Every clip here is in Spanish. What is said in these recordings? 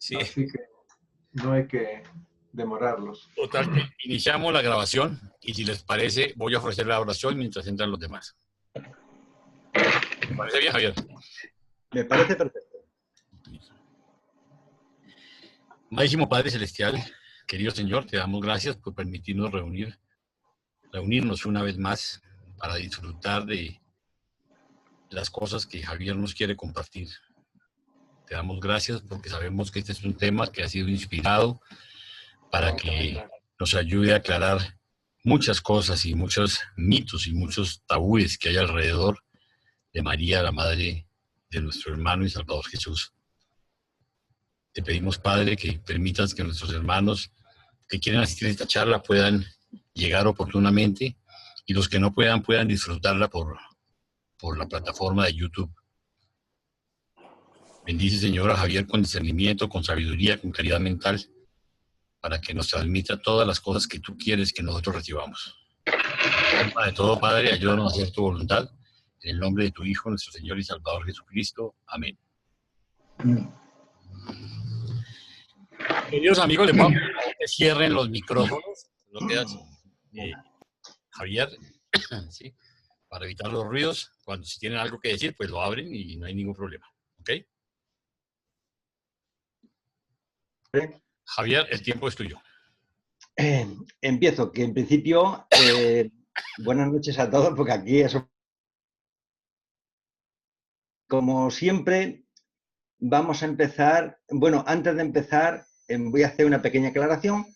Sí. Así que no hay que demorarlos. Total, iniciamos la grabación y si les parece, voy a ofrecer la oración mientras entran los demás. ¿Te parece bien, Javier? Me parece perfecto. Amadísimo Padre Celestial, querido Señor, te damos gracias por permitirnos reunirnos una vez más para disfrutar de las cosas que Javier nos quiere compartir. Te damos gracias porque sabemos que este es un tema que ha sido inspirado para que nos ayude a aclarar muchas cosas y muchos mitos y muchos tabúes que hay alrededor de María, la madre de nuestro hermano y Salvador Jesús. Te pedimos, Padre, que permitas que nuestros hermanos que quieren asistir a esta charla puedan llegar oportunamente y los que no puedan disfrutarla por la plataforma de YouTube. Bendice, Señor, a Javier con discernimiento, con sabiduría, con claridad mental, para que nos transmita todas las cosas que tú quieres que nosotros recibamos. De todo, Padre, ayúdanos a hacer tu voluntad. En el nombre de tu Hijo, nuestro Señor y Salvador Jesucristo. Amén. Queridos amigos, les vamos a pedir que cierren los micrófonos. No quedas, Javier, ¿sí? Para evitar los ruidos. Cuando si tienen algo que decir, pues lo abren y no hay ningún problema. ¿Ok? Javier, el tiempo es tuyo. Empiezo, que en principio, buenas noches a todos, porque aquí es... Como siempre, vamos a empezar... Bueno, antes de empezar, voy a hacer una pequeña aclaración,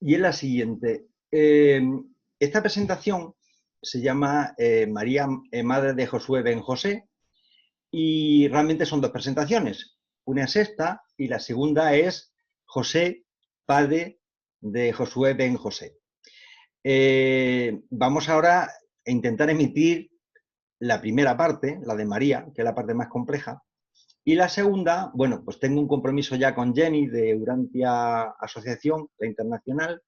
y es la siguiente. Esta presentación se llama María, Madre de Josué ben José, y realmente son dos presentaciones. Una es esta, y la segunda es José, padre de Josué ben José. Vamos ahora a intentar emitir la primera parte, la de María, que es la parte más compleja, y la segunda, bueno, pues tengo un compromiso ya con Jenny de Urantia Asociación, la internacional,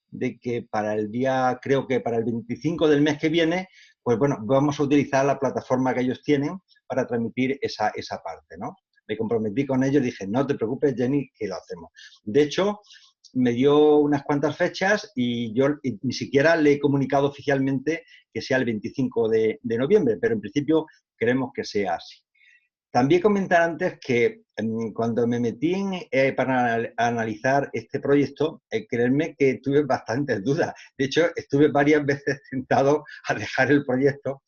de que para el día, creo que para el 25 del mes que viene, pues bueno, vamos a utilizar la plataforma que ellos tienen para transmitir esa parte, ¿no? Me comprometí con ellos y dije, no te preocupes, Jenny, que lo hacemos. De hecho, me dio unas cuantas fechas y yo ni siquiera le he comunicado oficialmente que sea el 25 de noviembre, pero en principio queremos que sea así. También comentar antes que cuando me metí para analizar este proyecto, creedme que tuve bastantes dudas. De hecho, estuve varias veces tentado a dejar el proyecto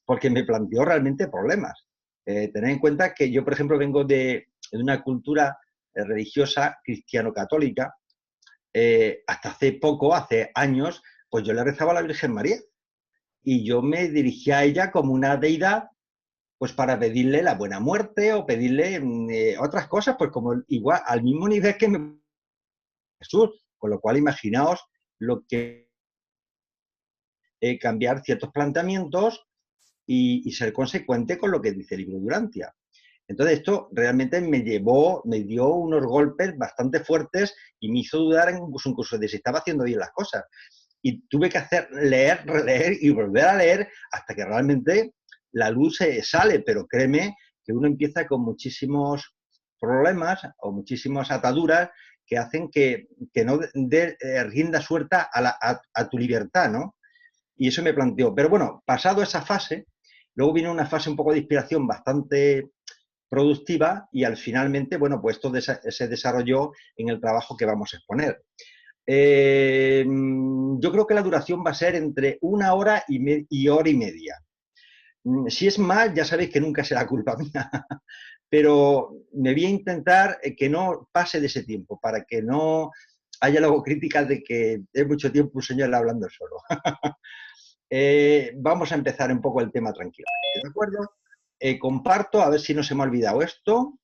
porque me planteó realmente problemas. Tened en cuenta que yo, por ejemplo, vengo de una cultura religiosa cristiano-católica. Hasta hace poco, hace años, pues yo le rezaba a la Virgen María y yo me dirigía a ella como una deidad, pues para pedirle la buena muerte o pedirle otras cosas, pues como igual al mismo nivel que Jesús, con lo cual imaginaos lo que cambiar ciertos planteamientos y ser consecuente con lo que dice el libro de Urantia. Entonces esto realmente me dio unos golpes bastante fuertes y me hizo dudar incluso de si estaba haciendo bien las cosas. Y tuve que leer, releer y volver a leer hasta que realmente la luz sale, pero créeme que uno empieza con muchísimos problemas o muchísimas ataduras que hacen que no dé rienda suelta a tu libertad, ¿no? Y eso me planteó. Pero bueno, pasado esa fase, luego viene una fase un poco de inspiración bastante productiva y al finalmente, bueno, pues esto se desarrolló en el trabajo que vamos a exponer. Yo creo que la duración va a ser entre 1 hora y hora y media. Si es más, ya sabéis que nunca será culpa mía, pero me voy a intentar que no pase de ese tiempo, para que no haya luego críticas de que es mucho tiempo un señor hablando solo. Vamos a empezar un poco el tema tranquilamente, ¿de acuerdo? Comparto, a ver si no se me ha olvidado esto.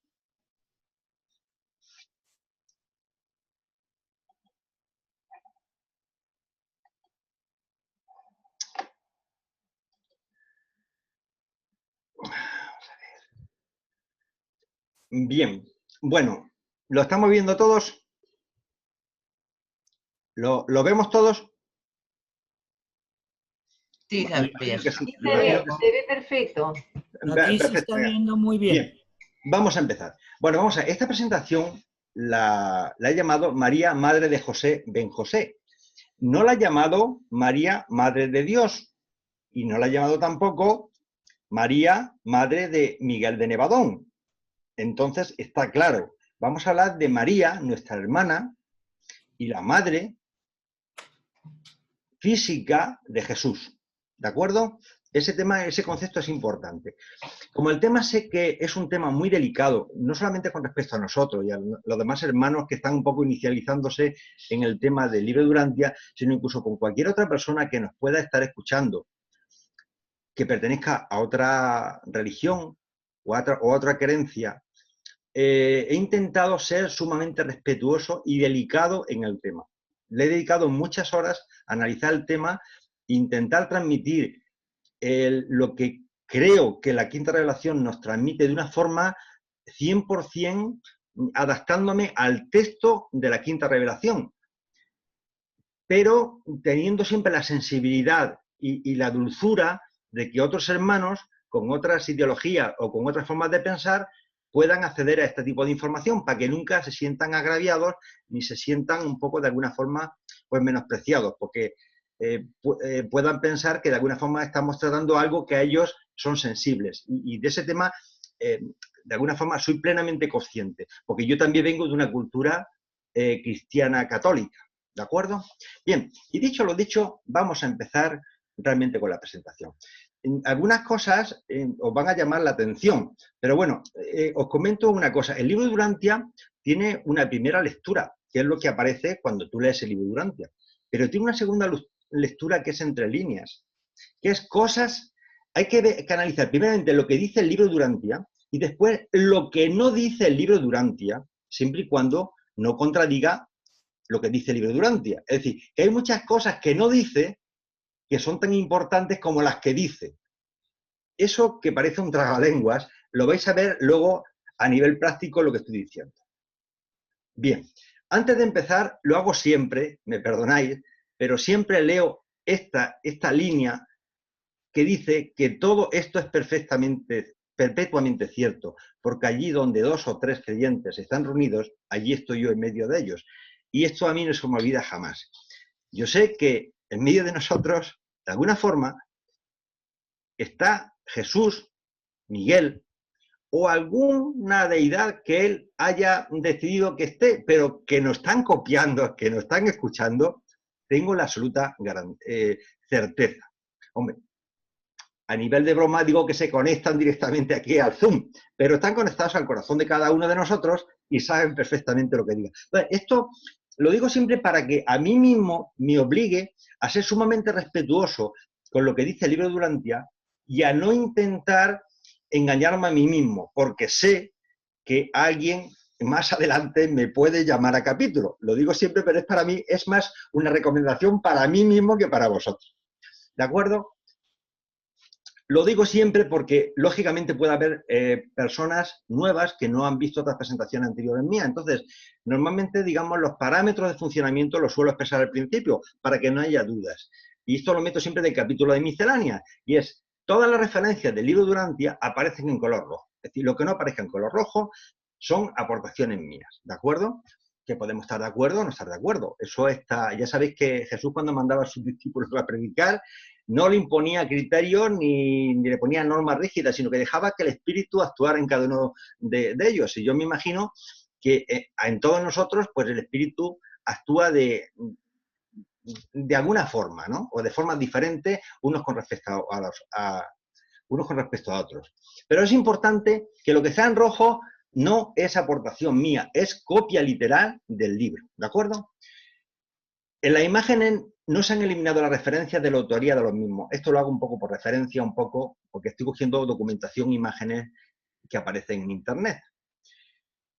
Bien, bueno, ¿lo estamos viendo todos? ¿Lo vemos todos? Sí, Javier. Sí, Se ve perfecto. Aquí se está viendo muy bien. Vamos a empezar. Bueno, vamos a ver. Esta presentación la he llamado María, Madre de José ben José. No la he llamado María, Madre de Dios. Y no la he llamado tampoco María, Madre de Miguel de Nevadón. Entonces, está claro. Vamos a hablar de María, nuestra hermana, y la madre física de Jesús. ¿De acuerdo? Ese tema, ese concepto es importante. Como el tema sé que es un tema muy delicado, no solamente con respecto a nosotros y a los demás hermanos que están un poco inicializándose en el tema del libro de Durantia, sino incluso con cualquier otra persona que nos pueda estar escuchando, que pertenezca a otra religión o a otra creencia, he intentado ser sumamente respetuoso y delicado en el tema. Le he dedicado muchas horas a analizar el tema, intentar transmitir lo que creo que la Quinta Revelación nos transmite de una forma 100% adaptándome al texto de la Quinta Revelación, pero teniendo siempre la sensibilidad y la dulzura de que otros hermanos con otras ideologías o con otras formas de pensar puedan acceder a este tipo de información para que nunca se sientan agraviados ni se sientan un poco de alguna forma pues menospreciados, porque puedan pensar que de alguna forma estamos tratando algo que a ellos son sensibles. Y de ese tema, de alguna forma, soy plenamente consciente, porque yo también vengo de una cultura cristiana católica, ¿de acuerdo? Bien, y dicho lo dicho, vamos a empezar realmente con la presentación. Algunas cosas os van a llamar la atención, pero bueno, os comento una cosa. El libro de Durantia tiene una primera lectura, que es lo que aparece cuando tú lees el libro de Durantia, pero tiene una segunda lectura que es entre líneas, que es cosas, hay que analizar primeramente lo que dice el libro de Durantia y después lo que no dice el libro de Durantia, siempre y cuando no contradiga lo que dice el libro de Durantia. Es decir, que hay muchas cosas que no dice que son tan importantes como las que dice. Eso que parece un tragalenguas, lo vais a ver luego a nivel práctico lo que estoy diciendo. Bien, antes de empezar, lo hago siempre, me perdonáis, pero siempre leo esta línea que dice que todo esto es perpetuamente cierto, porque allí donde 2 o 3 creyentes están reunidos, allí estoy yo en medio de ellos. Y esto a mí no se me olvida jamás. Yo sé que en medio de nosotros, de alguna forma, está Jesús, Miguel, o alguna deidad que él haya decidido que esté, pero que nos están copiando, que nos están escuchando, tengo la absoluta certeza. Hombre, a nivel de broma digo que se conectan directamente aquí al Zoom, pero están conectados al corazón de cada uno de nosotros y saben perfectamente lo que diga. Entonces, esto lo digo siempre para que a mí mismo me obligue a ser sumamente respetuoso con lo que dice el libro de Durantia y a no intentar engañarme a mí mismo, porque sé que alguien más adelante me puede llamar a capítulo. Lo digo siempre, pero es para mí, es más una recomendación para mí mismo que para vosotros. ¿De acuerdo? Lo digo siempre porque, lógicamente, puede haber personas nuevas que no han visto otras presentaciones anteriores mías. Entonces, normalmente, digamos, los parámetros de funcionamiento los suelo expresar al principio para que no haya dudas. Y esto lo meto siempre en el capítulo de miscelánea. Y es, todas las referencias del libro de Durantia aparecen en color rojo. Es decir, lo que no aparezca en color rojo son aportaciones mías. ¿De acuerdo? Que podemos estar de acuerdo o no estar de acuerdo. Eso está, ya sabéis que Jesús cuando mandaba a sus discípulos a predicar, no le imponía criterios ni le ponía normas rígidas, sino que dejaba que el Espíritu actuara en cada uno de ellos. Y yo me imagino que en todos nosotros, pues el Espíritu actúa de alguna forma, ¿no? O de formas diferentes, unos con respecto a otros. Pero es importante que lo que sea en rojo no es aportación mía, es copia literal del libro, ¿de acuerdo? En las imágenes no se han eliminado las referencias de la autoría de los mismos. Esto lo hago un poco por referencia, un poco porque estoy cogiendo documentación, imágenes que aparecen en Internet.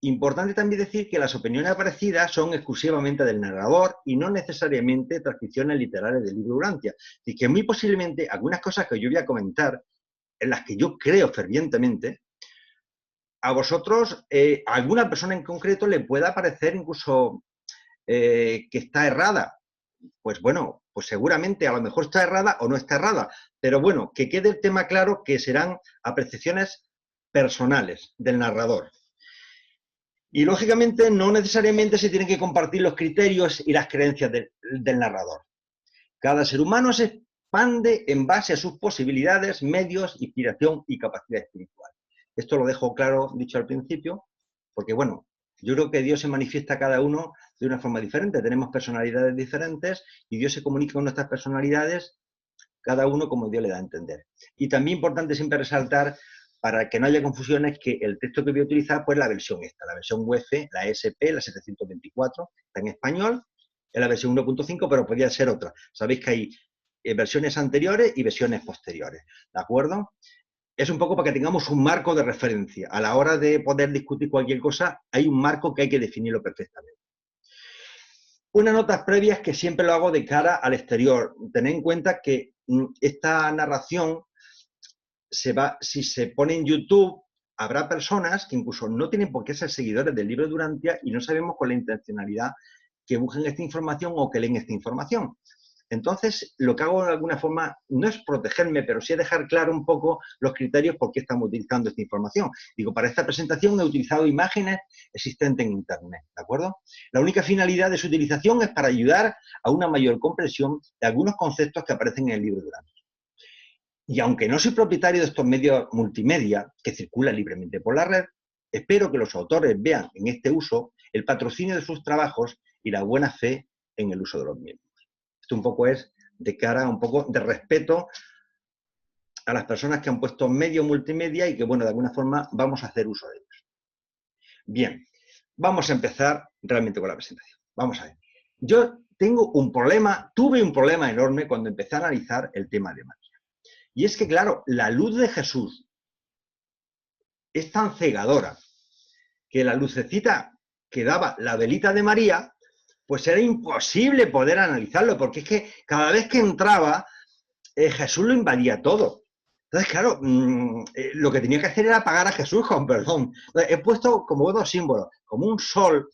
Importante también decir que las opiniones aparecidas son exclusivamente del narrador y no necesariamente transcripciones literarias del libro Durantia. Y que muy posiblemente algunas cosas que yo voy a comentar, en las que yo creo fervientemente, a vosotros, a alguna persona en concreto le pueda parecer incluso que está errada. Pues bueno, pues seguramente a lo mejor está errada o no está errada, pero bueno, que quede el tema claro que serán apreciaciones personales del narrador. Y lógicamente no necesariamente se tienen que compartir los criterios y las creencias del narrador. Cada ser humano se expande en base a sus posibilidades, medios, inspiración y capacidad espiritual. Esto lo dejo claro, dicho al principio, porque bueno, yo creo que Dios se manifiesta a cada uno de una forma diferente. Tenemos personalidades diferentes y Dios se comunica con nuestras personalidades, cada uno como Dios le da a entender. Y también importante siempre resaltar, para que no haya confusiones, que el texto que voy a utilizar pues la versión esta, la versión UF, la SP, la 724, está en español, es la versión 1.5, pero podría ser otra. Sabéis que hay versiones anteriores y versiones posteriores, ¿de acuerdo? Es un poco para que tengamos un marco de referencia. A la hora de poder discutir cualquier cosa, hay un marco que hay que definirlo perfectamente. Unas notas previas que siempre lo hago de cara al exterior. Tened en cuenta que esta narración si se pone en YouTube, habrá personas que incluso no tienen por qué ser seguidores del libro de Durantia y no sabemos con la intencionalidad que busquen esta información o que leen esta información. Entonces, lo que hago de alguna forma no es protegerme, pero sí es dejar claro un poco los criterios por qué estamos utilizando esta información. Digo, para esta presentación he utilizado imágenes existentes en Internet, ¿de acuerdo? La única finalidad de su utilización es para ayudar a una mayor comprensión de algunos conceptos que aparecen en el libro de Durantia. Y aunque no soy propietario de estos medios multimedia que circulan libremente por la red, espero que los autores vean en este uso el patrocinio de sus trabajos y la buena fe en el uso de los mismos. Esto un poco es de cara a un poco de respeto a las personas que han puesto medios multimedia y que, bueno, de alguna forma vamos a hacer uso de ellos. Bien, vamos a empezar realmente con la presentación. Vamos a ver. Yo tuve un problema enorme cuando empecé a analizar el tema de María. Y es que, claro, la luz de Jesús es tan cegadora que la lucecita que daba la velita de María, pues era imposible poder analizarlo, porque es que cada vez que entraba, Jesús lo invadía todo. Entonces, claro, lo que tenía que hacer era apagar a Jesús con perdón. Entonces, he puesto como dos símbolos, como un sol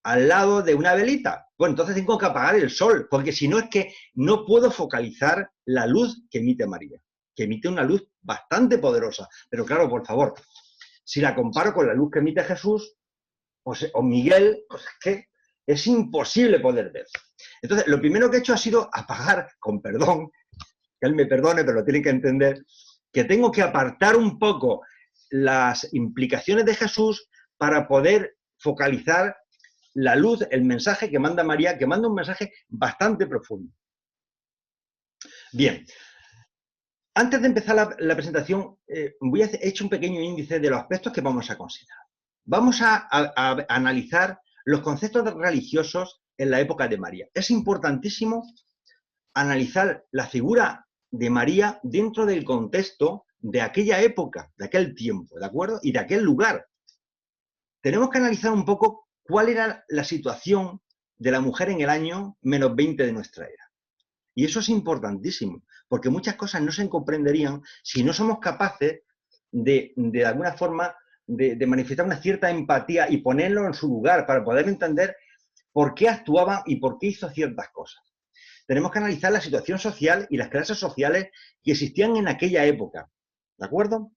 al lado de una velita. Bueno, entonces tengo que apagar el sol, porque si no es que no puedo focalizar la luz que emite María, que emite una luz bastante poderosa. Pero claro, por favor, si la comparo con la luz que emite Jesús, pues, o Miguel, pues es que es imposible poder ver. Entonces, lo primero que he hecho ha sido apagar, con perdón, que él me perdone, pero lo tiene que entender, que tengo que apartar un poco las implicaciones de Jesús para poder focalizar la luz, el mensaje que manda María, que manda un mensaje bastante profundo. Bien, antes de empezar la presentación, he hecho un pequeño índice de los aspectos que vamos a considerar. Vamos a analizar los conceptos religiosos en la época de María. Es importantísimo analizar la figura de María dentro del contexto de aquella época, de aquel tiempo, ¿de acuerdo? Y de aquel lugar. Tenemos que analizar un poco cuál era la situación de la mujer en el año menos 20 de nuestra era. Y eso es importantísimo, porque muchas cosas no se comprenderían si no somos capaces de alguna forma, de manifestar una cierta empatía y ponerlo en su lugar para poder entender por qué actuaba y por qué hizo ciertas cosas. Tenemos que analizar la situación social y las clases sociales que existían en aquella época, ¿de acuerdo?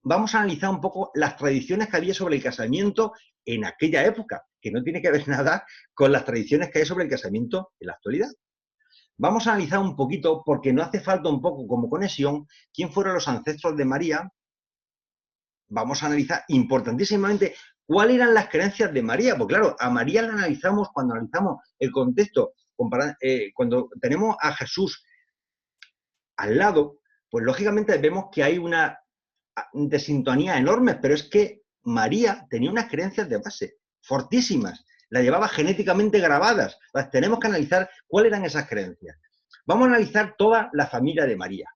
Vamos a analizar un poco las tradiciones que había sobre el casamiento en aquella época, que no tiene que ver nada con las tradiciones que hay sobre el casamiento en la actualidad. Vamos a analizar un poquito, porque no hace falta un poco como conexión, quién fueron los ancestros de María. Vamos a analizar importantísimamente cuáles eran las creencias de María, porque claro, a María la analizamos cuando analizamos el contexto, cuando tenemos a Jesús al lado, pues lógicamente vemos que hay una desintonía enorme, pero es que María tenía unas creencias de base fortísimas, las llevaba genéticamente grabadas. Entonces, tenemos que analizar cuáles eran esas creencias. Vamos a analizar toda la familia de María.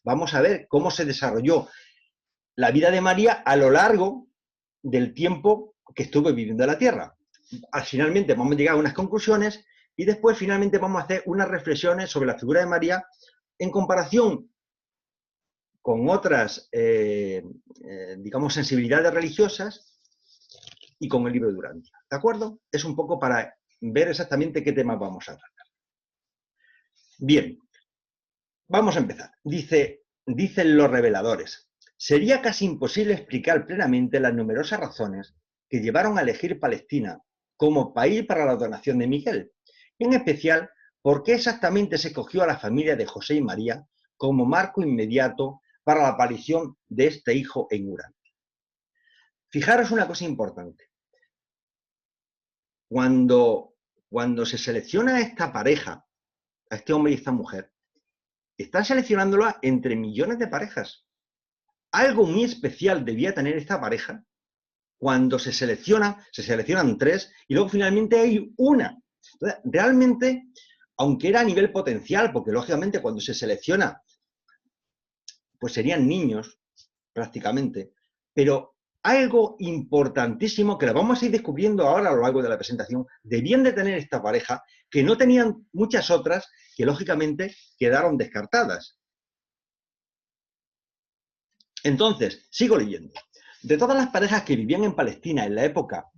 Vamos a ver cómo se desarrolló la vida de María a lo largo del tiempo que estuvo viviendo en la tierra. Finalmente vamos a llegar a unas conclusiones y después finalmente vamos a hacer unas reflexiones sobre la figura de María en comparación con otras, digamos, sensibilidades religiosas y con el libro de Durantia. ¿De acuerdo? Es un poco para ver exactamente qué temas vamos a tratar. Bien, vamos a empezar. Dicen los reveladores: sería casi imposible explicar plenamente las numerosas razones que llevaron a elegir Palestina como país para la donación de Miguel, en especial por qué exactamente se escogió a la familia de José y María como marco inmediato para la aparición de este hijo en Urantia. Fijaros una cosa importante. Cuando se selecciona a esta pareja, a este hombre y esta mujer, están seleccionándola entre millones de parejas. Algo muy especial debía tener esta pareja cuando se seleccionan 3 y luego finalmente hay una. Entonces, realmente, aunque era a nivel potencial, porque lógicamente cuando se selecciona, pues serían niños prácticamente, pero algo importantísimo que lo vamos a ir descubriendo ahora a lo largo de la presentación, debían de tener esta pareja, que no tenían muchas otras, que lógicamente quedaron descartadas. Entonces, sigo leyendo. De todas las parejas que vivían en Palestina en la época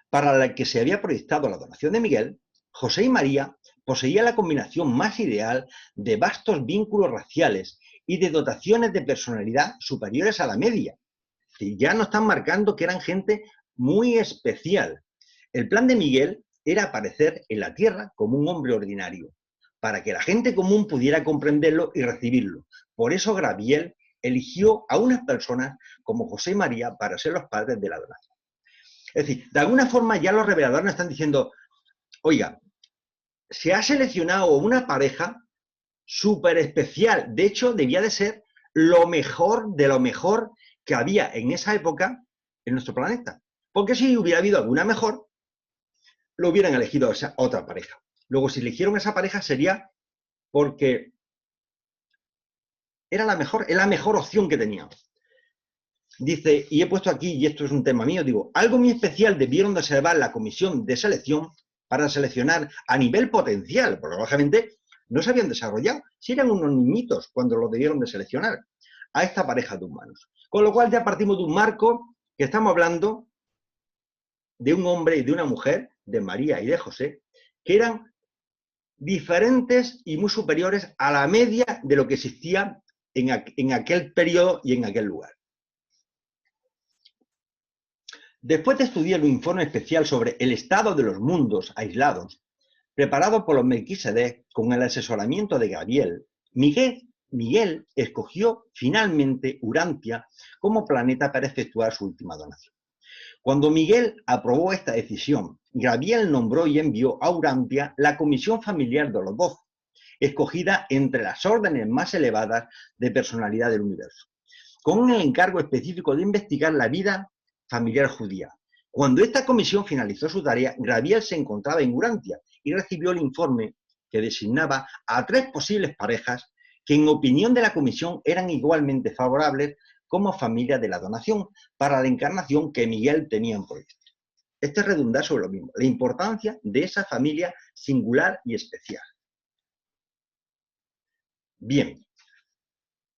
para la que se había proyectado la donación de Miguel, José y María poseían la combinación más ideal de vastos vínculos raciales y de dotaciones de personalidad superiores a la media. Que ya nos están marcando que eran gente muy especial. El plan de Miguel era aparecer en la tierra como un hombre ordinario, para que la gente común pudiera comprenderlo y recibirlo. Por eso Gabriel eligió a unas personas como José y María para ser los padres de la donación. Es decir, de alguna forma ya los reveladores nos están diciendo, oiga, se ha seleccionado una pareja súper especial. De hecho, debía de ser lo mejor de lo mejor que había en esa época en nuestro planeta. Porque si hubiera habido alguna mejor, lo hubieran elegido a esa otra pareja. Luego, si eligieron esa pareja, sería porque era la mejor opción que tenían. Dice, y he puesto aquí, y esto es un tema mío, digo, algo muy especial debieron de observar la comisión de selección para seleccionar a nivel potencial, porque lógicamente no se habían desarrollado, si eran unos niñitos cuando lo debieron de seleccionar a esta pareja de humanos. Con lo cual ya partimos de un marco que estamos hablando de un hombre y de una mujer, de María y de José, que eran diferentes y muy superiores a la media de lo que existía en aquel periodo y en aquel lugar. Después de estudiar un informe especial sobre el estado de los mundos aislados, preparado por los Melquisedec con el asesoramiento de Gabriel, Miguel escogió finalmente Urantia como planeta para efectuar su última donación. Cuando Miguel aprobó esta decisión, Gabriel nombró y envió a Urantia la comisión familiar de los 12, escogida entre las órdenes más elevadas de personalidad del universo, con un encargo específico de investigar la vida familiar judía. Cuando esta comisión finalizó su tarea, Gabriel se encontraba en Urantia y recibió el informe que designaba a 3 posibles parejas que en opinión de la comisión eran igualmente favorables como familia de la donación para la encarnación que Miguel tenía en proyecto. Esto es redundar sobre lo mismo, la importancia de esa familia singular y especial. Bien,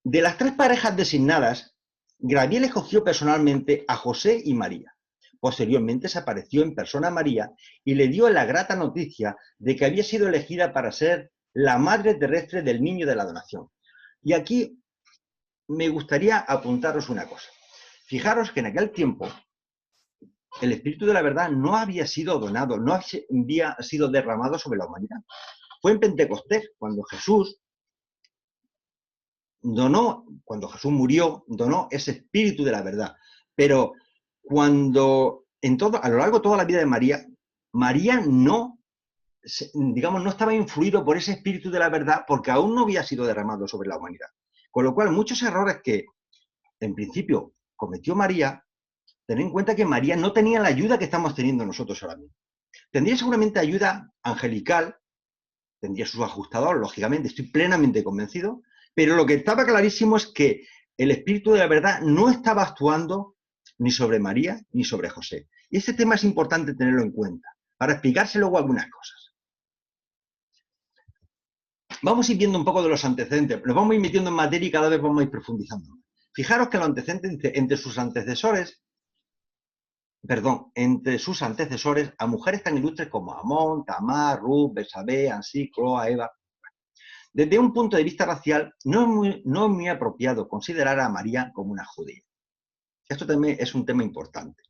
de las 3 parejas designadas, Gabriel escogió personalmente a José y María. Posteriormente se apareció en persona a María y le dio la grata noticia de que había sido elegida para ser la madre terrestre del niño de la donación. Y aquí me gustaría apuntaros una cosa. Fijaros que en aquel tiempo el Espíritu de la Verdad no había sido donado, no había sido derramado sobre la humanidad. Fue en Pentecostés, cuando Jesús murió, donó ese Espíritu de la Verdad. Pero cuando a lo largo de toda la vida de María no estaba influido por ese Espíritu de la Verdad porque aún no había sido derramado sobre la humanidad. Con lo cual, muchos errores que en principio cometió María, ten en cuenta que María no tenía la ayuda que estamos teniendo nosotros ahora mismo. Tendría seguramente ayuda angelical, tendría sus ajustadores, lógicamente, estoy plenamente convencido, pero lo que estaba clarísimo es que el Espíritu de la Verdad no estaba actuando ni sobre María ni sobre José. Y este tema es importante tenerlo en cuenta, para explicarse luego algunas cosas. Vamos a ir viendo un poco de los antecedentes, nos vamos a ir metiendo en materia y cada vez vamos a ir profundizando. Fijaros que los antecedentes, entre sus antecesores a mujeres tan ilustres como Amón, Tamar, Ruth, Besabé, Ansí, Cloa, Eva. Desde un punto de vista racial, no es muy apropiado considerar a María como una judía. Esto también es un tema importante.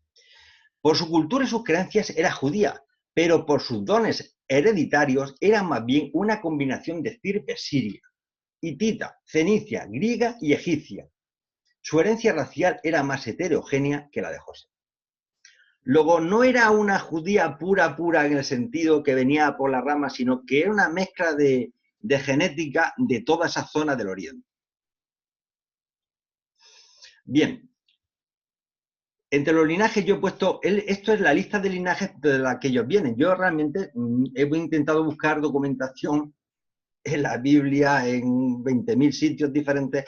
Por su cultura y sus creencias era judía, pero por sus dones hereditarios era más bien una combinación de estirpe siria, hitita, fenicia, griega y egipcia. Su herencia racial era más heterogénea que la de José. Luego, no era una judía pura en el sentido que venía por la rama, sino que era una mezcla de genética de toda esa zona del Oriente. Bien, entre los linajes yo he puesto, esto es la lista de linajes de la que ellos vienen. Yo realmente he intentado buscar documentación en la Biblia, en 20.000 sitios diferentes,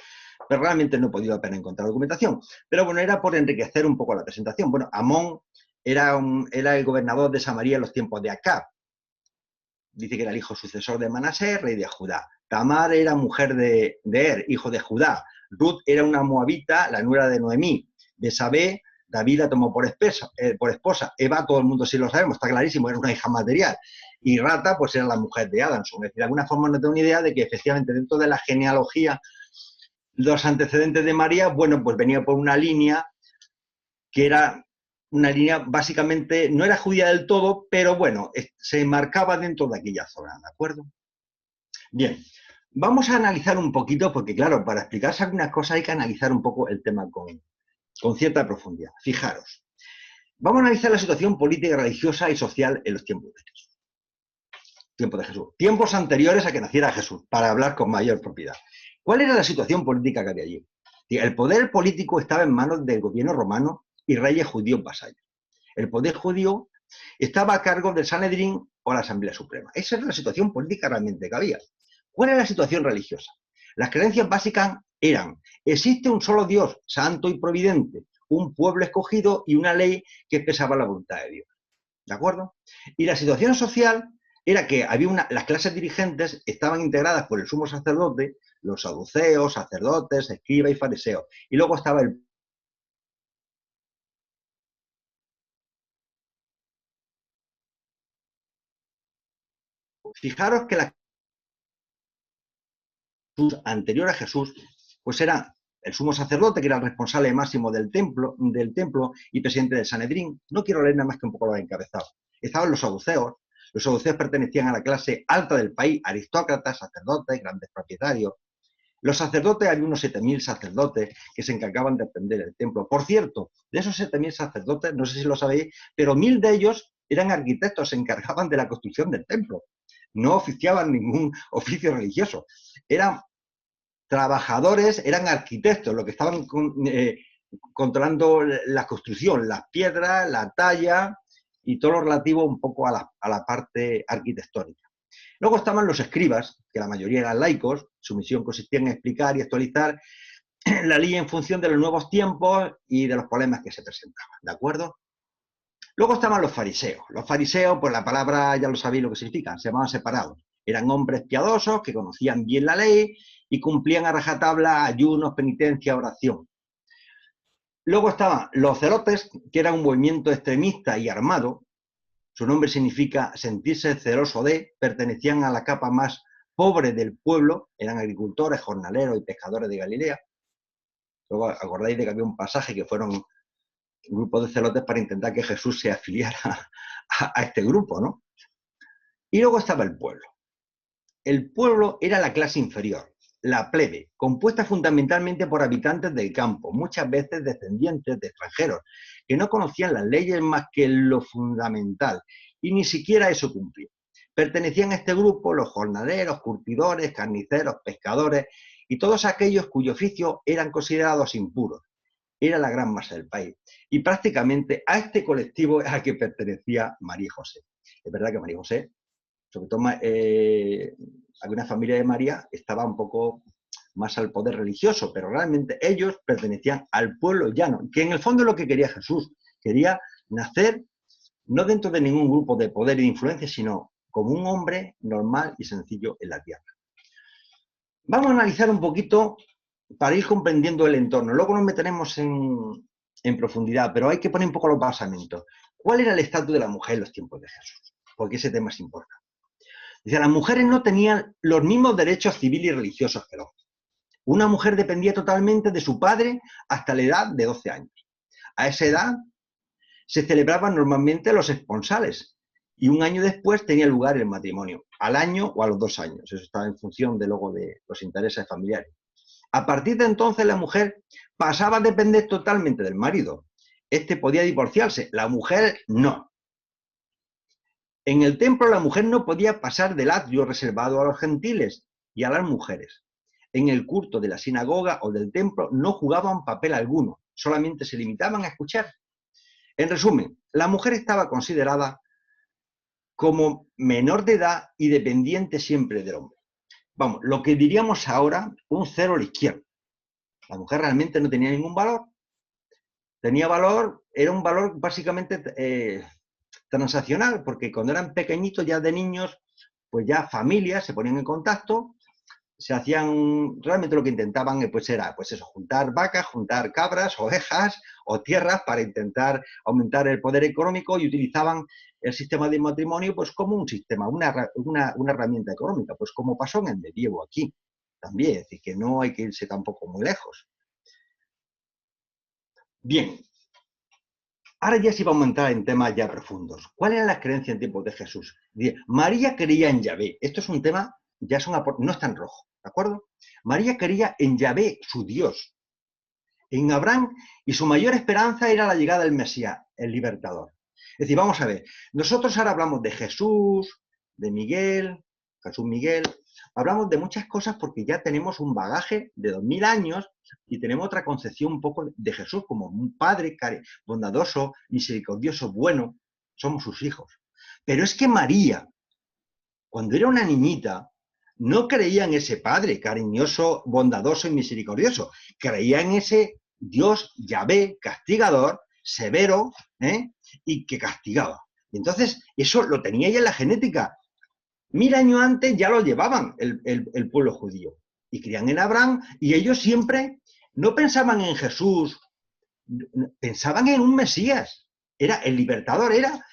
pero realmente no he podido apenas encontrar documentación. Pero bueno, era por enriquecer un poco la presentación. Bueno, Amón era el gobernador de Samaria en los tiempos de Acab. Dice que era el hijo sucesor de Manasés, rey de Judá. Tamar era mujer de Er, hijo de Judá. Ruth era una moabita, la nuera de Noemí. De Sabé, David la tomó por esposa. Eva, todo el mundo sí lo sabemos, está clarísimo, era una hija material. Y Rata, pues era la mujer de Adamson. Es decir, de alguna forma no tengo ni idea de que efectivamente dentro de la genealogía, los antecedentes de María, bueno, pues venía por una línea que era una línea básicamente, no era judía del todo, pero bueno, se marcaba dentro de aquella zona, ¿de acuerdo? Bien, vamos a analizar un poquito, porque claro, para explicarse algunas cosas hay que analizar un poco el tema con cierta profundidad. Fijaros, vamos a analizar la situación política, religiosa y social en los tiempos de Jesús. Tiempo de Jesús. Tiempos anteriores a que naciera Jesús, para hablar con mayor propiedad. ¿Cuál era la situación política que había allí? El poder político estaba en manos del gobierno romano y reyes judíos vasallos. El poder judío estaba a cargo del Sanedrín o la Asamblea Suprema. Esa era la situación política realmente que había. ¿Cuál era la situación religiosa? Las creencias básicas eran: existe un solo Dios, santo y providente, un pueblo escogido y una ley que expresaba la voluntad de Dios. ¿De acuerdo? Y la situación social era que había las clases dirigentes estaban integradas por el sumo sacerdote, los saduceos, sacerdotes, escribas y fariseos. Y luego estaba el Fijaros que la anterior a Jesús, pues era el sumo sacerdote, que era el responsable máximo del templo y presidente del Sanedrín. No quiero leer nada más que un poco lo encabezado. Estaban los saduceos. Los saduceos pertenecían a la clase alta del país, aristócratas, sacerdotes, grandes propietarios. Los sacerdotes, había unos 7.000 sacerdotes que se encargaban de atender el templo. Por cierto, de esos 7.000 sacerdotes, no sé si lo sabéis, pero 1.000 de ellos eran arquitectos, se encargaban de la construcción del templo. No oficiaban ningún oficio religioso. Eran trabajadores, eran arquitectos, los que estaban controlando la construcción, las piedras, la talla y todo lo relativo un poco a la parte arquitectónica. Luego estaban los escribas, que la mayoría eran laicos. Su misión consistía en explicar y actualizar la ley en función de los nuevos tiempos y de los problemas que se presentaban, ¿de acuerdo? Luego estaban los fariseos. Los fariseos, pues la palabra ya lo sabéis lo que significa, se llamaban separados. Eran hombres piadosos que conocían bien la ley y cumplían a rajatabla ayunos, penitencia, oración. Luego estaban los celotes, que era un movimiento extremista y armado. Su nombre significa sentirse celoso de, pertenecían a la capa más pobre del pueblo, eran agricultores, jornaleros y pescadores de Galilea. Luego acordáis de que había un pasaje que fueron un grupo de celotes para intentar que Jesús se afiliara a este grupo, ¿no? Y luego estaba el pueblo. El pueblo era la clase inferior, la plebe, compuesta fundamentalmente por habitantes del campo, muchas veces descendientes de extranjeros, que no conocían las leyes más que lo fundamental, y ni siquiera eso cumplían. Pertenecían a este grupo los jornaleros, curtidores, carniceros, pescadores, y todos aquellos cuyo oficio eran considerados impuros. Era la gran masa del país. Y prácticamente a este colectivo es al que pertenecía María y José. Es verdad que María y José, sobre todo alguna familia de María, estaba un poco más al poder religioso, pero realmente ellos pertenecían al pueblo llano, que en el fondo es lo que quería Jesús. Quería nacer no dentro de ningún grupo de poder y de influencia, sino como un hombre normal y sencillo en la tierra. Vamos a analizar un poquito para ir comprendiendo el entorno. Luego nos meteremos en profundidad, pero hay que poner un poco los basamentos. ¿Cuál era el estatus de la mujer en los tiempos de Jesús? Porque ese tema es importante. Dice, las mujeres no tenían los mismos derechos civiles y religiosos que los hombres. Una mujer dependía totalmente de su padre hasta la edad de 12 años. A esa edad se celebraban normalmente los esponsales y un año después tenía lugar el matrimonio, al año o a los 2 años. Eso estaba en función de luego de los intereses familiares. A partir de entonces la mujer pasaba a depender totalmente del marido. Este podía divorciarse, la mujer no. En el templo la mujer no podía pasar del atrio reservado a los gentiles y a las mujeres. En el culto de la sinagoga o del templo no jugaban papel alguno, solamente se limitaban a escuchar. En resumen, la mujer estaba considerada como menor de edad y dependiente siempre del hombre. Vamos, lo que diríamos ahora, un cero a la izquierda. La mujer realmente no tenía ningún valor. Tenía valor, era un valor básicamente transaccional, porque cuando eran pequeñitos, ya de niños, pues ya familias se ponían en contacto, se hacían, realmente lo que intentaban pues era, pues eso, juntar vacas, juntar cabras, ovejas o tierras para intentar aumentar el poder económico y utilizaban el sistema de matrimonio pues como un sistema, una herramienta económica, pues como pasó en el medievo aquí también, es decir, que no hay que irse tampoco muy lejos. Bien, ahora ya sí vamos a entrar en temas ya profundos. ¿Cuáles eran las creencias en tiempos de Jesús? María creía en Yahvé. Esto es un tema, ya no está en rojo, ¿de acuerdo? María creía en Yahvé, su Dios, en Abraham, y su mayor esperanza era la llegada del Mesías, el libertador. Es decir, vamos a ver, nosotros ahora hablamos de Jesús, de Miguel, Jesús Miguel, hablamos de muchas cosas porque ya tenemos un bagaje de 2000 años y tenemos otra concepción un poco de Jesús como un padre bondadoso, misericordioso, bueno, somos sus hijos. Pero es que María, cuando era una niñita, no creía en ese padre cariñoso, bondadoso y misericordioso, creía en ese Dios Yahvé, castigador, severo, y que castigaba. Y entonces eso lo tenía ella en la genética. 1000 años antes ya lo llevaban el pueblo judío. Y creían en Abraham y ellos siempre no pensaban en Jesús, pensaban en un Mesías. Era el libertador, era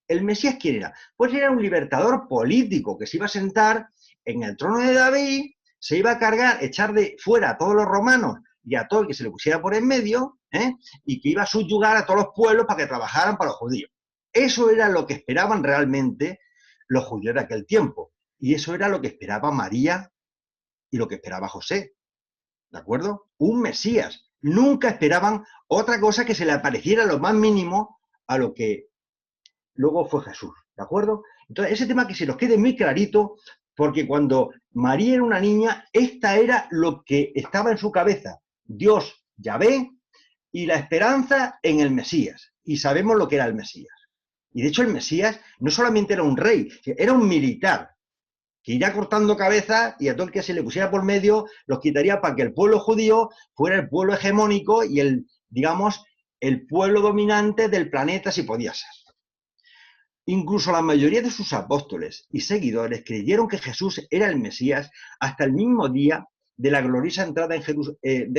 el Mesías. ¿Quién era? Pues era un libertador político que se iba a sentar en el trono de David, se iba a cargar, echar de fuera a todos los romanos y a todo el que se le pusiera por en medio, y que iba a subyugar a todos los pueblos para que trabajaran para los judíos. Eso era lo que esperaban realmente los judíos de aquel tiempo. Y eso era lo que esperaba María y lo que esperaba José. ¿De acuerdo? Un Mesías. Nunca esperaban otra cosa que se le apareciera lo más mínimo a lo que luego fue Jesús. ¿De acuerdo? Entonces, ese tema que se nos quede muy clarito, porque cuando María era una niña, esta era lo que estaba en su cabeza. Dios, Yahvé, y la esperanza en el Mesías. Y sabemos lo que era el Mesías. Y de hecho el Mesías no solamente era un rey, era un militar, que iría cortando cabezas y a todo el que se le pusiera por medio los quitaría para que el pueblo judío fuera el pueblo hegemónico y el, digamos, el pueblo dominante del planeta si podía ser. Incluso la mayoría de sus apóstoles y seguidores creyeron que Jesús era el Mesías hasta el mismo día de la gloriosa entrada de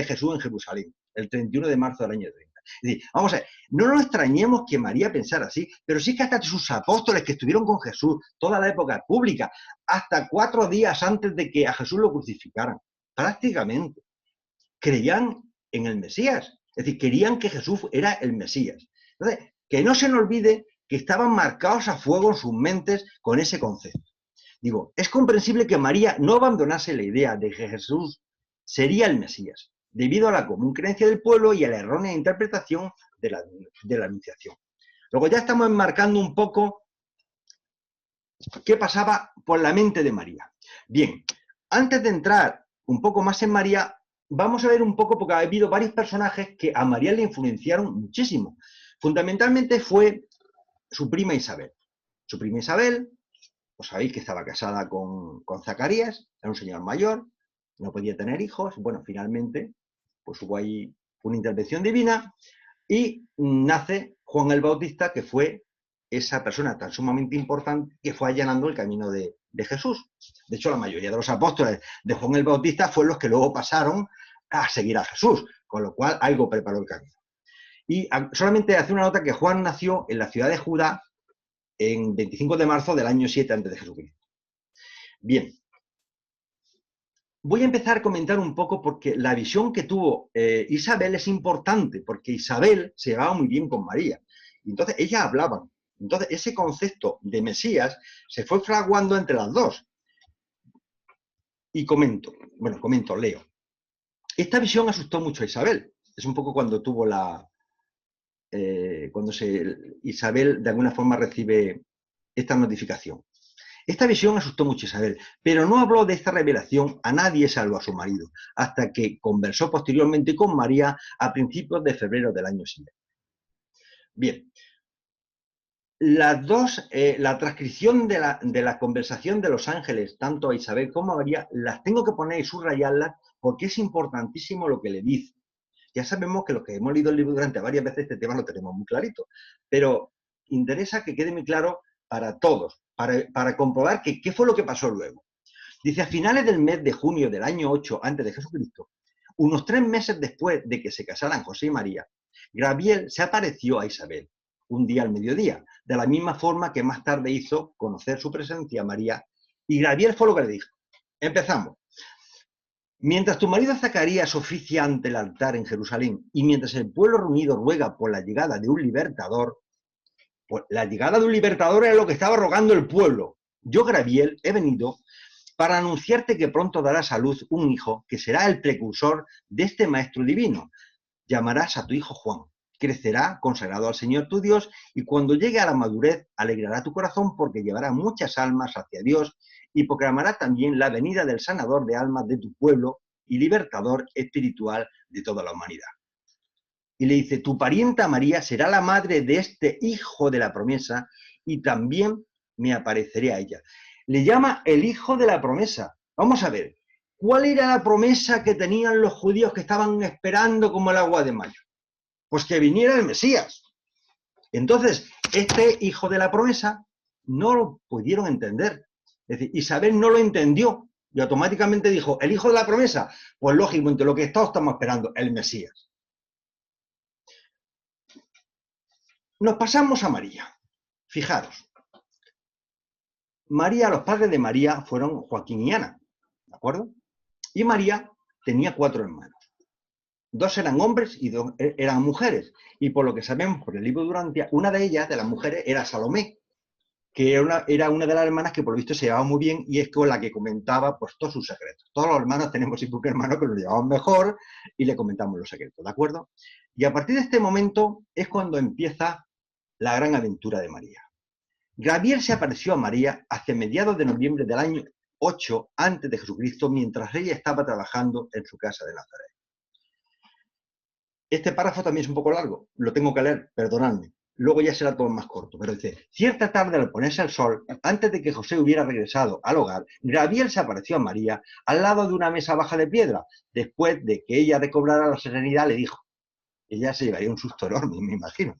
Jesús en Jerusalén, el 31 de marzo del año 30. Es decir, vamos a ver, no nos extrañemos que María pensara así, pero sí que hasta sus apóstoles que estuvieron con Jesús toda la época pública, hasta 4 días antes de que a Jesús lo crucificaran, prácticamente, creían en el Mesías. Es decir, querían que Jesús era el Mesías. Entonces, que no se nos olvide que estaban marcados a fuego en sus mentes con ese concepto. Digo, es comprensible que María no abandonase la idea de que Jesús sería el Mesías, debido a la común creencia del pueblo y a la errónea interpretación de la Anunciación. Luego ya estamos enmarcando un poco qué pasaba por la mente de María. Bien, antes de entrar un poco más en María, vamos a ver un poco, porque ha habido varios personajes que a María le influenciaron muchísimo. Fundamentalmente fue su prima Isabel. Su prima Isabel, pues sabéis que estaba casada con Zacarías, era un señor mayor, no podía tener hijos. Bueno, finalmente, pues hubo ahí una intervención divina y nace Juan el Bautista, que fue esa persona tan sumamente importante que fue allanando el camino de Jesús. De hecho, la mayoría de los apóstoles de Juan el Bautista fueron los que luego pasaron a seguir a Jesús, con lo cual algo preparó el camino. Y solamente hace una nota que Juan nació en la ciudad de Judá en 25 de marzo del año 7 a.C. Bien. Voy a empezar a comentar un poco porque la visión que tuvo Isabel es importante, porque Isabel se llevaba muy bien con María. Entonces, ellas hablaban. Entonces, ese concepto de Mesías se fue fraguando entre las dos. Y leo. Esta visión asustó mucho a Isabel. Es un poco cuando tuvo Isabel de alguna forma recibe esta notificación. Esta visión asustó mucho a Isabel, pero no habló de esta revelación a nadie salvo a su marido, hasta que conversó posteriormente con María a principios de febrero del año siguiente. Bien, la transcripción de la conversación de los ángeles, tanto a Isabel como a María, las tengo que poner y subrayarlas porque es importantísimo lo que le dice. Ya sabemos que los que hemos leído el libro durante varias veces este tema lo tenemos muy clarito, pero interesa que quede muy claro para todos, para comprobar qué fue lo que pasó luego. Dice, a finales del mes de junio del año 8 antes de Jesucristo, unos 3 meses después de que se casaran José y María, Gabriel se apareció a Isabel un día al mediodía, de la misma forma que más tarde hizo conocer su presencia a María, y Gabriel fue lo que le dijo. Empezamos. Mientras tu marido Zacarías oficia ante el altar en Jerusalén y mientras el pueblo reunido ruega por la llegada de un libertador, pues la llegada de un libertador era lo que estaba rogando el pueblo. Yo, Gabriel, he venido para anunciarte que pronto darás a luz un hijo que será el precursor de este maestro divino. Llamarás a tu hijo Juan. Crecerá consagrado al Señor tu Dios y cuando llegue a la madurez alegrará tu corazón porque llevará muchas almas hacia Dios y proclamará también la venida del sanador de almas de tu pueblo y libertador espiritual de toda la humanidad. Y le dice, tu parienta María será la madre de este hijo de la promesa y también me apareceré a ella. Le llama el hijo de la promesa. Vamos a ver, ¿cuál era la promesa que tenían los judíos que estaban esperando como el agua de mayo? Pues que viniera el Mesías. Entonces, este hijo de la promesa no lo pudieron entender. Es decir, Isabel no lo entendió y automáticamente dijo, ¿el hijo de la promesa? Pues lógicamente lo que todos estamos esperando, el Mesías. Nos pasamos a María. Fijaros. Los padres de María fueron Joaquín y Ana, ¿de acuerdo? Y María tenía 4 hermanos. 2 eran hombres y 2 eran mujeres. Y por lo que sabemos por el libro de Urantia, una de ellas, de las mujeres, era Salomé, que era una de las hermanas que por lo visto se llevaba muy bien y es con la que comentaba pues todos sus secretos. Todos los hermanos tenemos siempre un hermano que nos llevamos mejor y le comentamos los secretos, ¿de acuerdo? Y a partir de este momento es cuando empieza la gran aventura de María. Gabriel se apareció a María hacia mediados de noviembre del año 8 antes de Jesucristo mientras ella estaba trabajando en su casa de Nazaret. Este párrafo también es un poco largo, lo tengo que leer, perdonadme. Luego ya será todo más corto, pero dice, cierta tarde al ponerse el sol, antes de que José hubiera regresado al hogar, Gabriel se apareció a María al lado de una mesa baja de piedra. Después de que ella recobrara la serenidad, le dijo, ella se llevaría un susto enorme, me imagino.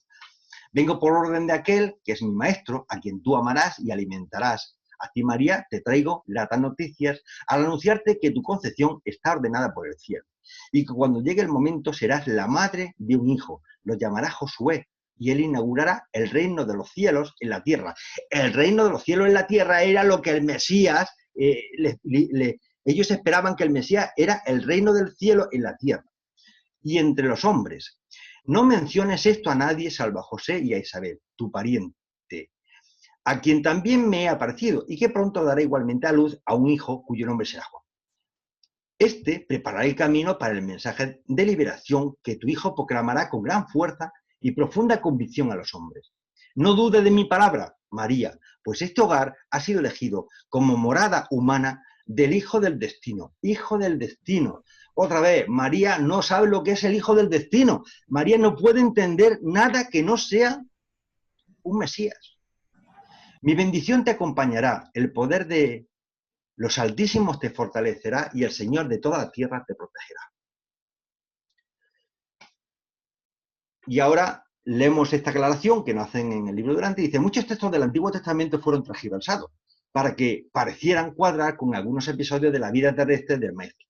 Vengo por orden de aquel que es mi maestro, a quien tú amarás y alimentarás. A ti, María, te traigo gratas noticias al anunciarte que tu concepción está ordenada por el cielo y que cuando llegue el momento serás la madre de un hijo. Lo llamará Josué y él inaugurará el reino de los cielos en la tierra. El reino de los cielos en la tierra era lo que el Mesías, ellos esperaban que el Mesías era el reino del cielo en la tierra. Y entre los hombres, no menciones esto a nadie salvo a José y a Isabel, tu pariente, a quien también me he aparecido y que pronto dará igualmente a luz a un hijo cuyo nombre será Juan. Este preparará el camino para el mensaje de liberación que tu hijo proclamará con gran fuerza y profunda convicción a los hombres. No dude de mi palabra, María, pues este hogar ha sido elegido como morada humana del hijo del destino. Hijo del destino. Otra vez, María no sabe lo que es el hijo del destino. María no puede entender nada que no sea un Mesías. Mi bendición te acompañará, el poder de los Altísimos te fortalecerá y el Señor de toda la tierra te protegerá. Y ahora leemos esta aclaración que nos hacen en el libro de Urantia. Dice, muchos textos del Antiguo Testamento fueron transgiversados para que parecieran cuadrar con algunos episodios de la vida terrestre del Maestro.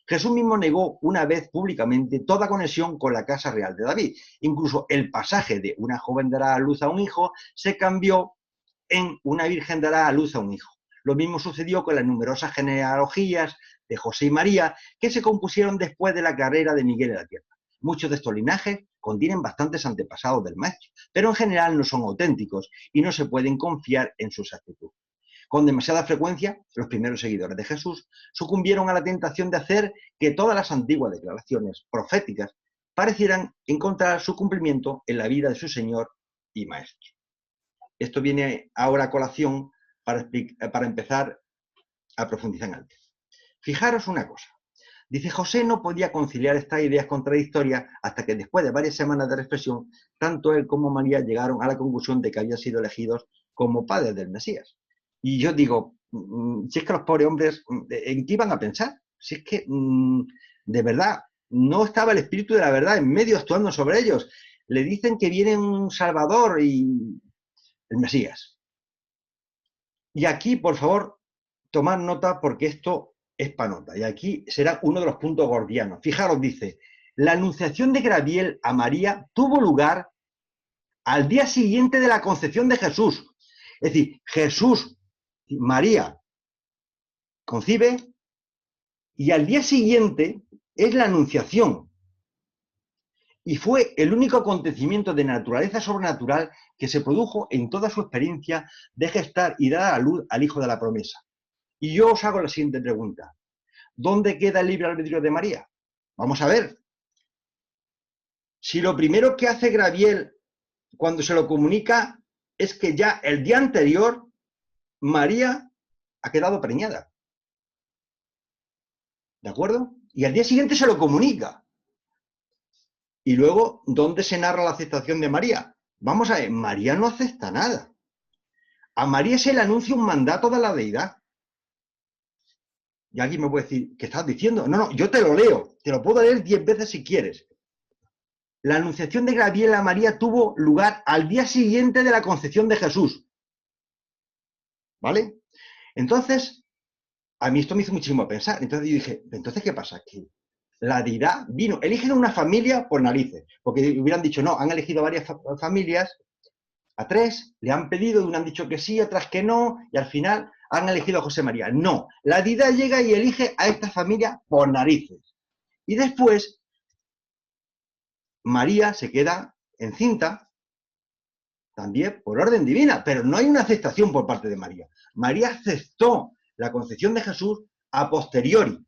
Jesús mismo negó una vez públicamente toda conexión con la casa real de David. Incluso el pasaje de una joven dará a luz a un hijo se cambió en una virgen dará a luz a un hijo. Lo mismo sucedió con las numerosas genealogías de José y María que se compusieron después de la carrera de Miguel en la tierra. Muchos de estos linajes contienen bastantes antepasados del maestro, pero en general no son auténticos y no se pueden confiar en su exactitud. Con demasiada frecuencia, los primeros seguidores de Jesús sucumbieron a la tentación de hacer que todas las antiguas declaraciones proféticas parecieran encontrar su cumplimiento en la vida de su Señor y Maestro. Esto viene ahora a colación para empezar a profundizar en el tema. Fijaros una cosa. Dice, José no podía conciliar estas ideas contradictorias hasta que después de varias semanas de reflexión, tanto él como María llegaron a la conclusión de que habían sido elegidos como padres del Mesías. Y yo digo, si es que los pobres hombres, ¿en qué iban a pensar? Si es que, de verdad, no estaba el Espíritu de la verdad en medio actuando sobre ellos. Le dicen que viene un Salvador y el Mesías. Y aquí, por favor, tomad nota porque esto es para nota. Y aquí será uno de los puntos gordianos. Fijaros, dice, la anunciación de Gabriel a María tuvo lugar al día siguiente de la concepción de Jesús. Es decir, Jesús, María, concibe y al día siguiente es la anunciación. Y fue el único acontecimiento de naturaleza sobrenatural que se produjo en toda su experiencia de gestar y dar a luz al Hijo de la promesa. Y yo os hago la siguiente pregunta. ¿Dónde queda el libre albedrío de María? Vamos a ver. Si lo primero que hace Gabriel cuando se lo comunica es que ya el día anterior María ha quedado preñada. ¿De acuerdo? Y al día siguiente se lo comunica. Y luego, ¿dónde se narra la aceptación de María? Vamos a ver, María no acepta nada. A María se le anuncia un mandato de la deidad. Y alguien me puede decir, ¿qué estás diciendo? No, yo te lo leo. Te lo puedo leer 10 veces si quieres. La anunciación de Gabriel a María tuvo lugar al día siguiente de la concepción de Jesús. ¿Vale? Entonces, a mí esto me hizo muchísimo pensar. Entonces yo dije, ¿entonces qué pasa? Que la deidad vino, eligen una familia por narices, porque hubieran dicho, no, han elegido varias familias, a 3, le han pedido, y una han dicho que sí, otras que no, y al final han elegido a José María. No, la deidad llega y elige a esta familia por narices. Y después, María se queda encinta, también por orden divina, pero no hay una aceptación por parte de María. María aceptó la concepción de Jesús a posteriori,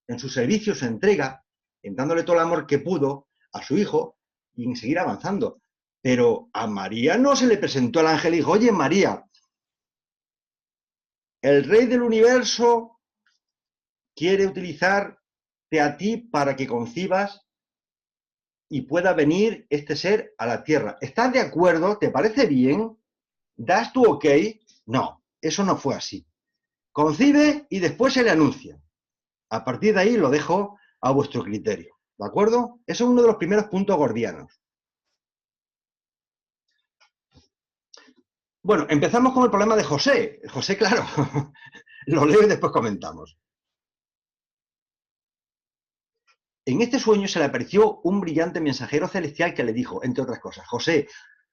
en su servicio, su entrega, en dándole todo el amor que pudo a su hijo y en seguir avanzando. Pero a María no se le presentó el ángel y dijo, oye María, el rey del universo quiere utilizarte a ti para que concibas y pueda venir este ser a la tierra. ¿Estás de acuerdo? ¿Te parece bien? ¿Das tu ok? No, eso no fue así. Concibe y después se le anuncia. A partir de ahí lo dejo a vuestro criterio. ¿De acuerdo? Eso es uno de los primeros puntos gordianos. Bueno, empezamos con el problema de José. José, claro, lo leo y después comentamos. En este sueño se le apareció un brillante mensajero celestial que le dijo, entre otras cosas, José,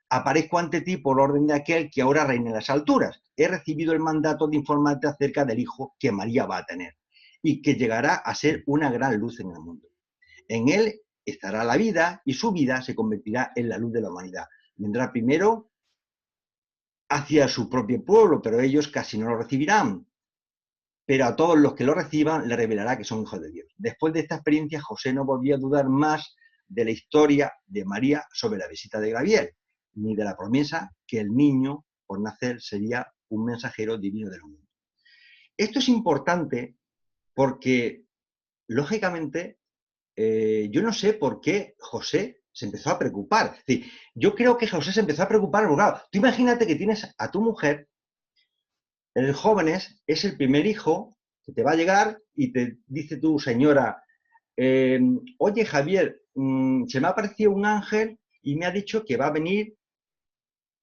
aparezco ante ti por orden de aquel que ahora reina en las alturas. He recibido el mandato de informarte acerca del hijo que María va a tener y que llegará a ser una gran luz en el mundo. En él estará la vida y su vida se convertirá en la luz de la humanidad. Vendrá primero hacia su propio pueblo, pero ellos casi no lo recibirán. Pero a todos los que lo reciban le revelará que son hijos de Dios. Después de esta experiencia, José no volvió a dudar más de la historia de María sobre la visita de Gabriel, ni de la promesa que el niño por nacer sería un mensajero divino del mundo. Esto es importante porque, lógicamente, yo no sé por qué José se empezó a preocupar. Es decir, yo creo que José se empezó a preocupar, porque claro, tú imagínate que tienes a tu mujer, el jóvenes, es el primer hijo que te va a llegar y te dice tu señora, oye Javier, se me ha aparecido un ángel y me ha dicho que va a venir,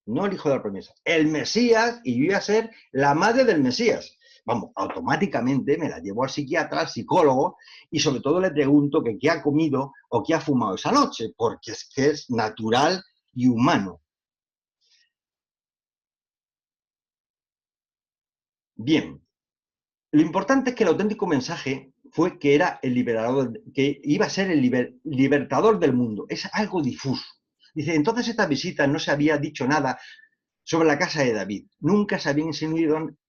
no el hijo de la promesa, el Mesías, y yo voy a ser la madre del Mesías. Vamos, automáticamente me la llevo al psiquiatra, al psicólogo, y sobre todo le pregunto que qué ha comido o qué ha fumado esa noche, porque es que es natural y humano. Bien, Lo importante es que el auténtico mensaje fue que era el liberador, que iba a ser el libertador del mundo. Es algo difuso. Dice, entonces esta visita no se había dicho nada sobre la casa de David. Nunca se había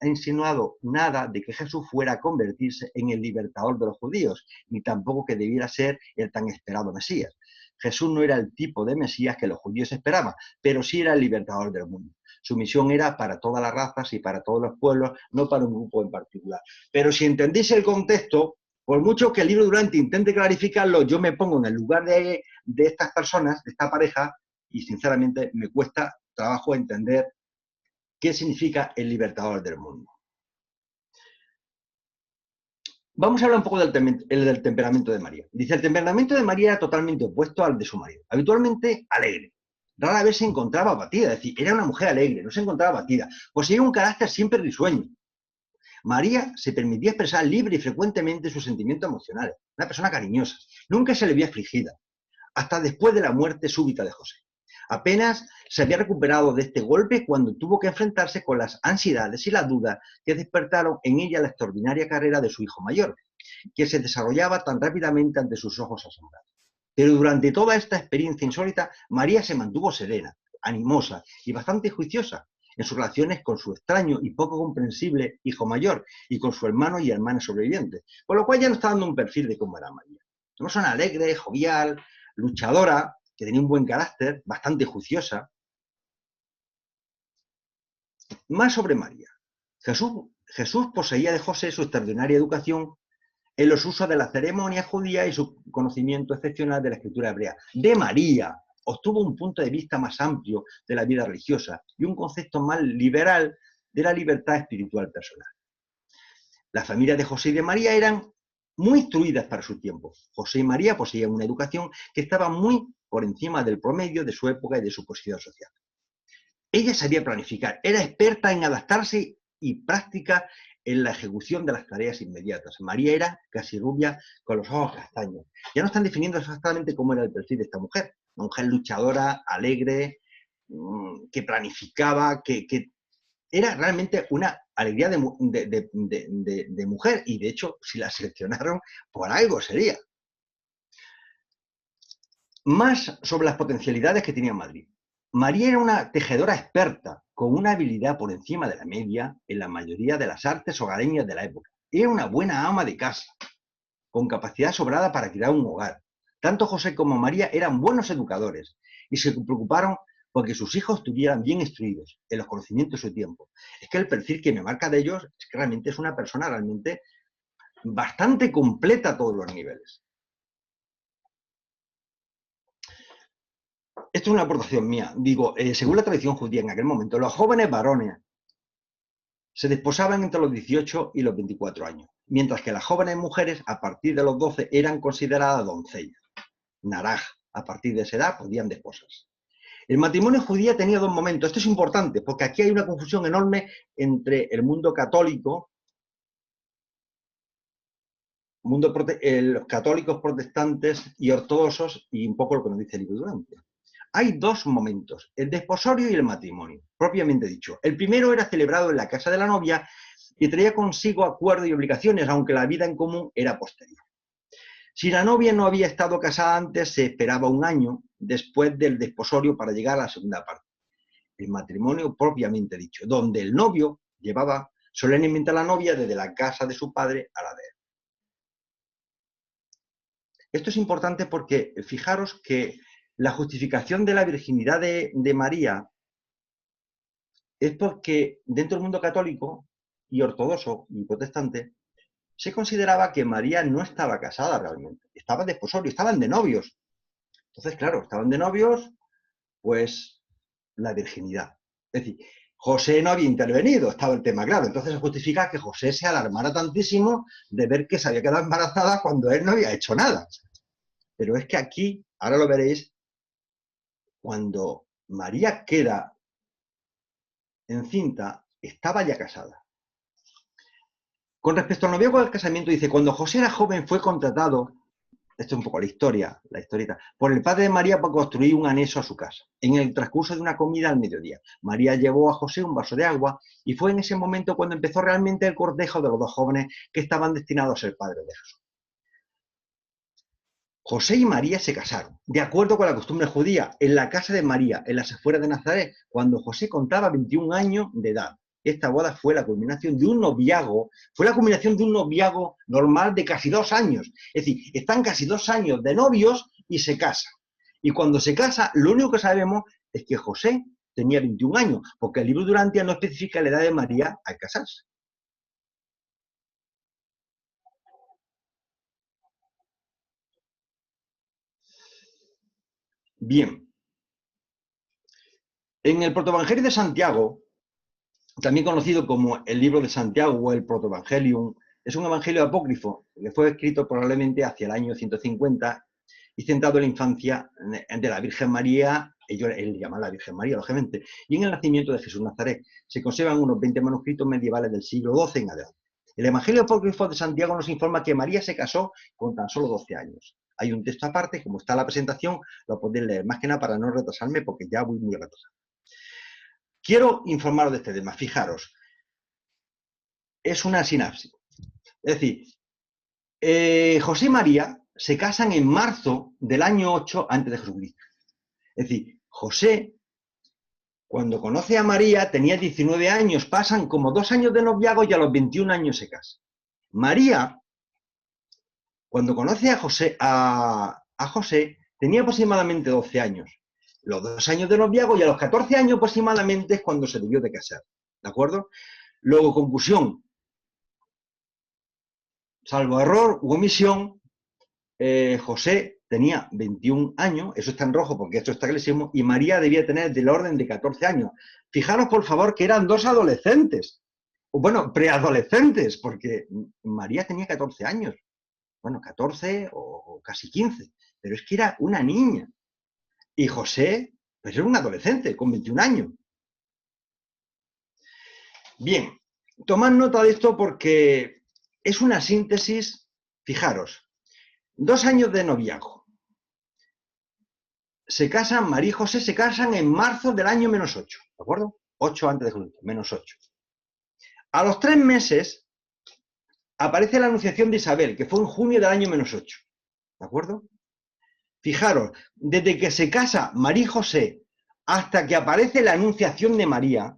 insinuado nada de que Jesús fuera a convertirse en el libertador de los judíos, ni tampoco que debiera ser el tan esperado Mesías. Jesús no era el tipo de Mesías que los judíos esperaban, pero sí era el libertador del mundo. Su misión era para todas las razas y para todos los pueblos, no para un grupo en particular. Pero si entendéis el contexto, por mucho que el libro Durante intente clarificarlo, yo me pongo en el lugar de estas personas, de esta pareja, y sinceramente me cuesta trabajo entender qué significa el libertador del mundo. Vamos a hablar un poco del temperamento de María. Dice, el temperamento de María era totalmente opuesto al de su marido. Habitualmente alegre. Rara vez se encontraba abatida, es decir, era una mujer alegre, no se encontraba abatida. Poseía un carácter siempre risueño. María se permitía expresar libre y frecuentemente sus sentimientos emocionales. Una persona cariñosa. Nunca se le vio afligida. Hasta después de la muerte súbita de José. Apenas se había recuperado de este golpe cuando tuvo que enfrentarse con las ansiedades y las dudas que despertaron en ella la extraordinaria carrera de su hijo mayor, que se desarrollaba tan rápidamente ante sus ojos asombrados. Pero durante toda esta experiencia insólita, María se mantuvo serena, animosa y bastante juiciosa en sus relaciones con su extraño y poco comprensible hijo mayor y con su hermano y hermana sobrevivientes, por lo cual ya nos está dando un perfil de cómo era María. Una persona alegre, jovial, luchadora, que tenía un buen carácter, bastante juiciosa. Más sobre María. Jesús poseía de José su extraordinaria educación en los usos de la ceremonia judía y su conocimiento excepcional de la escritura hebrea. De María obtuvo un punto de vista más amplio de la vida religiosa y un concepto más liberal de la libertad espiritual personal. Las familias de José y de María eran muy instruidas para su tiempo. José y María poseían una educación que estaba muy por encima del promedio de su época y de su posición social. Ella sabía planificar, era experta en adaptarse y práctica en la ejecución de las tareas inmediatas. María era casi rubia con los ojos castaños. Ya no están definiendo exactamente cómo era el perfil de esta mujer. Una mujer luchadora, alegre, que planificaba, que era realmente una alegría de mujer. Y de hecho, si la seleccionaron, por algo sería. Más sobre las potencialidades que tenía Madrid. María era una tejedora experta, con una habilidad por encima de la media en la mayoría de las artes hogareñas de la época. Era una buena ama de casa, con capacidad sobrada para crear un hogar. Tanto José como María eran buenos educadores y se preocuparon porque sus hijos estuvieran bien instruidos en los conocimientos de su tiempo. Es que el perfil que me marca de ellos es que realmente es una persona realmente bastante completa a todos los niveles. Esto es una aportación mía. Digo, según la tradición judía en aquel momento, los jóvenes varones se desposaban entre los 18 y los 24 años, mientras que las jóvenes mujeres, a partir de los 12, eran consideradas doncellas. Naraj, a partir de esa edad, podían desposarse. El matrimonio judío tenía dos momentos. Esto es importante, porque aquí hay una confusión enorme entre el mundo católico, los católicos protestantes y ortodoxos, y un poco lo que nos dice el libro Durante. Hay dos momentos, el desposorio y el matrimonio, propiamente dicho. El primero era celebrado en la casa de la novia y traía consigo acuerdos y obligaciones, aunque la vida en común era posterior. Si la novia no había estado casada antes, se esperaba un año después del desposorio para llegar a la segunda parte. El matrimonio propiamente dicho, donde el novio llevaba solemnemente a la novia desde la casa de su padre a la de él. Esto es importante porque fijaros que la justificación de la virginidad de María es porque dentro del mundo católico y ortodoxo y protestante se consideraba que María no estaba casada realmente, estaba de desposorio, estaban de novios. Entonces, claro, estaban de novios, pues la virginidad. Es decir, José no había intervenido, estaba el tema claro. Entonces se justifica que José se alarmara tantísimo de ver que se había quedado embarazada cuando él no había hecho nada. Pero es que aquí, ahora lo veréis, cuando María queda encinta, estaba ya casada. Con respecto al noviazgo del casamiento, dice, cuando José era joven fue contratado esto es un poco la historieta, por el padre de María para construir un anexo a su casa. En el transcurso de una comida al mediodía, María llevó a José un vaso de agua y fue en ese momento cuando empezó realmente el cortejo de los dos jóvenes que estaban destinados a ser padres de Jesús. José y María se casaron, de acuerdo con la costumbre judía, en la casa de María, en las afueras de Nazaret, cuando José contaba 21 años de edad. Esta boda fue la culminación de un noviazgo, normal de casi 2 años. Es decir, están casi 2 años de novios y se casan. Y cuando se casa, lo único que sabemos es que José tenía 21 años, porque el libro de Urantia no especifica la edad de María al casarse. Bien. En el Protoevangelio de Santiago, también conocido como el libro de Santiago o el Protoevangelium, es un evangelio apócrifo que fue escrito probablemente hacia el año 150 y centrado en la infancia de la Virgen María, él llama a la Virgen María, lógicamente, y en el nacimiento de Jesús Nazaret. Se conservan unos 20 manuscritos medievales del siglo XII en adelante. El evangelio apócrifo de Santiago nos informa que María se casó con tan solo 12 años. Hay un texto aparte, como está la presentación, lo podéis leer, más que nada para no retrasarme porque ya voy muy retrasado. Quiero informaros de este tema, fijaros, es una sinapsis. Es decir, José y María se casan en marzo del año 8 antes de Jesucristo. Es decir, José, cuando conoce a María, tenía 19 años, pasan como 2 años de noviazgo y a los 21 años se casa. María, cuando conoce a José, tenía aproximadamente 12 años. Los 2 años de noviazgo y a los 14 años aproximadamente es cuando se debió de casar. ¿De acuerdo? Luego, confusión. Salvo error u omisión, José tenía 21 años, eso está en rojo porque esto está clarísimo, y María debía tener del orden de 14 años. Fijaros, por favor, que eran 2 adolescentes. Bueno, preadolescentes, porque María tenía 14 años. Bueno, 14 o casi 15, pero es que era una niña. Y José, pues era un adolescente, con 21 años. Bien, tomad nota de esto porque es una síntesis, fijaros, 2 años de noviazgo. Se casan, María y José se casan en marzo del año -8, ¿de acuerdo? 8 antes de Jesucristo, -8. A los 3 meses aparece la anunciación de Isabel, que fue en junio del año -8, ¿de acuerdo? Fijaros, desde que se casa María y José hasta que aparece la anunciación de María,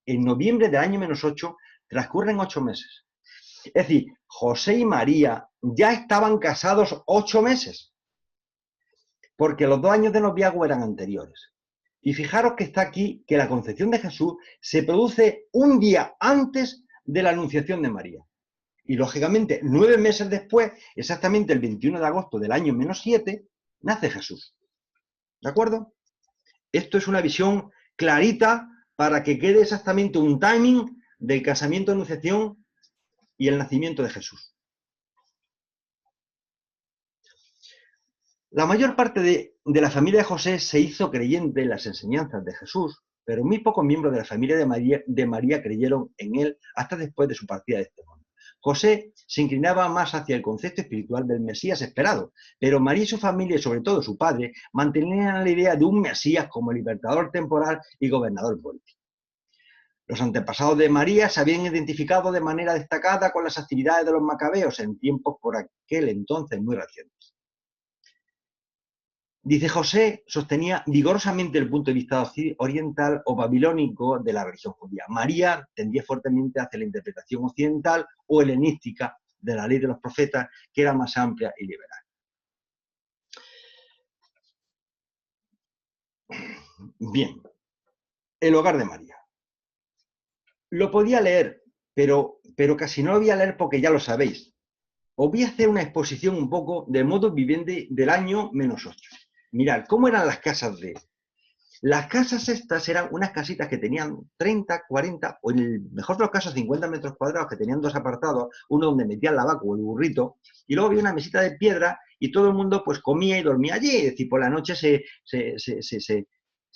en noviembre del año -8, transcurren 8 meses. Es decir, José y María ya estaban casados 8 meses, porque los 2 años de noviazgo eran anteriores. Y fijaros que está aquí que la concepción de Jesús se produce un día antes de la anunciación de María. Y lógicamente, 9 meses después, exactamente el 21 de agosto del año -7, nace Jesús. ¿De acuerdo? Esto es una visión clarita para que quede exactamente un timing del casamiento de anunciación y el nacimiento de Jesús. La mayor parte de la familia de José se hizo creyente en las enseñanzas de Jesús, pero muy pocos miembros de la familia de María creyeron en él hasta después de su partida de este mundo. José se inclinaba más hacia el concepto espiritual del Mesías esperado, pero María y su familia, y sobre todo su padre, mantenían la idea de un Mesías como libertador temporal y gobernador político. Los antepasados de María se habían identificado de manera destacada con las actividades de los macabeos en tiempos por aquel entonces muy recientes. Dice José, sostenía vigorosamente el punto de vista oriental o babilónico de la religión judía. María tendía fuertemente hacia la interpretación occidental o helenística de la ley de los profetas, que era más amplia y liberal. Bien, el hogar de María. Lo podía leer, pero casi no lo voy a leer porque ya lo sabéis. Os voy a hacer una exposición un poco de modo viviente del año -8. Mirad, ¿cómo eran las casas de él? Las casas estas eran unas casitas que tenían 30, 40, o en el mejor de los casos 50 metros cuadrados, que tenían 2 apartados, uno donde metían la vaca o el burrito, y luego había una mesita de piedra y todo el mundo pues comía y dormía allí. Es decir, por la noche se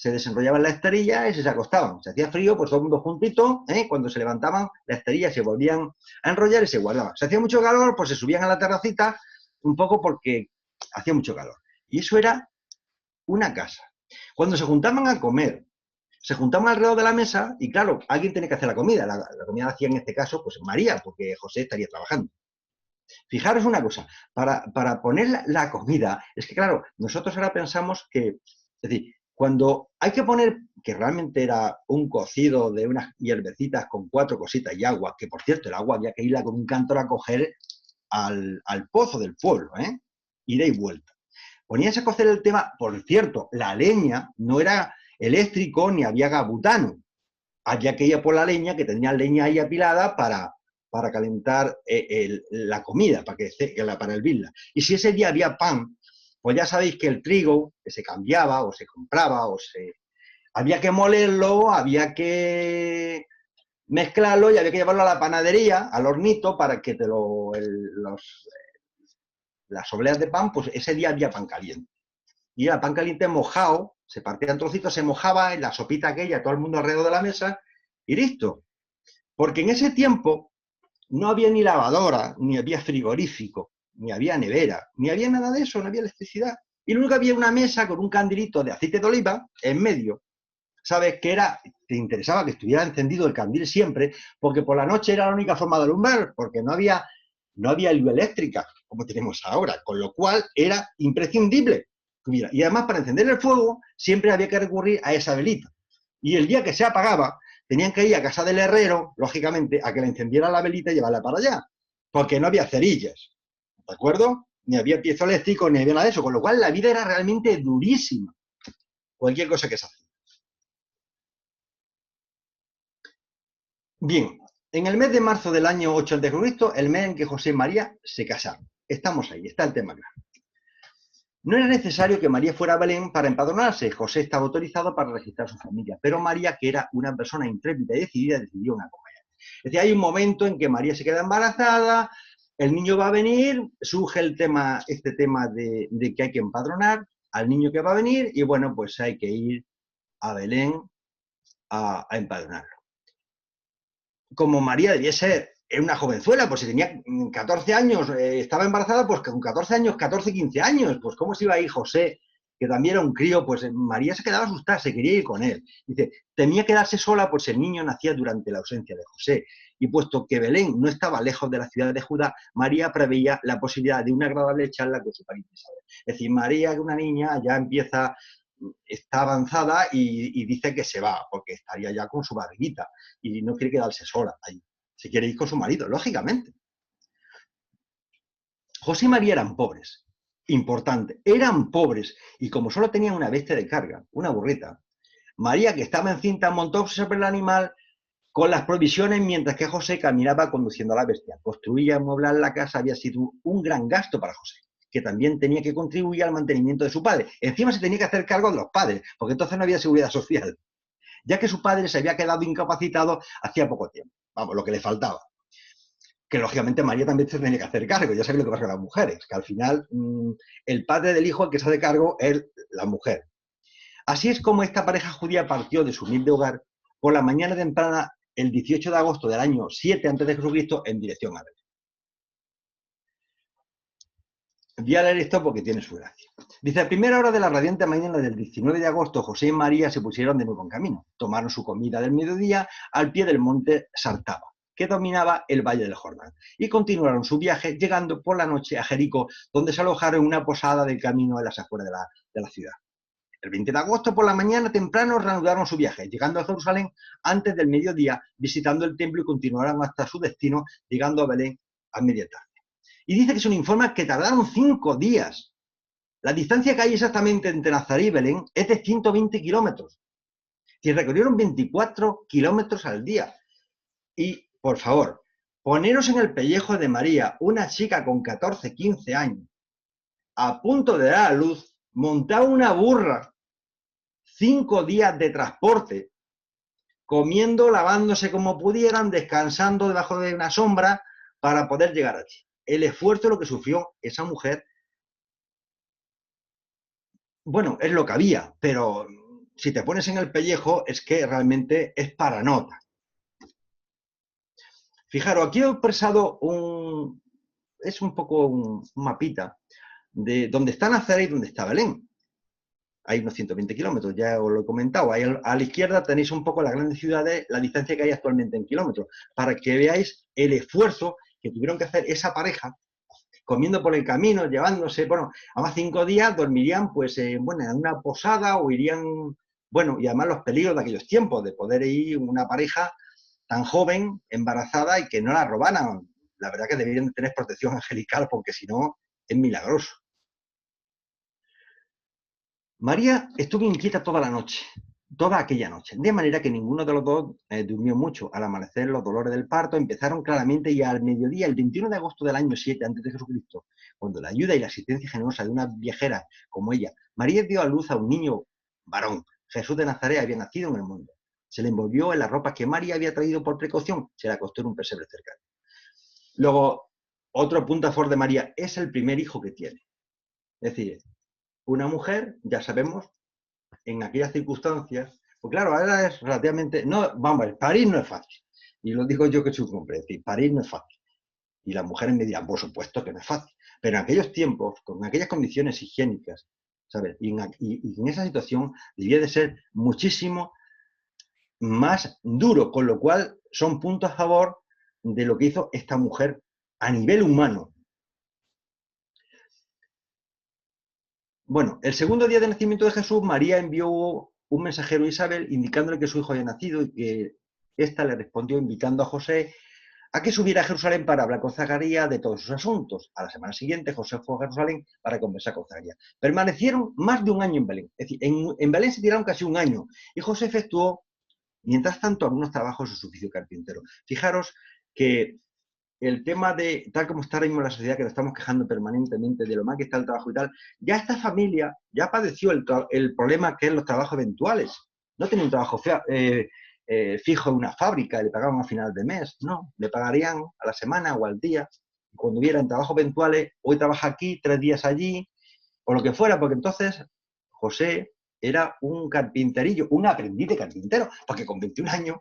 desenrollaban las esterillas y se acostaban. Se hacía frío, pues todo el mundo juntito, cuando se levantaban, las esterillas se volvían a enrollar y se guardaban. Se hacía mucho calor, pues se subían a la terracita, un poco porque hacía mucho calor. Y eso era una casa. Cuando se juntaban a comer, se juntaban alrededor de la mesa y, claro, alguien tenía que hacer la comida. La comida la hacía en este caso, pues María, porque José estaría trabajando. Fijaros una cosa, para poner la comida, es que, claro, nosotros ahora pensamos que, es decir, cuando hay que poner, que realmente era un cocido de unas hierbecitas con 4 cositas y agua, que por cierto, el agua había que irla con un cántaro a coger al pozo del pueblo, ida y vuelta. Ponías a cocer el tema, por cierto, la leña no era eléctrico ni había gas butano. Había que ir por la leña, que tenía leña ahí apilada para calentar la comida, para hervirla. Y si ese día había pan, pues ya sabéis que el trigo que se cambiaba o se compraba había que molerlo, había que mezclarlo y había que llevarlo a la panadería, al hornito, para que las obleas de pan, pues ese día había pan caliente. Y era pan caliente mojado, se partía en trocitos, se mojaba en la sopita aquella, todo el mundo alrededor de la mesa, y listo. Porque en ese tiempo no había ni lavadora, ni había frigorífico, ni había nevera, ni había nada de eso, no había electricidad. Y lo único que había una mesa con un candilito de aceite de oliva en medio. ¿Sabes qué era? Te interesaba que estuviera encendido el candil siempre, porque por la noche era la única forma de alumbrar, porque no había luz eléctrica, como tenemos ahora, con lo cual era imprescindible. Y además, para encender el fuego, siempre había que recurrir a esa velita. Y el día que se apagaba, tenían que ir a casa del herrero, lógicamente, a que le encendiera la velita y llevarla para allá, porque no había cerillas, ¿de acuerdo? Ni había piezo eléctrico, ni había nada de eso, con lo cual la vida era realmente durísima. Cualquier cosa que se hacía. Bien, en el mes de marzo del año 8 a.C., el mes en que José y María se casaron. Estamos ahí, está el tema claro. No era necesario que María fuera a Belén para empadronarse. José estaba autorizado para registrar su familia, pero María, que era una persona intrépida y decidida, decidió una cosa. Es decir, hay un momento en que María se queda embarazada, el niño va a venir, surge este tema de que hay que empadronar al niño que va a venir y bueno, pues hay que ir a Belén a empadronarlo. Como María debía ser una jovenzuela, pues si tenía 14 años, estaba embarazada, pues con 14 años, 14, 15 años, pues cómo se iba a ir José, que también era un crío, pues María se quedaba asustada, se quería ir con él. Dice, temía quedarse sola, pues el niño nacía durante la ausencia de José. Y puesto que Belén no estaba lejos de la ciudad de Judá, María preveía la posibilidad de una agradable charla con su pariente Isabel. Es decir, María, que es una niña, ya está avanzada y dice que se va, porque estaría ya con su barriguita y no quiere quedarse sola ahí. Se quiere ir con su marido, lógicamente. José y María eran pobres, importante, eran pobres, y como solo tenían una bestia de carga, una burrita, María, que estaba encinta, montó sobre el animal con las provisiones, mientras que José caminaba conduciendo a la bestia. Construir y amueblar la casa había sido un gran gasto para José, que también tenía que contribuir al mantenimiento de su padre. Encima se tenía que hacer cargo de los padres, porque entonces no había seguridad social, ya que su padre se había quedado incapacitado hacía poco tiempo. Vamos, lo que le faltaba. Que lógicamente María también se tenía que hacer cargo. Ya sabéis lo que pasa con las mujeres, que al final el padre del hijo, el que se hace cargo, es la mujer. Así es como esta pareja judía partió de su humilde hogar por la mañana temprana, el 18 de agosto del año 7 a.C., en dirección a Belén. Voy a leer esto porque tiene su gracia. Dice, a primera hora de la radiante mañana del 19 de agosto, José y María se pusieron de nuevo en camino. Tomaron su comida del mediodía al pie del monte Sartaba, que dominaba el valle del Jordán, y continuaron su viaje, llegando por la noche a Jericó, donde se alojaron en una posada del camino de las afueras de la ciudad. El 20 de agosto por la mañana temprano reanudaron su viaje, llegando a Jerusalén antes del mediodía, visitando el templo y continuaron hasta su destino, llegando a Belén a media tarde. Y dice que son informes que tardaron 5 días. La distancia que hay exactamente entre Nazaret y Belén es de 120 kilómetros. Y recorrieron 24 kilómetros al día. Y, por favor, poneros en el pellejo de María, una chica con 14, 15 años, a punto de dar a luz, montar una burra, 5 días de transporte, comiendo, lavándose como pudieran, descansando debajo de una sombra para poder llegar allí. El esfuerzo de lo que sufrió esa mujer, bueno, es lo que había, pero si te pones en el pellejo es que realmente es para nota. Fijaros, aquí he expresado es un poco un mapita de donde está Nazaret y donde está Belén. Hay unos 120 kilómetros, ya os lo he comentado. Ahí a la izquierda tenéis un poco las grandes ciudades, la distancia que hay actualmente en kilómetros, para que veáis el esfuerzo que tuvieron que hacer esa pareja, comiendo por el camino, llevándose, bueno, además 5 días dormirían pues bueno, en una posada o irían, bueno, y además los peligros de aquellos tiempos, de poder ir una pareja tan joven, embarazada y que no la robaran. La verdad que deberían de tener protección angelical porque si no, es milagroso. María estuvo inquieta toda la noche, toda aquella noche, de manera que ninguno de los dos durmió mucho. Al amanecer, los dolores del parto empezaron claramente y al mediodía, el 21 de agosto del año 7 a.C., cuando la ayuda y la asistencia generosa de una viajera como ella, María dio a luz a un niño varón. Jesús de Nazaret había nacido en el mundo. Se le envolvió en las ropas que María había traído por precaución, se le acostó en un pesebre cercano. Luego, otro punto a favor de María, es el primer hijo que tiene. Es decir, una mujer, ya sabemos, en aquellas circunstancias, pues claro, ahora es relativamente, no, vamos a ver, parir no es fácil, y lo digo yo que soy un hombre, es decir, parir no es fácil, y las mujeres me dirán, por supuesto que no es fácil, pero en aquellos tiempos, con aquellas condiciones higiénicas, ¿sabes? Y en esa situación debía de ser muchísimo más duro, con lo cual son puntos a favor de lo que hizo esta mujer a nivel humano. Bueno, el segundo día de nacimiento de Jesús, María envió un mensajero a Isabel indicándole que su hijo había nacido y que ésta le respondió invitando a José a que subiera a Jerusalén para hablar con Zacarías de todos sus asuntos. A la semana siguiente, José fue a Jerusalén para conversar con Zacarías. Permanecieron más de un año en Belén. Es decir, en Belén se tiraron casi un año y José efectuó, mientras tanto, algunos trabajos en su oficio carpintero. Fijaros que el tema de, tal como está ahora mismo la sociedad, que nos estamos quejando permanentemente de lo mal que está el trabajo y tal, ya esta familia ya padeció el problema que es los trabajos eventuales. No tenía un trabajo fijo en una fábrica, le pagaban a final de mes, no, le pagarían a la semana o al día. Cuando hubieran trabajos eventuales, hoy trabaja aquí, 3 días allí, o lo que fuera, porque entonces José era un carpinterillo, un aprendiz de carpintero, porque con 21 años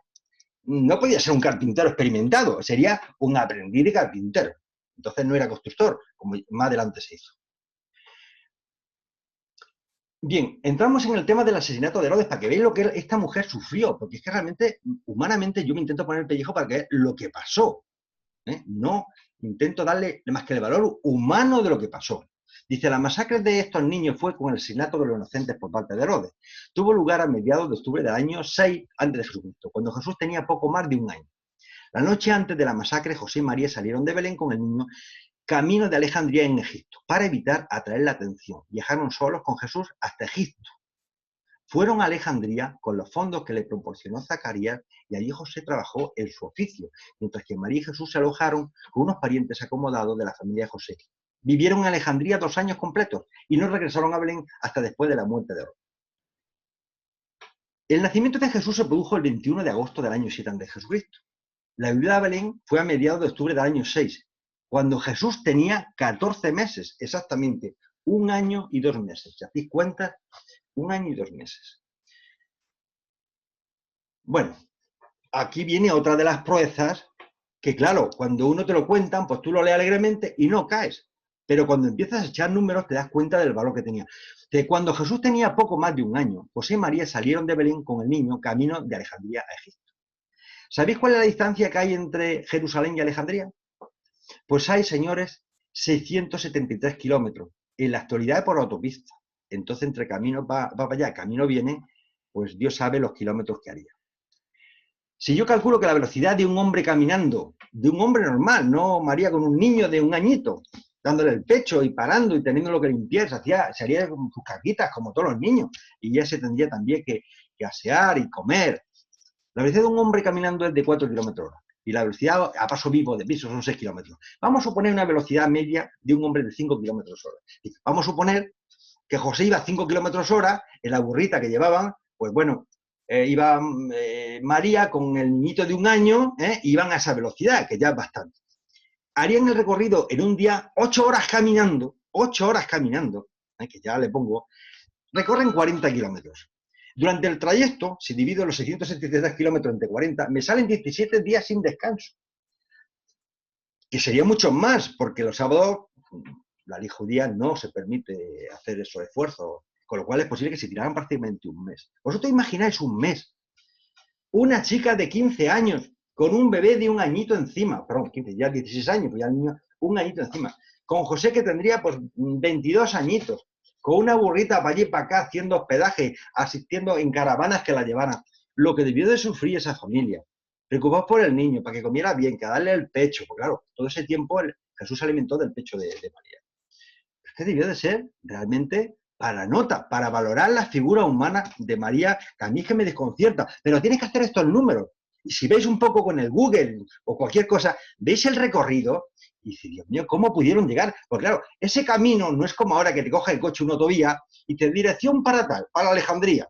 no podía ser un carpintero experimentado, sería un aprendiz de carpintero. Entonces no era constructor, como más adelante se hizo. Bien, entramos en el tema del asesinato de Herodes para que veáis lo que esta mujer sufrió, porque es que realmente, humanamente, yo me intento poner el pellejo para que veáis lo que pasó. No intento darle más que el valor humano de lo que pasó. Dice, la masacre de estos niños fue con el asesinato de los inocentes por parte de Herodes. Tuvo lugar a mediados de octubre del año 6 a.C., cuando Jesús tenía poco más de un año. La noche antes de la masacre, José y María salieron de Belén con el niño camino de Alejandría en Egipto, para evitar atraer la atención. Viajaron solos con Jesús hasta Egipto. Fueron a Alejandría con los fondos que le proporcionó Zacarías y allí José trabajó en su oficio, mientras que María y Jesús se alojaron con unos parientes acomodados de la familia de José. Vivieron en Alejandría 2 años completos y no regresaron a Belén hasta después de la muerte de Herodes. El nacimiento de Jesús se produjo el 21 de agosto del año 7 a.C. La viuda de Belén fue a mediados de octubre del año 6, cuando Jesús tenía 14 meses, exactamente, 1 año y 2 meses. ¿Se hacéis cuenta? 1 año y 2 meses. Bueno, aquí viene otra de las proezas que, claro, cuando uno te lo cuentan, pues tú lo lees alegremente y no caes. Pero cuando empiezas a echar números te das cuenta del valor que tenía. Que cuando Jesús tenía poco más de 1 año, José y María salieron de Belén con el niño camino de Alejandría a Egipto. ¿Sabéis cuál es la distancia que hay entre Jerusalén y Alejandría? Pues hay, señores, 673 kilómetros. En la actualidad por autopista. Entonces, entre camino va para allá, camino viene, pues Dios sabe los kilómetros que haría. Si yo calculo que la velocidad de un hombre caminando, de un hombre normal, no María con un niño de 1 añito, dándole el pecho y parando y teniendo lo que limpiar, se haría sus caquitas como todos los niños. Y ya se tendría también que asear y comer. La velocidad de un hombre caminando es de 4 kilómetros hora. Y la velocidad a paso vivo de piso son 6 kilómetros. Vamos a suponer una velocidad media de un hombre de 5 kilómetros hora. Vamos a suponer que José iba a 5 kilómetros hora en la burrita que llevaban, pues bueno, iba María con el niñito de 1 año, iban a esa velocidad, que ya es bastante. Harían el recorrido en un día 8 horas caminando, que ya le pongo, recorren 40 kilómetros. Durante el trayecto, si divido los 673 kilómetros entre 40, me salen 17 días sin descanso. Que sería mucho más, porque los sábados la ley judía no se permite hacer esos esfuerzos, con lo cual es posible que se tiraran prácticamente un mes. ¿Vosotros imagináis un mes? Una chica de 15 años con un bebé de un añito encima, perdón, 15, ya 16 años, pues ya el niño, un añito encima, con José que tendría pues 22 añitos, con una burrita para allí y para acá haciendo hospedaje, asistiendo en caravanas que la llevaran. Lo que debió de sufrir esa familia, preocupados por el niño, para que comiera bien, que darle el pecho, porque claro, todo ese tiempo Jesús se alimentó del pecho de María. Es que debió de ser realmente para nota, para valorar la figura humana de María, que a mí es que me desconcierta, pero tienes que hacer esto en números. Y si veis un poco con el Google o cualquier cosa, veis el recorrido y dices, Dios mío, ¿cómo pudieron llegar? Porque claro, ese camino no es como ahora que te coge el coche una autovía y te dirección para tal, para Alejandría.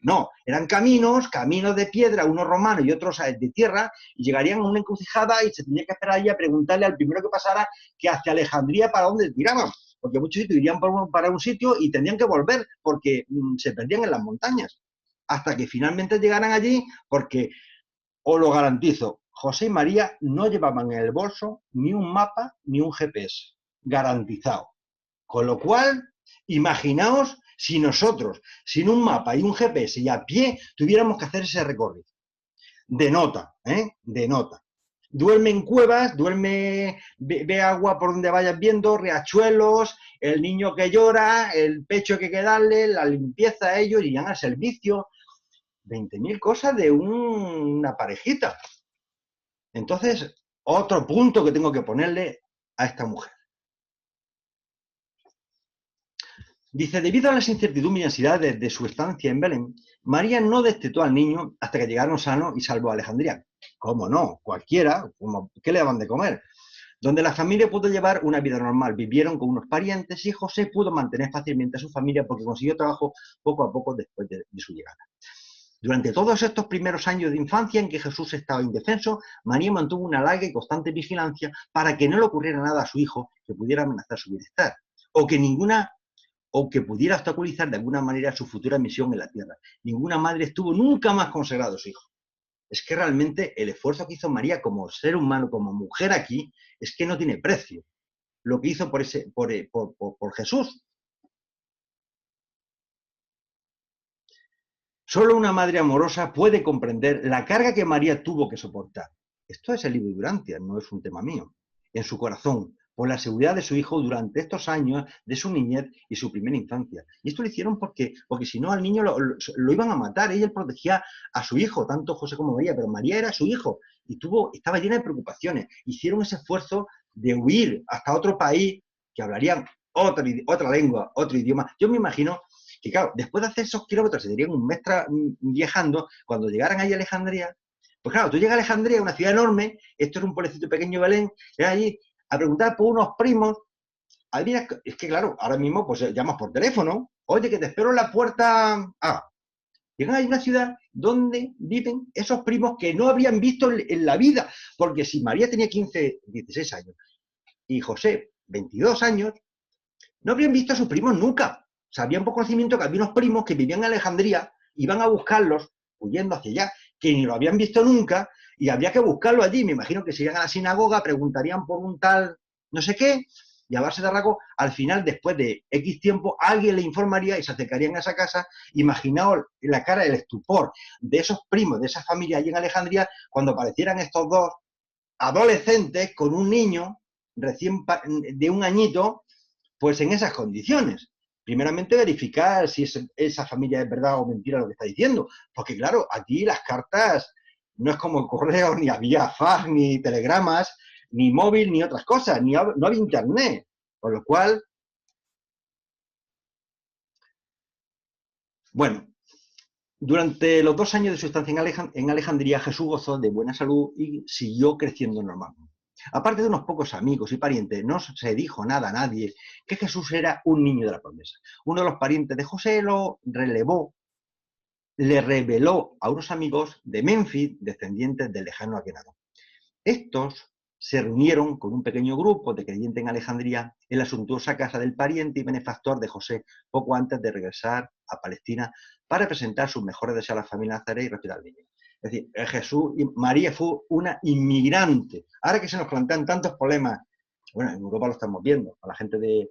No, eran caminos de piedra, unos romanos y otros de tierra, y llegarían a una encrucijada y se tenía que esperar allí a preguntarle al primero que pasara que hacia Alejandría para dónde tiraban, porque muchos sitios irían para un sitio y tendrían que volver porque se perdían en las montañas, hasta que finalmente llegaran allí, porque os lo garantizo, José y María no llevaban en el bolso ni un mapa ni un GPS, garantizado. Con lo cual, imaginaos si nosotros, sin un mapa y un GPS y a pie, tuviéramos que hacer ese recorrido. De nota, de nota. Duerme en cuevas, ve agua por donde vayas viendo, riachuelos, el niño que llora, el pecho que hay que darle, la limpieza a ellos, irían al servicio. 20.000 cosas de una parejita. Entonces, otro punto que tengo que ponerle a esta mujer. Dice, debido a las incertidumbres y ansiedades de su estancia en Belén, María no destetó al niño hasta que llegaron sanos y salvos a Alejandría. ¿Cómo no? Cualquiera, ¿qué le daban de comer? Donde la familia pudo llevar una vida normal. Vivieron con unos parientes y José pudo mantener fácilmente a su familia porque consiguió trabajo poco a poco después de su llegada. Durante todos estos primeros años de infancia en que Jesús estaba indefenso, María mantuvo una larga y constante vigilancia para que no le ocurriera nada a su hijo que pudiera amenazar su bienestar, o que pudiera obstaculizar de alguna manera su futura misión en la tierra. Ninguna madre estuvo nunca más consagrado a su hijo. Es que realmente el esfuerzo que hizo María como ser humano, como mujer aquí, es que no tiene precio. Lo que hizo por Jesús. Solo una madre amorosa puede comprender la carga que María tuvo que soportar. Esto es el libro de Urantia, no es un tema mío. En su corazón, por la seguridad de su hijo durante estos años de su niñez y su primera infancia. Y esto lo hicieron porque si no al niño lo iban a matar. Ella protegía a su hijo, tanto José como María, pero María era su hijo y estaba llena de preocupaciones. Hicieron ese esfuerzo de huir hasta otro país que hablarían otra lengua, otro idioma. Yo me imagino que, claro, después de hacer esos kilómetros, se dirían un mes viajando, cuando llegaran ahí a Alejandría, pues claro, tú llegas a Alejandría, una ciudad enorme, esto es un pueblecito pequeño de Belén, llegas allí a preguntar por unos primos, es que claro, ahora mismo pues llamas por teléfono, oye, que te espero en la puerta A. Llegan a una ciudad donde viven esos primos que no habrían visto en la vida, porque si María tenía 15, 16 años y José 22 años, no habrían visto a sus primos nunca. Sabían por conocimiento que había unos primos que vivían en Alejandría, iban a buscarlos, huyendo hacia allá, que ni lo habían visto nunca, y había que buscarlo allí. Me imagino que se iban a la sinagoga, preguntarían por un tal no sé qué, y a base de raco, al final, después de X tiempo, alguien le informaría y se acercarían a esa casa. Imaginaos la cara del estupor de esos primos, de esa familia allí en Alejandría, cuando aparecieran estos dos adolescentes con un niño recién de un añito, pues en esas condiciones. Primeramente verificar si esa familia es verdad o mentira lo que está diciendo, porque claro, aquí las cartas no es como el correo, ni había fax, ni telegramas, ni móvil, ni otras cosas, no había internet, con lo cual, bueno, durante los 2 años de su estancia en Alejandría, Jesús gozó de buena salud y siguió creciendo normalmente. Aparte de unos pocos amigos y parientes, no se dijo nada a nadie que Jesús era un niño de la promesa. Uno de los parientes de José le reveló a unos amigos de Menfis, descendientes del lejano Akenatón. Estos se reunieron con un pequeño grupo de creyentes en Alejandría en la suntuosa casa del pariente y benefactor de José, poco antes de regresar a Palestina para presentar sus mejores deseos a la familia Nazaret y respirar al niño. Es decir, María fue una inmigrante. Ahora que se nos plantean tantos problemas Bueno, en Europa lo estamos viendo, a la gente de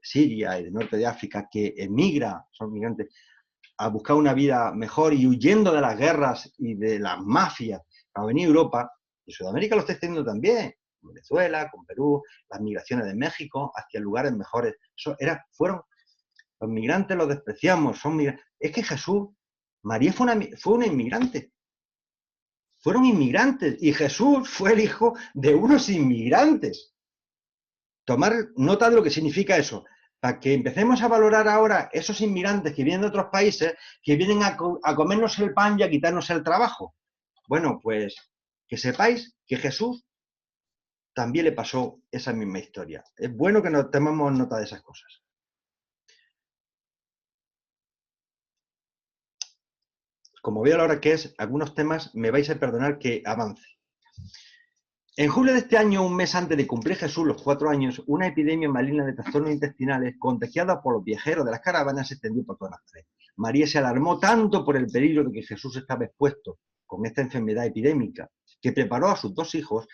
Siria y del norte de África que emigra, son migrantes, a buscar una vida mejor y huyendo de las guerras y de las mafias a venir a Europa. Y Sudamérica lo está haciendo también, con Venezuela, con Perú, las migraciones de México hacia lugares mejores. Fueron los migrantes, los despreciamos, son migrantes. Es que Jesús, María fue una inmigrante. Fueron inmigrantes y Jesús fue el hijo de unos inmigrantes. Tomar nota de lo que significa eso, para que empecemos a valorar ahora esos inmigrantes que vienen de otros países, que vienen a comernos el pan y a quitarnos el trabajo. Bueno, pues que sepáis que Jesús también le pasó esa misma historia. Es bueno que nos tomemos nota de esas cosas. Como veo a la hora que es, algunos temas me vais a perdonar que avance. En julio de este año, un mes antes de cumplir Jesús los 4 años, una epidemia maligna de trastornos intestinales contagiada por los viajeros de las caravanas se extendió por toda Nazaret. María se alarmó tanto por el peligro de que Jesús estaba expuesto con esta enfermedad epidémica, que preparó a sus dos hijos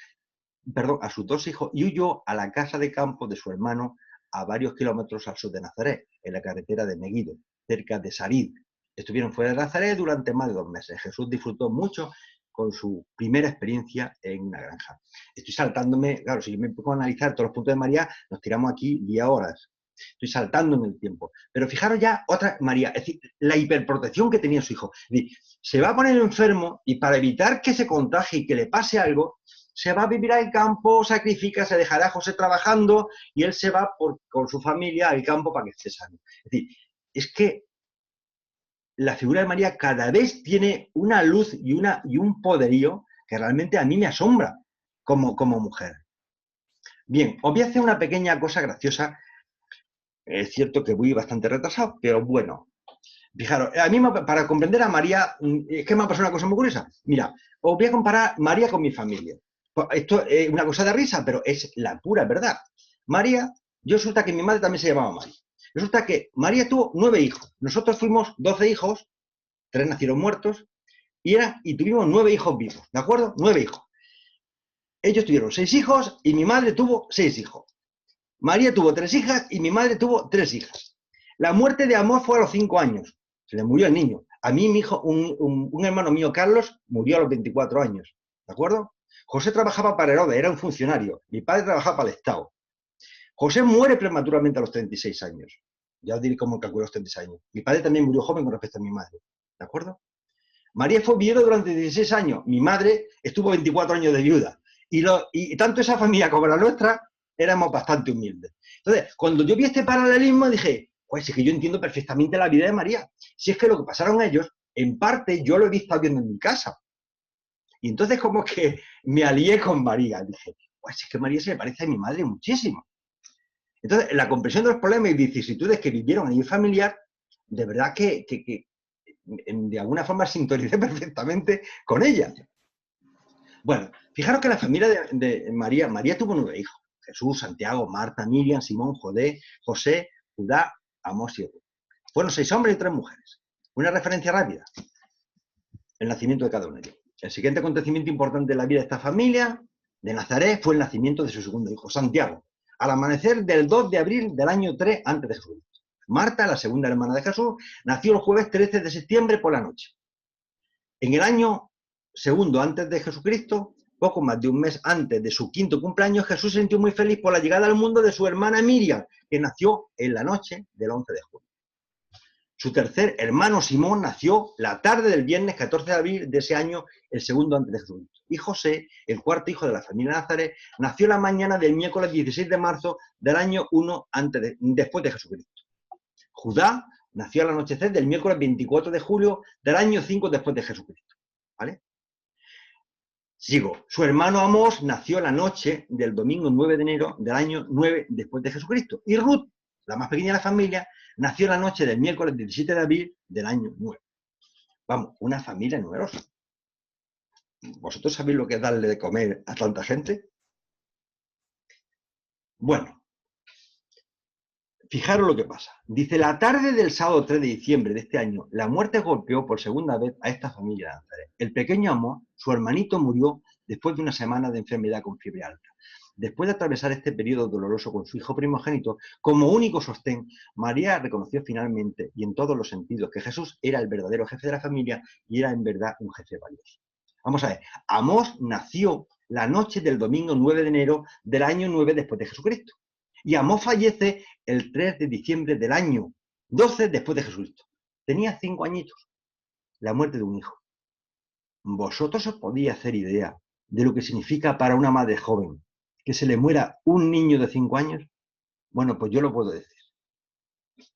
y huyó a la casa de campo de su hermano a varios kilómetros al sur de Nazaret, en la carretera de Meguido, cerca de Sarid. Estuvieron fuera de Nazaret durante más de 2 meses. Jesús disfrutó mucho con su primera experiencia en una granja. Estoy saltándome, claro, si yo me pongo a analizar todos los puntos de María, nos tiramos aquí 10 horas. Estoy saltando en el tiempo. Pero fijaros ya otra María, es decir, la hiperprotección que tenía su hijo. Es decir, se va a poner enfermo y para evitar que se contagie y que le pase algo, se va a vivir al campo, sacrifica, se dejará a José trabajando y él se va con su familia al campo para que esté sano. Es decir, es que la figura de María cada vez tiene una luz y un poderío que realmente a mí me asombra como mujer. Bien, os voy a hacer una pequeña cosa graciosa. Es cierto que voy bastante retrasado, pero bueno. Fijaros, a mí para comprender a María, es que me ha pasado una cosa muy curiosa. Mira, os voy a comparar María con mi familia. Esto es una cosa de risa, pero es la pura verdad. María, yo resulta que mi madre también se llamaba María. Resulta que María tuvo 9 hijos. Nosotros fuimos 12 hijos, 3 nacieron muertos, y tuvimos 9 hijos vivos, ¿de acuerdo? 9 hijos. Ellos tuvieron 6 hijos y mi madre tuvo 6 hijos. María tuvo 3 hijas y mi madre tuvo 3 hijas. La muerte de Amor fue a los 5 años. Se le murió el niño. A mí, mi hijo, un hermano mío, Carlos, murió a los 24 años, ¿de acuerdo? José trabajaba para Herodes, era un funcionario. Mi padre trabajaba para el Estado. José muere prematuramente a los 36 años. Ya os diré cómo calculó los 36 años. Mi padre también murió joven con respecto a mi madre. ¿De acuerdo? María fue viuda durante 16 años. Mi madre estuvo 24 años de viuda. Y tanto esa familia como la nuestra éramos bastante humildes. Entonces, cuando yo vi este paralelismo, dije, pues es que yo entiendo perfectamente la vida de María. Si es que lo que pasaron ellos, en parte, yo lo he visto viendo en mi casa. Y entonces como que me alié con María. Dije, pues es que María se me parece a mi madre muchísimo. Entonces, la comprensión de los problemas y vicisitudes que vivieron a nivel familiar, de verdad que de alguna forma sintonicé perfectamente con ella. Bueno, fijaros que la familia de María tuvo 9 hijos. Jesús, Santiago, Marta, Miriam, Simón, José, Judá, Amós y Ruth. Fueron 6 hombres y 3 mujeres. Una referencia rápida. El nacimiento de cada uno de ellos. El siguiente acontecimiento importante en la vida de esta familia, de Nazaret, fue el nacimiento de su segundo hijo, Santiago, al amanecer del 2 de abril del año 3 antes de Jesús. Marta, la segunda hermana de Jesús, nació el jueves 13 de septiembre por la noche. En el año segundo antes de Jesucristo, poco más de un mes antes de su 5º cumpleaños, Jesús se sintió muy feliz por la llegada al mundo de su hermana Miriam, que nació en la noche del 11 de julio. Su tercer hermano Simón nació la tarde del viernes 14 de abril de ese año, el segundo antes de Jesucristo. Y José, el cuarto hijo de la familia de Nazaret, nació la mañana del miércoles 16 de marzo del año 1 después de Jesucristo. Judá nació al anochecer del miércoles 24 de julio del año 5 después de Jesucristo. ¿Vale? Sigo. Su hermano Amós nació la noche del domingo 9 de enero del año 9 después de Jesucristo. Y Ruth, la más pequeña de la familia, nació la noche del miércoles 17 de abril del año 9. Vamos, una familia numerosa. ¿Vosotros sabéis lo que es darle de comer a tanta gente? Bueno, fijaros lo que pasa. Dice, la tarde del sábado 3 de diciembre de este año, la muerte golpeó por segunda vez a esta familia de Nazaret. El pequeño Amós, su hermanito, murió después de una semana de enfermedad con fiebre alta. Después de atravesar este periodo doloroso con su hijo primogénito, como único sostén, María reconoció finalmente y en todos los sentidos que Jesús era el verdadero jefe de la familia y era en verdad un jefe valioso. Vamos a ver, Amós nació la noche del domingo 9 de enero del año 9 después de Jesucristo. Y Amós fallece el 3 de diciembre del año 12 después de Jesucristo. Tenía 5 añitos. La muerte de un hijo. ¿Vosotros os podíais hacer idea de lo que significa para una madre joven que se le muera un niño de 5 años? Bueno, pues yo lo puedo decir.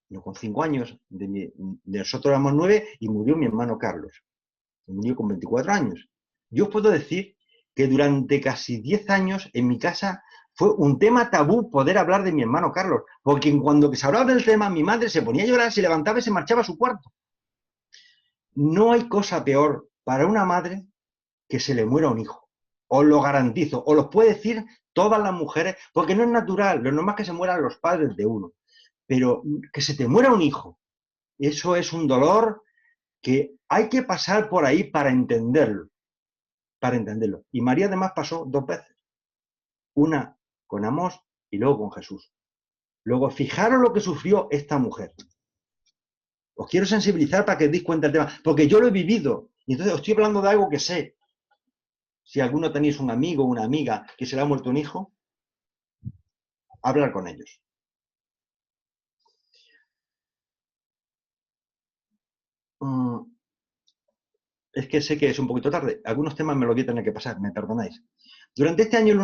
Yo con 5 años, de nosotros éramos 9 y murió mi hermano Carlos. Murió con 24 años. Yo os puedo decir que durante casi 10 años en mi casa fue un tema tabú poder hablar de mi hermano Carlos, porque cuando se hablaba del tema, mi madre se ponía a llorar, se levantaba y se marchaba a su cuarto. No hay cosa peor para una madre que se le muera un hijo. Os lo garantizo, os lo puede decir todas las mujeres, porque no es natural, lo normal es que se mueran los padres de uno, pero que se te muera un hijo, eso es un dolor que hay que pasar por ahí para entenderlo, Y María además pasó 2 veces, una con Amós y luego con Jesús. Luego, fijaros lo que sufrió esta mujer. Os quiero sensibilizar para que os deis cuenta del tema, porque yo lo he vivido, y entonces os estoy hablando de algo que sé. Si alguno tenéis un amigo o una amiga que se le ha muerto un hijo, hablar con ellos. Es que sé que es un poquito tarde. Algunos temas me los voy a tener que pasar, me perdonáis. Durante este año, el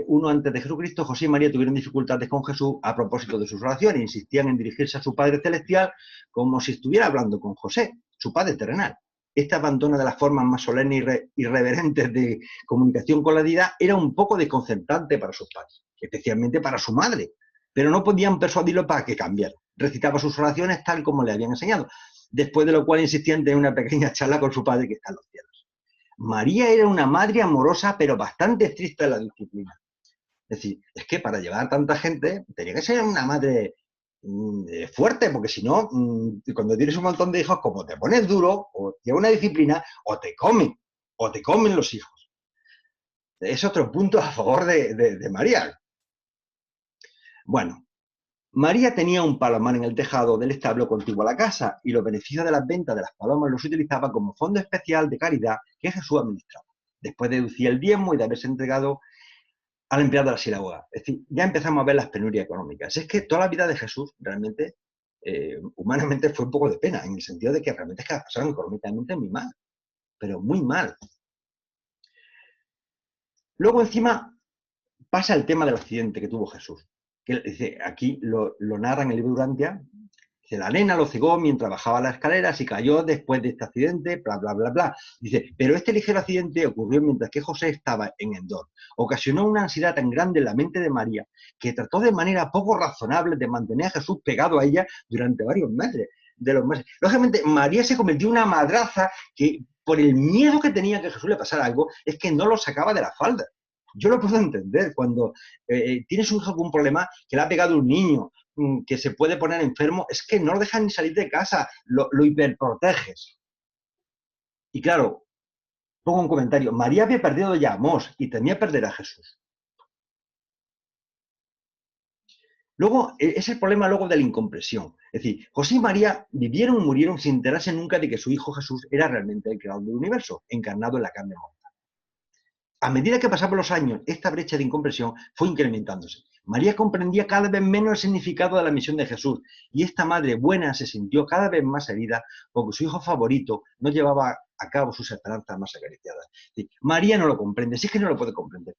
1 antes de Jesucristo, José y María tuvieron dificultades con Jesús a propósito de sus oraciones. Insistían en dirigirse a su Padre Celestial como si estuviera hablando con José, su Padre terrenal. Este abandono de las formas más solemnes y irreverentes de comunicación con la deidad era un poco desconcertante para sus padres, especialmente para su madre, pero no podían persuadirlo para que cambiara. Recitaba sus oraciones tal como le habían enseñado, después de lo cual insistían en tener una pequeña charla con su Padre que está en los cielos. María era una madre amorosa, pero bastante estricta en la disciplina. Es decir, es que para llevar a tanta gente tenía que ser una madre fuerte, porque si no, cuando tienes un montón de hijos, como te pones duro, o lleva una disciplina, o te comen los hijos. Es otro punto a favor de María. Bueno, María tenía un palomar en el tejado del establo contiguo a la casa y los beneficios de las ventas de las palomas los utilizaba como fondo especial de caridad que Jesús administraba. Después deducía el diezmo y de haberse entregado al empleado de la sinagoga. Es decir, ya empezamos a ver las penurias económicas. Es que toda la vida de Jesús realmente, humanamente, fue un poco de pena, en el sentido de que realmente es que la pasaron económicamente muy mal, pero muy mal. Luego encima pasa el tema del accidente que tuvo Jesús. Que dice, aquí lo narra en el libro de Urantia, dice, la nena lo cegó mientras bajaba las escaleras y cayó después de este accidente, bla, bla, bla, bla. Dice, pero este ligero accidente ocurrió mientras que José estaba en Endor. Ocasionó una ansiedad tan grande en la mente de María que trató de manera poco razonable de mantener a Jesús pegado a ella durante varios meses. Lógicamente, María se convirtió en una madraza que, por el miedo que tenía que Jesús le pasara algo, es que no lo sacaba de la falda. Yo lo puedo entender cuando tienes un hijo con un problema que le ha pegado un niño, que se puede poner enfermo, es que no lo dejan ni salir de casa, lo hiperproteges. Y claro, pongo un comentario, María había perdido ya a Amós y temía perder a Jesús. Luego, es el problema luego de la incomprensión. Es decir, José y María vivieron y murieron sin enterarse nunca de que su hijo Jesús era realmente el creador del universo, encarnado en la carne mortal. A medida que pasaban los años, esta brecha de incomprensión fue incrementándose. María comprendía cada vez menos el significado de la misión de Jesús y esta madre buena se sintió cada vez más herida porque su hijo favorito no llevaba a cabo sus esperanzas más acariciadas. Sí, María no lo comprende, sí es que no lo puede comprender,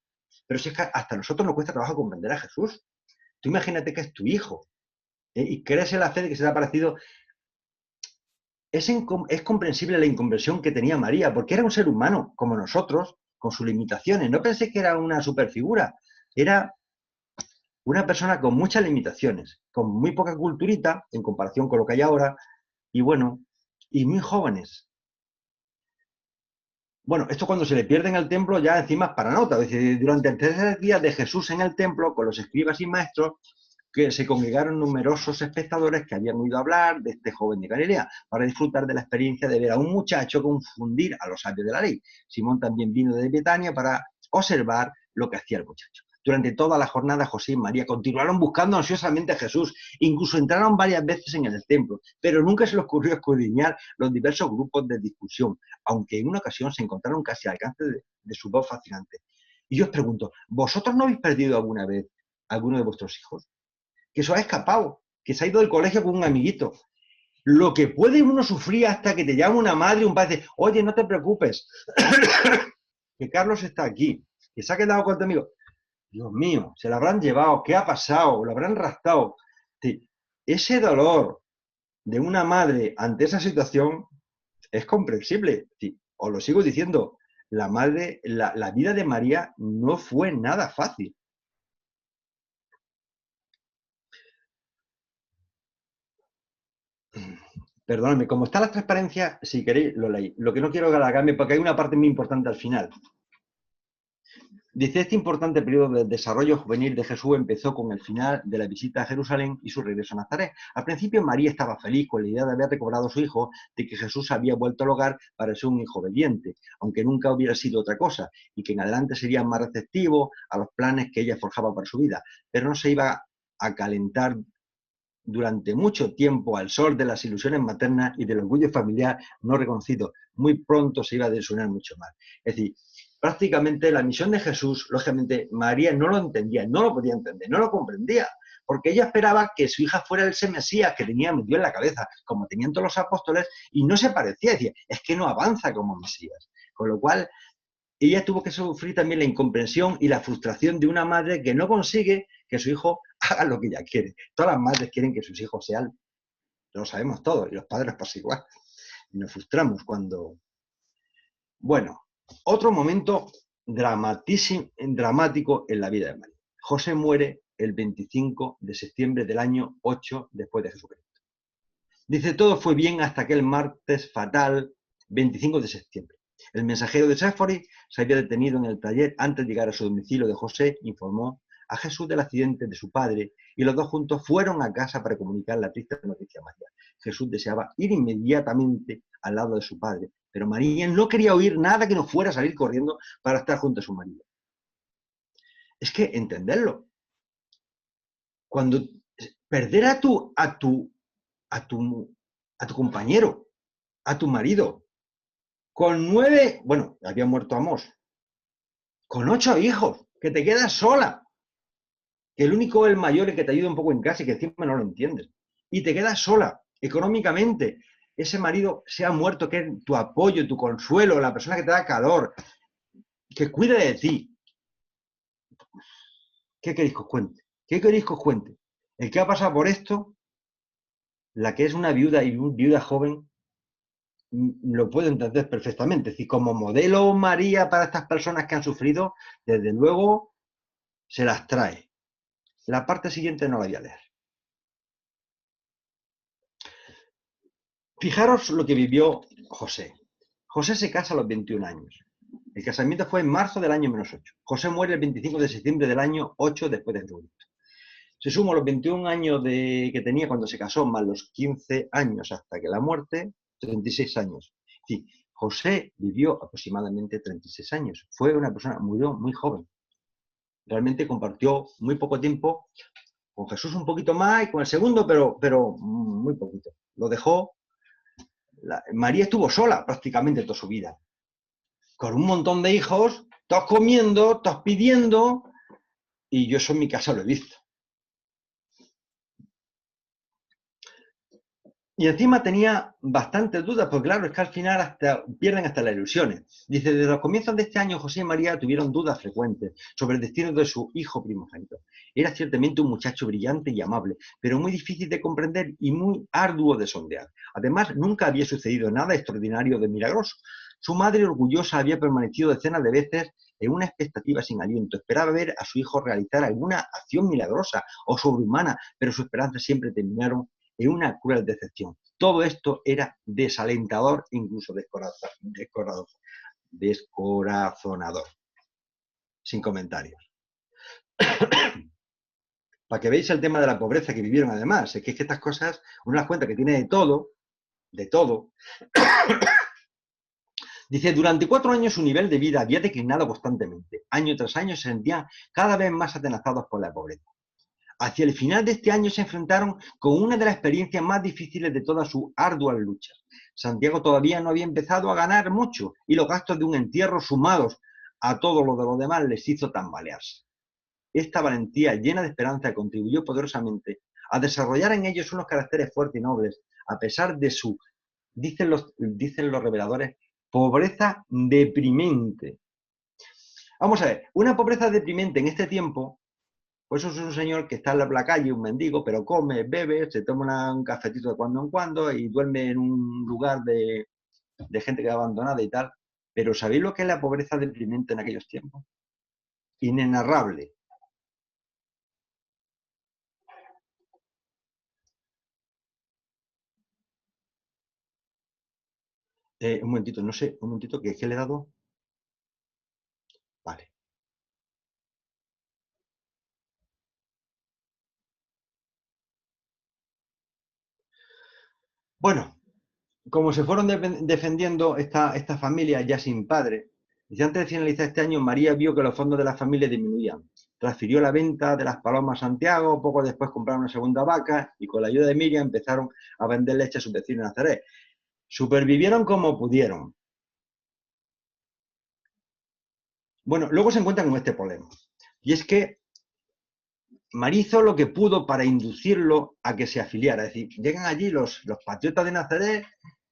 pero si es que hasta a nosotros nos cuesta trabajo comprender a Jesús. Tú imagínate que es tu hijo y crees en la fe de que se te ha parecido. Es comprensible la incomprensión que tenía María, porque era un ser humano como nosotros, con sus limitaciones. No pensé que era una superfigura, era una persona con muchas limitaciones, con muy poca culturita en comparación con lo que hay ahora, y bueno, y muy jóvenes. Bueno, esto cuando se le pierde en el templo ya encima es para nota. Es decir, durante el tercer día de Jesús en el templo, con los escribas y maestros, que se congregaron numerosos espectadores que habían oído hablar de este joven de Galilea, para disfrutar de la experiencia de ver a un muchacho confundir a los sabios de la ley. Simón también vino de Betania para observar lo que hacía el muchacho. Durante toda la jornada, José y María continuaron buscando ansiosamente a Jesús. Incluso entraron varias veces en el templo, pero nunca se les ocurrió escudriñar los diversos grupos de discusión, aunque en una ocasión se encontraron casi al alcance de su voz fascinante. Y yo os pregunto, ¿vosotros no habéis perdido alguna vez a alguno de vuestros hijos? Que se os ha escapado, que se ha ido del colegio con un amiguito. Lo que puede uno sufrir hasta que te llama una madre, un padre, oye, no te preocupes, que Carlos está aquí, que se ha quedado conmigo. Dios mío, se lo habrán llevado, ¿qué ha pasado? Lo habrán raptado. Sí, ese dolor de una madre ante esa situación es comprensible. Sí, os lo sigo diciendo, la vida de María no fue nada fácil. Perdóname, como está la transparencia, si queréis lo leí. Lo que no quiero alargarme porque hay una parte muy importante al final. Dice, este importante periodo de desarrollo juvenil de Jesús empezó con el final de la visita a Jerusalén y su regreso a Nazaret. Al principio María estaba feliz con la idea de haber recobrado a su hijo, de que Jesús había vuelto al hogar para ser un hijo obediente, aunque nunca hubiera sido otra cosa, y que en adelante sería más receptivo a los planes que ella forjaba para su vida. Pero no se iba a calentar durante mucho tiempo al sol de las ilusiones maternas y del orgullo familiar no reconocido. Muy pronto se iba a desunar mucho más. Es decir, prácticamente la misión de Jesús, lógicamente, María no lo entendía, no lo podía entender, no lo comprendía, porque ella esperaba que su hija fuera ese Mesías que tenía metido en la cabeza, como tenían todos los apóstoles, y no se parecía, decía, es que no avanza como Mesías. Con lo cual, ella tuvo que sufrir también la incomprensión y la frustración de una madre que no consigue que su hijo haga lo que ella quiere. Todas las madres quieren que sus hijos sean, lo sabemos todos, y los padres pasa igual. Y nos frustramos cuando... Bueno, otro momento dramático en la vida de María. José muere el 25 de septiembre del año 8 después de Jesucristo. Dice, todo fue bien hasta aquel martes fatal, 25 de septiembre. El mensajero de Séfori se había detenido en el taller antes de llegar a su domicilio de José, informó a Jesús del accidente de su padre y los dos juntos fueron a casa para comunicar la triste noticia a María. Jesús deseaba ir inmediatamente al lado de su padre, pero María no quería oír nada que no fuera a salir corriendo para estar junto a su marido. Es que entenderlo. Cuando perder a tu compañero, a tu marido, con 9, bueno, había muerto Amós, con 8 hijos, que te quedas sola, que el único, el mayor, el que te ayuda un poco en casa y que encima no lo entiendes, y te quedas sola, económicamente, ese marido se ha muerto, que es tu apoyo, tu consuelo, la persona que te da calor, que cuida de ti. ¿Qué queréis que os cuente? ¿Qué queréis que os cuente? El que ha pasado por esto, la que es una viuda y una viuda joven, lo puedo entender perfectamente. Es decir, como modelo María para estas personas que han sufrido, desde luego se las trae. La parte siguiente no la voy a leer. Fijaros lo que vivió José. José se casa a los 21 años. El casamiento fue en marzo del año -8. José muere el 25 de septiembre del año 8 después de Jesucristo. Se suma los 21 años que tenía cuando se casó, más los 15 años hasta que la muerte, 36 años. Sí, José vivió aproximadamente 36 años. Fue una persona, murió muy joven. Realmente compartió muy poco tiempo con Jesús, un poquito más, y con el segundo, pero muy poquito. Lo dejó. María estuvo sola prácticamente toda su vida, con un montón de hijos, todos comiendo, todos pidiendo, y yo eso en mi casa lo he visto. Y encima tenía bastantes dudas, porque claro, es que al final pierden hasta las ilusiones. Dice, desde los comienzos de este año, José y María tuvieron dudas frecuentes sobre el destino de su hijo primogénito. Era ciertamente un muchacho brillante y amable, pero muy difícil de comprender y muy arduo de sondear. Además, nunca había sucedido nada extraordinario de milagroso. Su madre orgullosa había permanecido decenas de veces en una expectativa sin aliento. Esperaba ver a su hijo realizar alguna acción milagrosa o sobrehumana, pero sus esperanzas siempre terminaron en una cruel decepción. Todo esto era desalentador, incluso descorazonador. Sin comentarios. para que veáis el tema de la pobreza que vivieron además. Es que estas cosas, uno las cuenta que tiene de todo. Dice, durante 4 años su nivel de vida había declinado constantemente. Año tras año se sentían cada vez más atenazados por la pobreza. Hacia el final de este año se enfrentaron con una de las experiencias más difíciles de todas sus arduas luchas. Santiago todavía no había empezado a ganar mucho y los gastos de un entierro sumados a todo lo de los demás les hizo tambalearse. Esta valentía llena de esperanza contribuyó poderosamente a desarrollar en ellos unos caracteres fuertes y nobles, a pesar de su, dicen los reveladores, pobreza deprimente. Vamos a ver, una pobreza deprimente en este tiempo, pues eso es un señor que está en la calle, un mendigo, pero come, bebe, se toma un cafetito de cuando en cuando y duerme en un lugar de gente que es abandonada y tal. Pero ¿sabéis lo que es la pobreza deprimente en aquellos tiempos? Inenarrable. Un momentito, no sé, un momentito, que es que le he dado. Vale. Bueno, como se fueron defendiendo esta familia ya sin padre, y antes de finalizar este año, María vio que los fondos de la familia disminuían. Transfirió la venta de las palomas a Santiago, poco después compraron una segunda vaca y con la ayuda de Miriam empezaron a vender leche a sus vecinos en Nazaret. Supervivieron como pudieron. Bueno, luego se encuentran con este problema. Y es que María hizo lo que pudo para inducirlo a que se afiliara. Es decir, llegan allí los patriotas de Nazaret,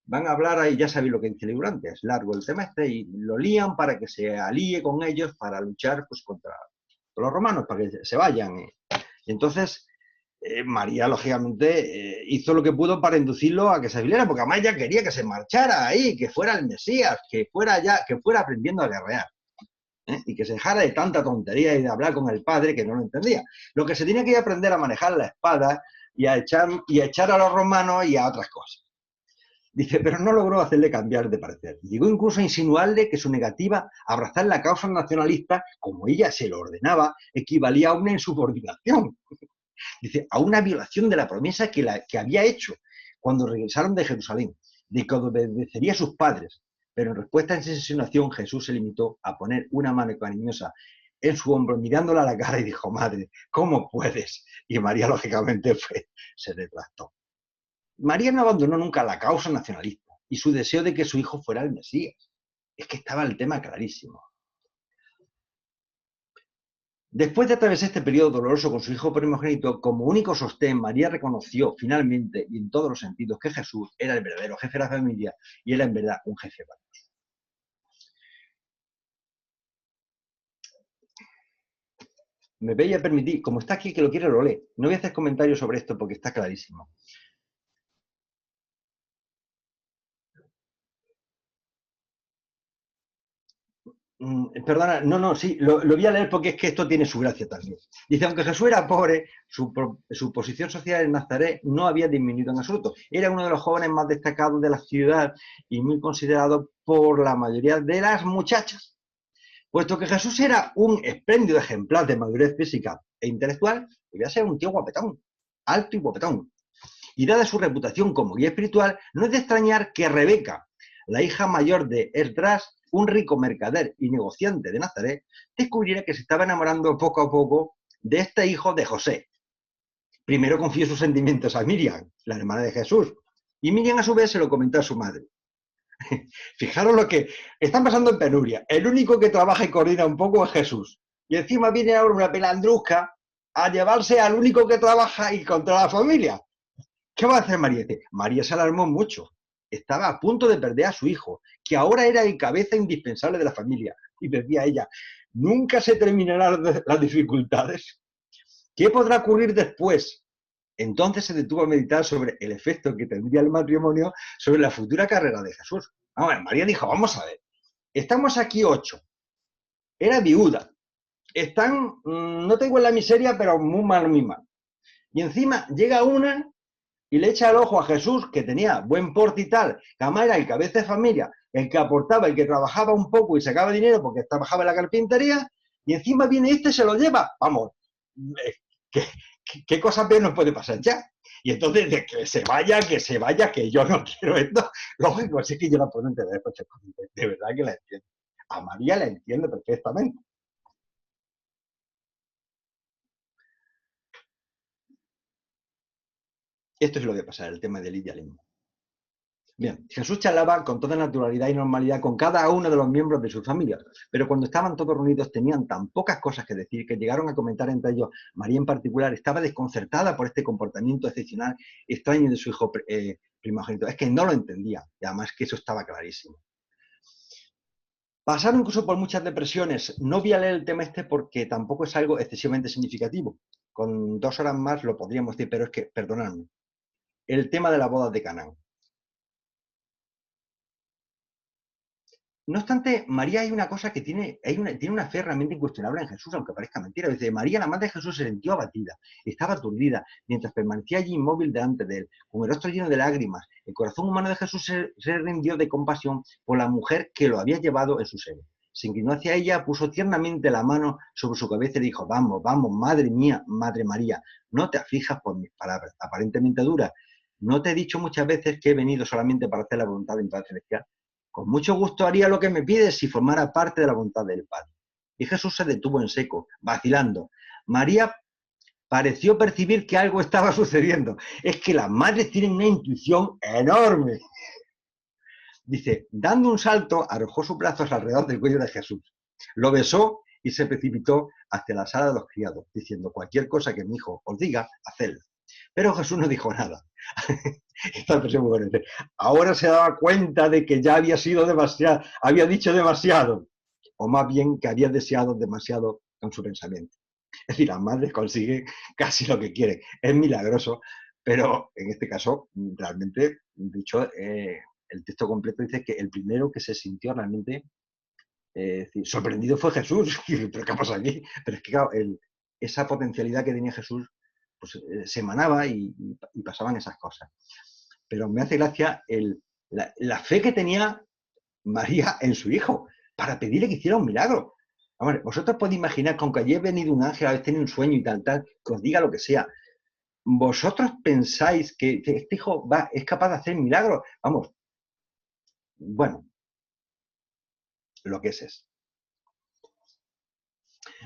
van a hablar ahí, ya sabéis lo que dice el libro, es largo el tema este, y lo lían para que se alíe con ellos para luchar pues, contra los romanos, para que se vayan. Y entonces, María, lógicamente, hizo lo que pudo para inducirlo a que se afiliara, porque además ella quería que se marchara ahí, que fuera el Mesías, que fuera aprendiendo a guerrear. Y que se dejara de tanta tontería y de hablar con el padre que no lo entendía. Lo que se tenía que aprender a manejar la espada y a echar a los romanos y a otras cosas. Dice, pero no logró hacerle cambiar de parecer. Llegó incluso a insinuarle que su negativa a abrazar la causa nacionalista, como ella se lo ordenaba, equivalía a una insubordinación. Dice, a una violación de la promesa que había hecho cuando regresaron de Jerusalén, de que obedecería a sus padres. Pero en respuesta a esa insinuación, Jesús se limitó a poner una mano cariñosa en su hombro, mirándola a la cara y dijo, madre, ¿cómo puedes? Y María, lógicamente, se retractó. María no abandonó nunca la causa nacionalista y su deseo de que su hijo fuera el Mesías. Es que estaba el tema clarísimo. Después de atravesar este periodo doloroso con su hijo primogénito, como único sostén, María reconoció finalmente y en todos los sentidos que Jesús era el verdadero jefe de la familia y era en verdad un jefe valioso. Me voy a permitir, como está aquí que lo quiere lo lee, no voy a hacer comentarios sobre esto porque está clarísimo. Perdona, no, sí, lo voy a leer porque es que esto tiene su gracia también. Dice, aunque Jesús era pobre, su posición social en Nazaret no había disminuido en absoluto. Era uno de los jóvenes más destacados de la ciudad y muy considerado por la mayoría de las muchachas. Puesto que Jesús era un espléndido ejemplar de madurez física e intelectual, debía ser un tío guapetón, alto y guapetón. Y dada su reputación como guía espiritual, no es de extrañar que Rebeca, la hija mayor de Esdras, un rico mercader y negociante de Nazaret, descubriera que se estaba enamorando poco a poco de este hijo de José. Primero confió sus sentimientos a Miriam, la hermana de Jesús, y Miriam a su vez se lo comentó a su madre. Fijaros lo que están pasando en penuria. El único que trabaja y coordina un poco es Jesús. Y encima viene ahora una pelandrusca a llevarse al único que trabaja y contra la familia. ¿Qué va a hacer María? María se alarmó mucho. Estaba a punto de perder a su hijo, que ahora era el cabeza indispensable de la familia. Y decía ella, ¿nunca se terminarán las dificultades? ¿Qué podrá ocurrir después? Entonces se detuvo a meditar sobre el efecto que tendría el matrimonio sobre la futura carrera de Jesús. María dijo, vamos a ver, estamos aquí 8. Era viuda. Están, no tengo en la miseria, pero muy mal, muy mal. Y encima llega una y le echa el ojo a Jesús, que tenía buen porte y tal, que además era el cabeza de familia, el que aportaba, el que trabajaba un poco y sacaba dinero porque trabajaba en la carpintería, y encima viene este y se lo lleva. Vamos, ¿qué cosa peor nos puede pasar ya? Y entonces, de que se vaya, que yo no quiero esto, lógico, sí que yo la puedo entender perfectamente. De verdad que la entiendo. A María la entiendo perfectamente. Esto es lo que pasa, el tema del idealismo. Bien, Jesús charlaba con toda naturalidad y normalidad con cada uno de los miembros de su familia, pero cuando estaban todos reunidos tenían tan pocas cosas que decir que llegaron a comentar entre ellos. María en particular estaba desconcertada por este comportamiento excepcional y extraño de su hijo primogénito. Es que no lo entendía, y además que eso estaba clarísimo. Pasaron incluso por muchas depresiones. No voy a leer el tema este porque tampoco es algo excesivamente significativo. Con 2 horas más lo podríamos decir, pero es que, perdonadme, el tema de la boda de Canaán. No obstante, María hay una cosa que tiene una fe realmente incuestionable en Jesús, aunque parezca mentira. Dice, María, la madre de Jesús, se sintió abatida, estaba aturdida, mientras permanecía allí inmóvil delante de él, con el rostro lleno de lágrimas. El corazón humano de Jesús se rindió de compasión por la mujer que lo había llevado en su seno. Se inclinó hacia ella, puso tiernamente la mano sobre su cabeza y dijo, vamos, vamos, madre mía, madre María, no te aflijas por mis palabras, aparentemente duras. ¿No te he dicho muchas veces que he venido solamente para hacer la voluntad del Padre Celestial? Con mucho gusto haría lo que me pides si formara parte de la voluntad del Padre. Y Jesús se detuvo en seco, vacilando. María pareció percibir que algo estaba sucediendo. Es que las madres tienen una intuición enorme. Dice, dando un salto, arrojó sus brazos alrededor del cuello de Jesús. Lo besó y se precipitó hacia la sala de los criados, diciendo, cualquier cosa que mi hijo os diga, hacedlo. Pero Jesús no dijo nada. Esta expresión muy buena. Ahora se daba cuenta de que ya había sido demasiado, había dicho demasiado, o más bien que había deseado demasiado con su pensamiento. Es decir, las madres consiguen casi lo que quieren. Es milagroso, pero en este caso, realmente, dicho, el texto completo dice que el primero que se sintió realmente sorprendido fue Jesús. ¿Pero qué pasa aquí? Pero es que, claro, esa potencialidad que tenía Jesús pues, se emanaba y pasaban esas cosas. Pero me hace gracia la fe que tenía María en su hijo para pedirle que hiciera un milagro. Hombre, vosotros podéis imaginar que aunque haya venido un ángel, habéis tenido un sueño y tal, que os diga lo que sea, vosotros pensáis que este hijo es capaz de hacer milagros. Vamos, bueno, lo que es.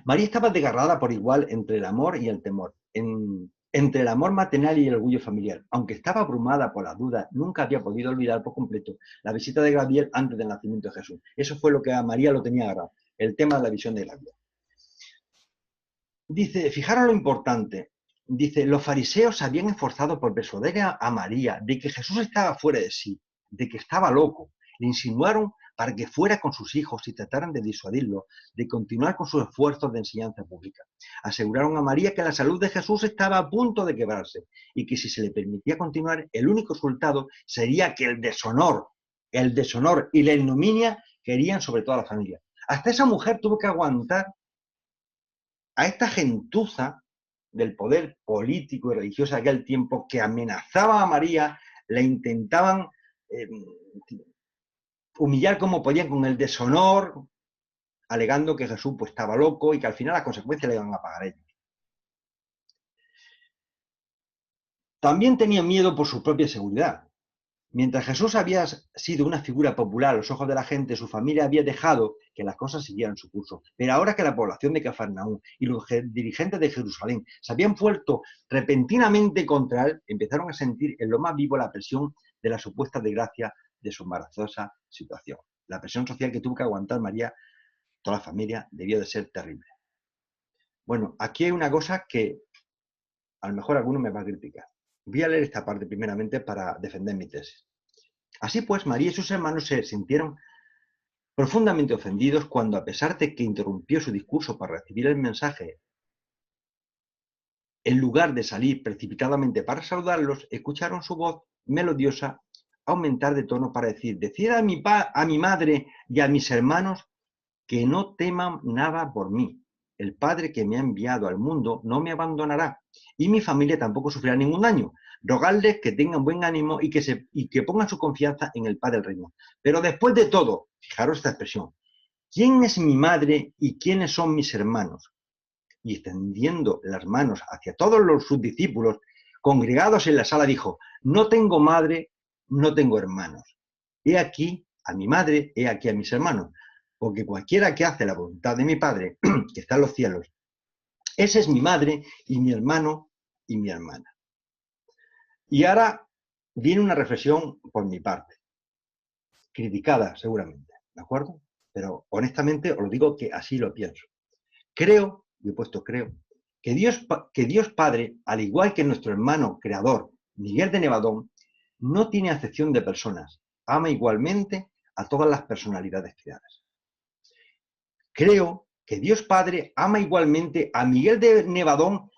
María estaba desgarrada por igual entre el amor y el temor, entre el amor maternal y el orgullo familiar. Aunque estaba abrumada por las dudas, nunca había podido olvidar por completo la visita de Gabriel antes del nacimiento de Jesús. Eso fue lo que a María lo tenía agarrado, el tema de la visión de Gabriel. Dice, fijaros lo importante, dice, los fariseos se habían esforzado por persuadir a María de que Jesús estaba fuera de sí, de que estaba loco. Le insinuaron para que fuera con sus hijos y trataran de disuadirlo, de continuar con sus esfuerzos de enseñanza pública. Aseguraron a María que la salud de Jesús estaba a punto de quebrarse y que si se le permitía continuar, el único resultado sería que el deshonor y la ignominia caerían sobre toda la familia. Hasta esa mujer tuvo que aguantar a esta gentuza del poder político y religioso de aquel tiempo que amenazaba a María, la intentaban humillar como podían con el deshonor, alegando que Jesús pues, estaba loco y que al final las consecuencias le iban a pagar ellos. También tenían miedo por su propia seguridad. Mientras Jesús había sido una figura popular a los ojos de la gente, su familia había dejado que las cosas siguieran su curso. Pero ahora que la población de Cafarnaúm y los dirigentes de Jerusalén se habían vuelto repentinamente contra él, empezaron a sentir en lo más vivo la presión de la supuesta desgracia de su embarazosa situación. La presión social que tuvo que aguantar María, toda la familia, debió de ser terrible. Bueno, aquí hay una cosa que a lo mejor alguno me va a criticar. Voy a leer esta parte primeramente para defender mi tesis. Así pues, María y sus hermanos se sintieron profundamente ofendidos cuando, a pesar de que interrumpió su discurso para recibir el mensaje, en lugar de salir precipitadamente para saludarlos, escucharon su voz melodiosa aumentar de tono para decir, decid a mi madre y a mis hermanos que no teman nada por mí. El Padre que me ha enviado al mundo no me abandonará y mi familia tampoco sufrirá ningún daño. Rogadles que tengan buen ánimo y que pongan su confianza en el Padre del Reino. Pero después de todo, fijaros esta expresión, ¿quién es mi madre y quiénes son mis hermanos? y extendiendo las manos hacia todos sus discípulos congregados en la sala, dijo: no tengo madre, no tengo hermanos. He aquí a mi madre, he aquí a mis hermanos, porque cualquiera que hace la voluntad de mi Padre, que está en los cielos, ese es mi madre y mi hermano y mi hermana. Y ahora viene una reflexión por mi parte, criticada seguramente, ¿de acuerdo? Pero honestamente os lo digo que así lo pienso. Creo, y he puesto creo, que Dios Padre, al igual que nuestro hermano creador, Miguel de Nevadón, no tiene acepción de personas, ama igualmente a todas las personalidades creadas. Creo que Dios Padre ama igualmente a Miguel de Nevadón,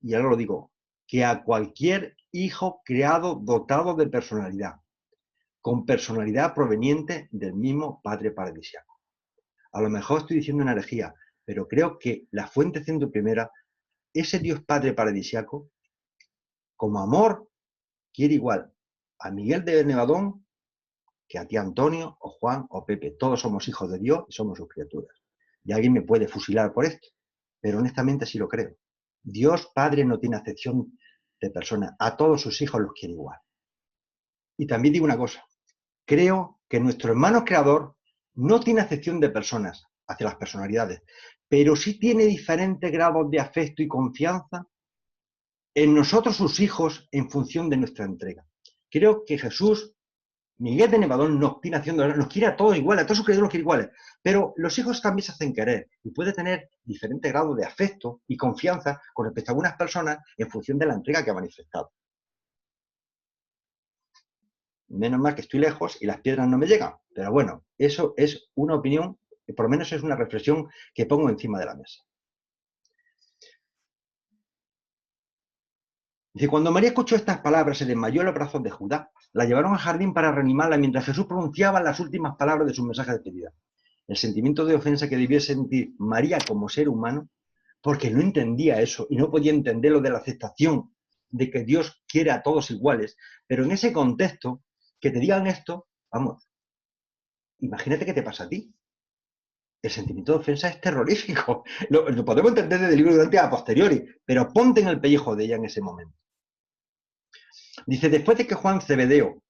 y ahora lo digo, que a cualquier hijo creado dotado de personalidad, con personalidad proveniente del mismo Padre paradisíaco. A lo mejor estoy diciendo una herejía, pero creo que la fuente centro primera, ese Dios Padre paradisíaco, como amor, quiere igual a Miguel de Nevadón que a ti Antonio, o Juan, o Pepe. Todos somos hijos de Dios y somos sus criaturas. Y alguien me puede fusilar por esto, pero honestamente sí lo creo. Dios Padre no tiene acepción de personas, a todos sus hijos los quiere igual. Y también digo una cosa, creo que nuestro hermano creador no tiene acepción de personas hacia las personalidades, pero sí tiene diferentes grados de afecto y confianza en nosotros sus hijos en función de nuestra entrega. Creo que Jesús, Miguel de Nevadón, nos quiere a todos iguales, a todos sus criaturas nos quiere iguales, pero los hijos también se hacen querer y puede tener diferentes grados de afecto y confianza con respecto a algunas personas en función de la entrega que ha manifestado. Menos mal que estoy lejos y las piedras no me llegan, pero bueno, eso es una opinión, por lo menos es una reflexión que pongo encima de la mesa. Dice, cuando María escuchó estas palabras, se desmayó en los brazos de Judá. La llevaron al jardín para reanimarla mientras Jesús pronunciaba las últimas palabras de su mensaje de despedida. El sentimiento de ofensa que debió sentir María como ser humano, porque no entendía eso y no podía entender lo de la aceptación de que Dios quiere a todos iguales, pero en ese contexto, que te digan esto, vamos, imagínate qué te pasa a ti. El sentimiento de ofensa es terrorífico. Lo podemos entender desde el libro de Dante a posteriori, pero ponte en el pellejo de ella en ese momento. Dice, después de que Juan Zebedeo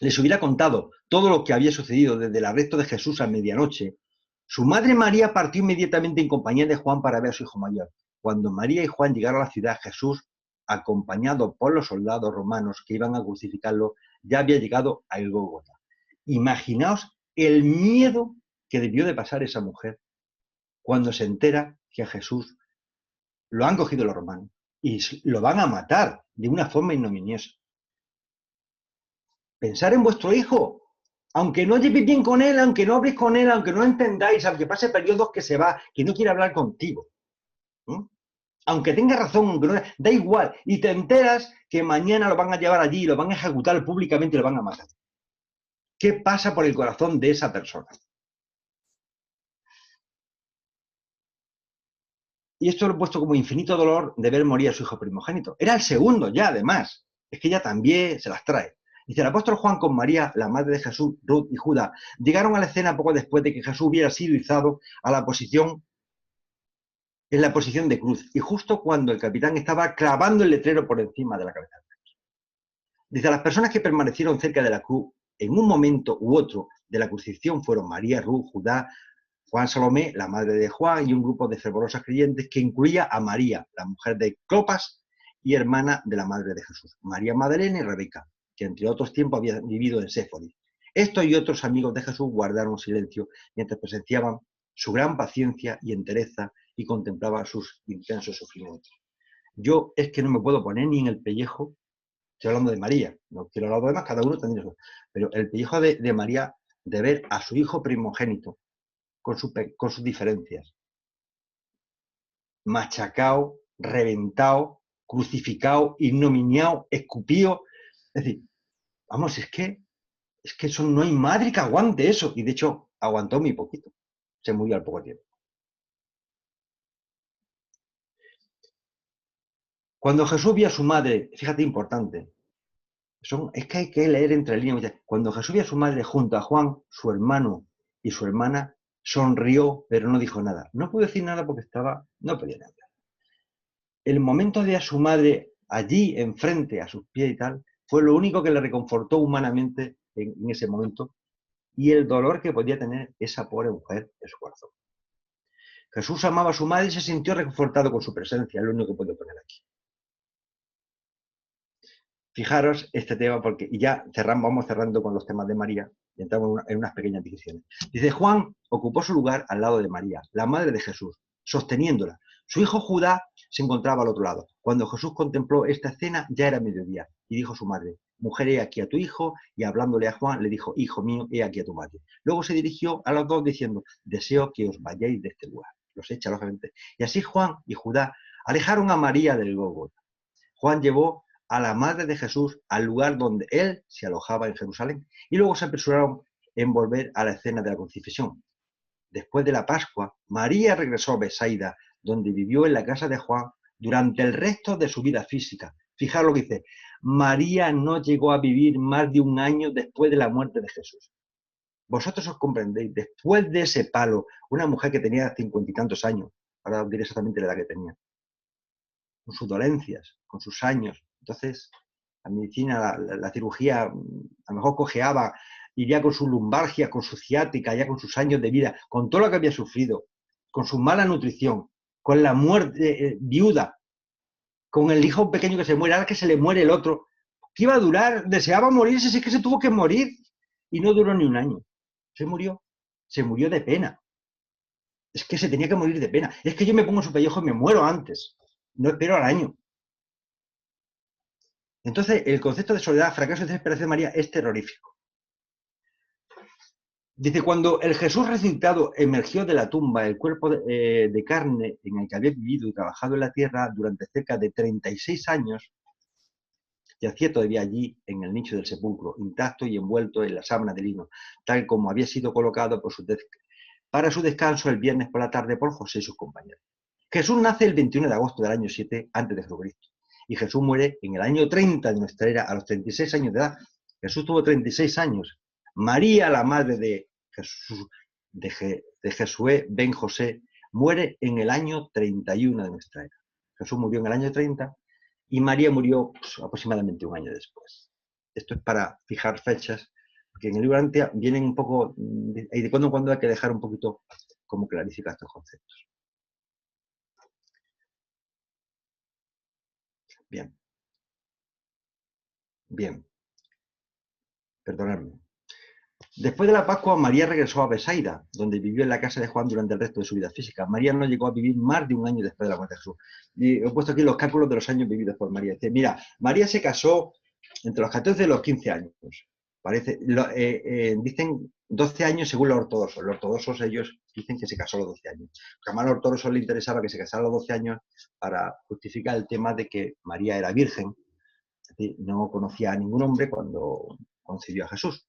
les hubiera contado todo lo que había sucedido desde el arresto de Jesús a medianoche, su madre María partió inmediatamente en compañía de Juan para ver a su hijo mayor. Cuando María y Juan llegaron a la ciudad, Jesús, acompañado por los soldados romanos que iban a crucificarlo, ya había llegado a el Gólgota. Imaginaos el miedo que debió de pasar esa mujer cuando se entera que a Jesús lo han cogido los romanos y lo van a matar de una forma ignominiosa. Pensar en vuestro hijo, aunque no llevéis bien con él, aunque no habléis con él, aunque no entendáis, aunque pase periodos que se va, que no quiere hablar contigo. Aunque tenga razón, aunque no, da igual. Y te enteras que mañana lo van a llevar allí, lo van a ejecutar públicamente y lo van a matar. ¿Qué pasa por el corazón de esa persona? Y esto lo he puesto como infinito dolor de ver morir a su hijo primogénito. Era el segundo ya, además. Es que ella también se las trae. Dice, el apóstol Juan con María, la madre de Jesús, Ruth y Judá, llegaron a la escena poco después de que Jesús hubiera sido izado a la posición, en la posición de cruz, y justo cuando el capitán estaba clavando el letrero por encima de la cabeza. Dice, las personas que permanecieron cerca de la cruz en un momento u otro de la crucifixión fueron María, Ruth, Judá, Juan Salomé, la madre de Juan, y un grupo de fervorosas creyentes que incluía a María, la mujer de Clopas y hermana de la madre de Jesús, María Magdalena y Rebeca, que entre otros tiempos había vivido en Séforis. Estos y otros amigos de Jesús guardaron silencio mientras presenciaban su gran paciencia y entereza y contemplaban sus intensos sufrimientos. Yo es que no me puedo poner ni en el pellejo, estoy hablando de María, no quiero hablar de demás, cada uno tendría eso, pero el pellejo de María, de ver a su hijo primogénito con sus diferencias, machacado, reventado, crucificado, ignominiado, escupido. Es decir, vamos, es que eso no hay madre que aguante eso. Y de hecho, aguantó muy poquito. Se murió al poco tiempo. Cuando Jesús vio a su madre, fíjate, importante, es que hay que leer entre líneas. Cuando Jesús vio a su madre junto a Juan, su hermano y su hermana, sonrió, pero no dijo nada. No pudo decir nada porque no podía hablar. El momento de a su madre allí, enfrente, a sus pies y tal, fue lo único que le reconfortó humanamente en ese momento, y el dolor que podía tener esa pobre mujer en su corazón. Jesús amaba a su madre y se sintió reconfortado con su presencia, es lo único que puedo poner aquí. Fijaros este tema, porque y ya vamos cerrando con los temas de María y entramos en unas pequeñas discusiones. Dice, Juan ocupó su lugar al lado de María, la madre de Jesús, sosteniéndola. Su hijo Judá se encontraba al otro lado. Cuando Jesús contempló esta escena, ya era mediodía, y dijo a su madre, mujer, he aquí a tu hijo, y hablándole a Juan, le dijo, hijo mío, he aquí a tu madre. Luego se dirigió a los dos diciendo, deseo que os vayáis de este lugar. Los echa, lógicamente. Y así Juan y Judá alejaron a María del Gólgota. Juan llevó a la madre de Jesús al lugar donde él se alojaba en Jerusalén, y luego se apresuraron en volver a la escena de la crucifixión. Después de la Pascua, María regresó a Betsaida, donde vivió en la casa de Juan durante el resto de su vida física. Fijaros lo que dice, María no llegó a vivir más de un año después de la muerte de Jesús. Vosotros os comprendéis, después de ese palo, una mujer que tenía 50 y tantos años, ahora os diré exactamente la edad que tenía, con sus dolencias, con sus años. Entonces, la medicina, la cirugía, a lo mejor cojeaba, iría con su lumbalgia, con su ciática, ya con sus años de vida, con todo lo que había sufrido, con su mala nutrición, con la muerte viuda, con el hijo pequeño que se muere, ahora que se le muere el otro, que iba a durar, deseaba morirse, si es que se tuvo que morir, y no duró ni un año. Se murió de pena. Es que se tenía que morir de pena. Es que yo me pongo su pellejo y me muero antes. No espero al año. Entonces, el concepto de soledad, fracaso y desesperación de María es terrorífico. Dice, cuando el Jesús resucitado emergió de la tumba, el cuerpo de carne en el que había vivido y trabajado en la tierra durante cerca de 36 años, yacía todavía allí en el nicho del sepulcro, intacto y envuelto en la sábana de lino, tal como había sido colocado para su descanso el viernes por la tarde por José y sus compañeros. Jesús nace el 21 de agosto del año 7 a.C. y Jesús muere en el año 30 de nuestra era, a los 36 años de edad. Jesús tuvo 36 años. María, la madre de Jesús, de Jesué ben José, muere en el año 31 de nuestra era. Jesús murió en el año 30 y María murió pues, aproximadamente un año después. Esto es para fijar fechas, porque en el libro Antia vienen un poco, y de cuando en cuando hay que dejar un poquito cómo clarificar estos conceptos. Bien. Bien. Perdonadme. Después de la Pascua, María regresó a Betsaida, donde vivió en la casa de Juan durante el resto de su vida física. María no llegó a vivir más de un año después de la muerte de Jesús. Y he puesto aquí los cálculos de los años vividos por María. Dice, mira, María se casó entre los 14 y los 15 años. Parece, dicen 12 años según los ortodoxos. Los ortodoxos ellos dicen que se casó a los 12 años. Porque a los ortodoxos les interesaba que se casara a los 12 años para justificar el tema de que María era virgen. Es decir, no conocía a ningún hombre cuando concibió a Jesús.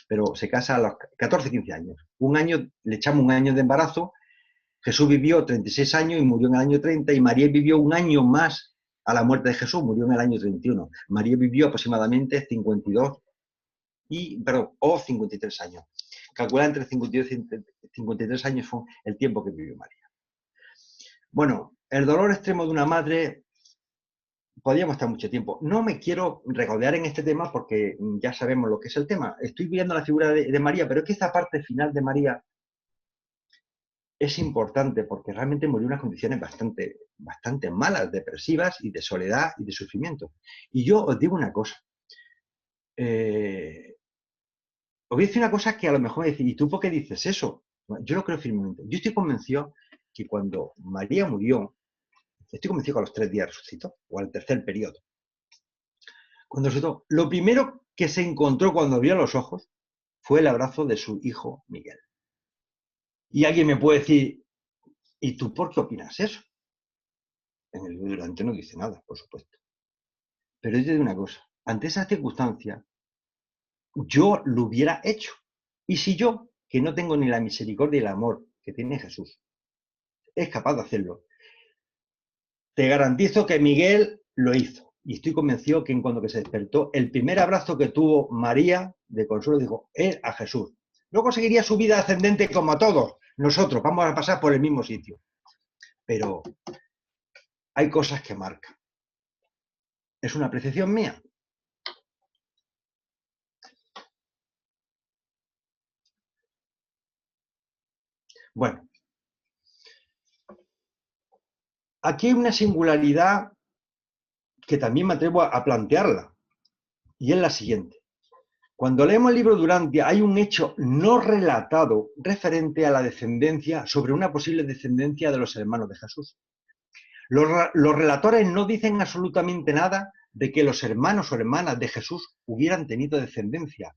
Pero se casa a los 14, 15 años. Un año, le echamos un año de embarazo. Jesús vivió 36 años y murió en el año 30, y María vivió un año más a la muerte de Jesús, murió en el año 31. María vivió aproximadamente 52 o 53 años. Calcula entre 52 y 53 años fue el tiempo que vivió María. Bueno, el dolor extremo de una madre, podríamos estar mucho tiempo. No me quiero regodear en este tema porque ya sabemos lo que es el tema. Estoy viendo la figura de María, pero es que esta parte final de María es importante porque realmente murió en unas condiciones bastante malas, depresivas y de soledad y de sufrimiento. Y yo os digo una cosa. Os voy a decir una cosa que a lo mejor me decís, ¿y tú por qué dices eso? Bueno, yo lo creo firmemente. Yo estoy convencido que cuando María murió, estoy convencido que a los 3 días resucitó, o al tercer periodo. Cuando resucitó, lo primero que se encontró cuando abrió los ojos fue el abrazo de su hijo Miguel. Y alguien me puede decir, ¿y tú por qué opinas eso? En el libro delante no dice nada, por supuesto. Pero yo te digo una cosa, ante esa circunstancia, yo lo hubiera hecho. Y si yo, que no tengo ni la misericordia y el amor que tiene Jesús, es capaz de hacerlo, te garantizo que Miguel lo hizo. Y estoy convencido que en cuanto que se despertó, el primer abrazo que tuvo María de consuelo dijo, a Jesús. Luego seguiría su vida ascendente como todos nosotros, vamos a pasar por el mismo sitio. Pero hay cosas que marcan. ¿Es una apreciación mía? Bueno, aquí hay una singularidad que también me atrevo a plantearla, y es la siguiente. Cuando leemos el libro de Durantia hay un hecho no relatado referente a la descendencia, sobre una posible descendencia de los hermanos de Jesús. Los relatores no dicen absolutamente nada de que los hermanos o hermanas de Jesús hubieran tenido descendencia.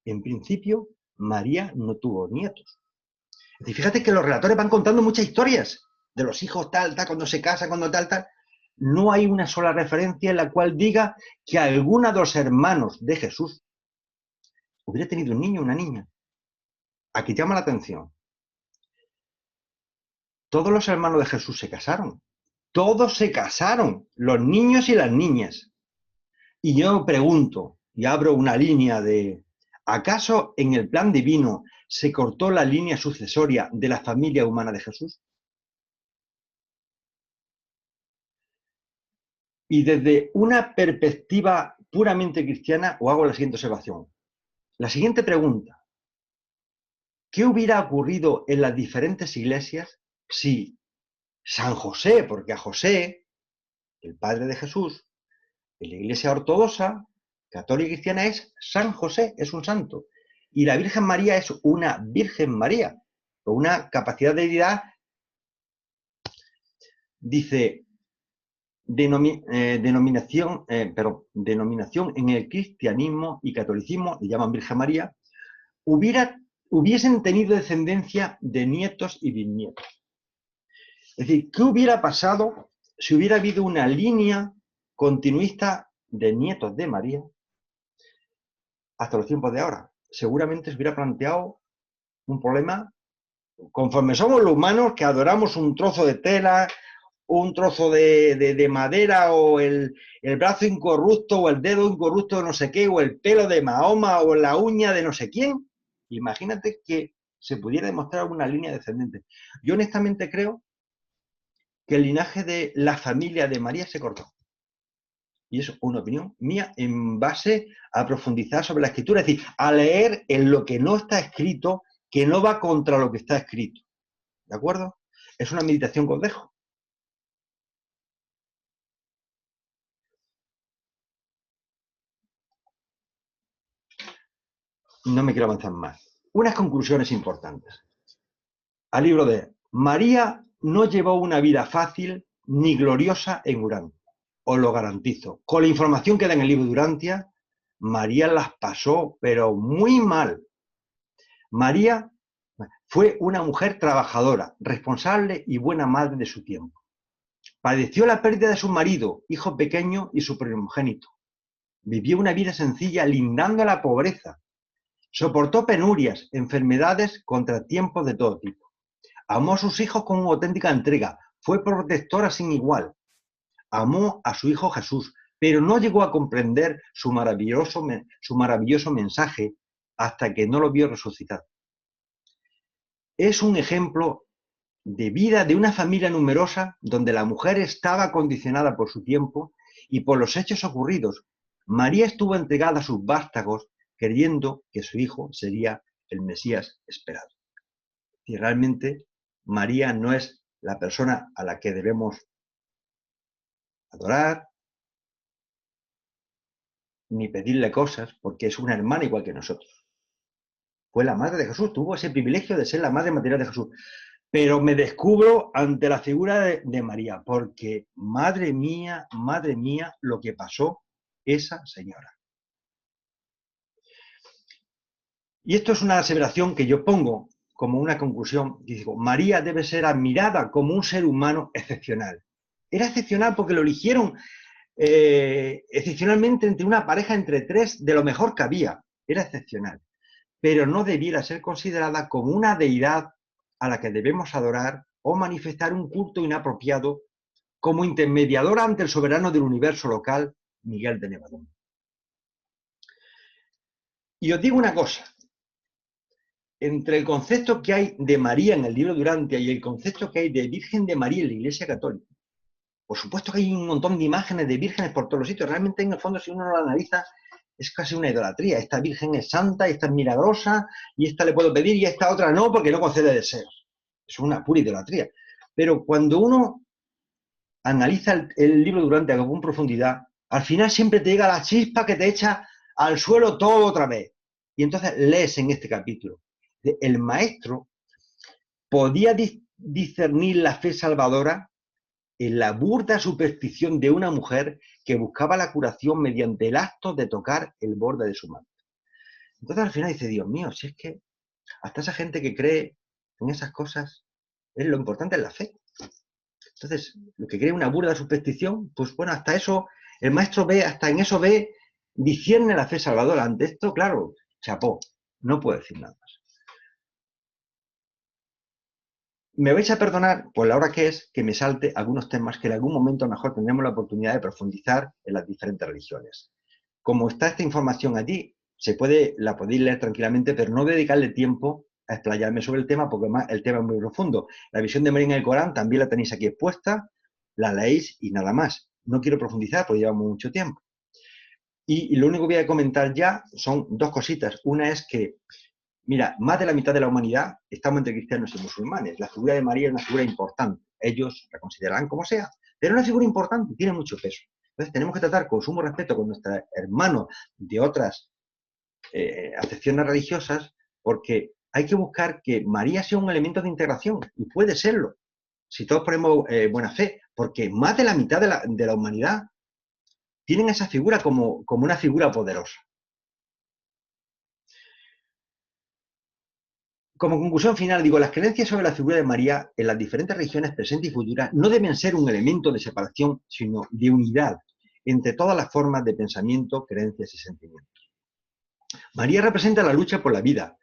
En principio, María no tuvo nietos. Y fíjate que los relatores van contando muchas historias de los hijos tal, cuando se casa, cuando tal. No hay una sola referencia en la cual diga que alguna de los hermanos de Jesús hubiera tenido un niño o una niña. Aquí llama la atención. Todos los hermanos de Jesús se casaron. Todos se casaron, los niños y las niñas. Y yo pregunto, y abro una línea de, ¿acaso en el plan divino se cortó la línea sucesoria de la familia humana de Jesús? Y desde una perspectiva puramente cristiana, os hago la siguiente observación. La siguiente pregunta. ¿Qué hubiera ocurrido en las diferentes iglesias si San José, porque a José, el padre de Jesús, en la iglesia ortodoxa, católica y cristiana es San José, es un santo, y la Virgen María es una Virgen María, con una capacidad de deidad, dice, denominación en el cristianismo y catolicismo, le llaman Virgen María, hubiesen tenido descendencia de nietos y bisnietos. Es decir, ¿qué hubiera pasado si hubiera habido una línea continuista de nietos de María hasta los tiempos de ahora? Seguramente se hubiera planteado un problema, conforme somos los humanos, que adoramos un trozo de tela, un trozo de madera, o el brazo incorrupto, o el dedo incorrupto de no sé qué, o el pelo de Mahoma, o la uña de no sé quién. Imagínate que se pudiera demostrar una línea descendente. Yo honestamente creo que el linaje de la familia de María se cortó. Y es una opinión mía en base a profundizar sobre la escritura, es decir, a leer en lo que no está escrito, que no va contra lo que está escrito. ¿De acuerdo? Es una meditación que os dejo. No me quiero avanzar más. Unas conclusiones importantes. Al libro de María no llevó una vida fácil ni gloriosa en Urán. Os lo garantizo. Con la información que da en el libro de Durantia, María las pasó, pero muy mal. María fue una mujer trabajadora, responsable y buena madre de su tiempo. Padeció la pérdida de su marido, hijo pequeño y su primogénito. Vivió una vida sencilla, lindando la pobreza. Soportó penurias, enfermedades, contratiempos de todo tipo. Amó a sus hijos con una auténtica entrega. Fue protectora sin igual. Amó a su hijo Jesús, pero no llegó a comprender su maravilloso mensaje hasta que no lo vio resucitar. Es un ejemplo de vida de una familia numerosa donde la mujer estaba condicionada por su tiempo y por los hechos ocurridos. María estuvo entregada a sus vástagos creyendo que su hijo sería el Mesías esperado. Y realmente María no es la persona a la que debemos adorar ni pedirle cosas, porque es una hermana igual que nosotros. Fue la madre de Jesús, tuvo ese privilegio de ser la madre material de Jesús. Pero me descubro ante la figura de María, porque madre mía, lo que pasó esa señora. Y esto es una aseveración que yo pongo como una conclusión. Digo, María debe ser admirada como un ser humano excepcional. Era excepcional porque lo eligieron excepcionalmente entre una pareja entre tres de lo mejor que había. Era excepcional. Pero no debiera ser considerada como una deidad a la que debemos adorar o manifestar un culto inapropiado como intermediadora ante el soberano del universo local, Miguel de Nevadón. Y os digo una cosa, entre el concepto que hay de María en el libro de Urantia y el concepto que hay de Virgen de María en la Iglesia Católica, por supuesto que hay un montón de imágenes de vírgenes por todos los sitios. Realmente, en el fondo, si uno lo analiza, es casi una idolatría. Esta virgen es santa, esta es milagrosa, y esta le puedo pedir, y esta otra no, porque no concede deseos. Es una pura idolatría. Pero cuando uno analiza el libro de Urantia con profundidad, al final siempre te llega la chispa que te echa al suelo todo otra vez. Y entonces lees en este capítulo. El maestro podía discernir la fe salvadora en la burda superstición de una mujer que buscaba la curación mediante el acto de tocar el borde de su manto. Entonces al final dice, Dios mío, si es que hasta esa gente que cree en esas cosas, lo importante es la fe. Entonces, lo que cree una burda superstición, pues bueno, hasta eso, el maestro ve, hasta en eso ve, discierne la fe salvadora. Ante esto, claro, chapó, no puedo decir nada más. Me vais a perdonar, por la hora que es, que me salte algunos temas que en algún momento mejor tendremos la oportunidad de profundizar en las diferentes religiones. Como está esta información allí, la podéis leer tranquilamente, pero no dedicarle tiempo a explayarme sobre el tema, porque además el tema es muy profundo. La visión de María en el Corán también la tenéis aquí expuesta, la leéis y nada más. No quiero profundizar porque llevamos mucho tiempo. Y lo único que voy a comentar ya son dos cositas. Una es que, mira, más de la mitad de la humanidad estamos entre cristianos y musulmanes. La figura de María es una figura importante. Ellos la considerarán como sea, pero es una figura importante, tiene mucho peso. Entonces tenemos que tratar con sumo respeto con nuestros hermanos de otras acepciones religiosas, porque hay que buscar que María sea un elemento de integración, y puede serlo, si todos ponemos buena fe, porque más de la mitad de la humanidad tienen esa figura como una figura poderosa. Como conclusión final, digo, las creencias sobre la figura de María en las diferentes religiones presentes y futuras no deben ser un elemento de separación, sino de unidad entre todas las formas de pensamiento, creencias y sentimientos. María representa la lucha por la vida,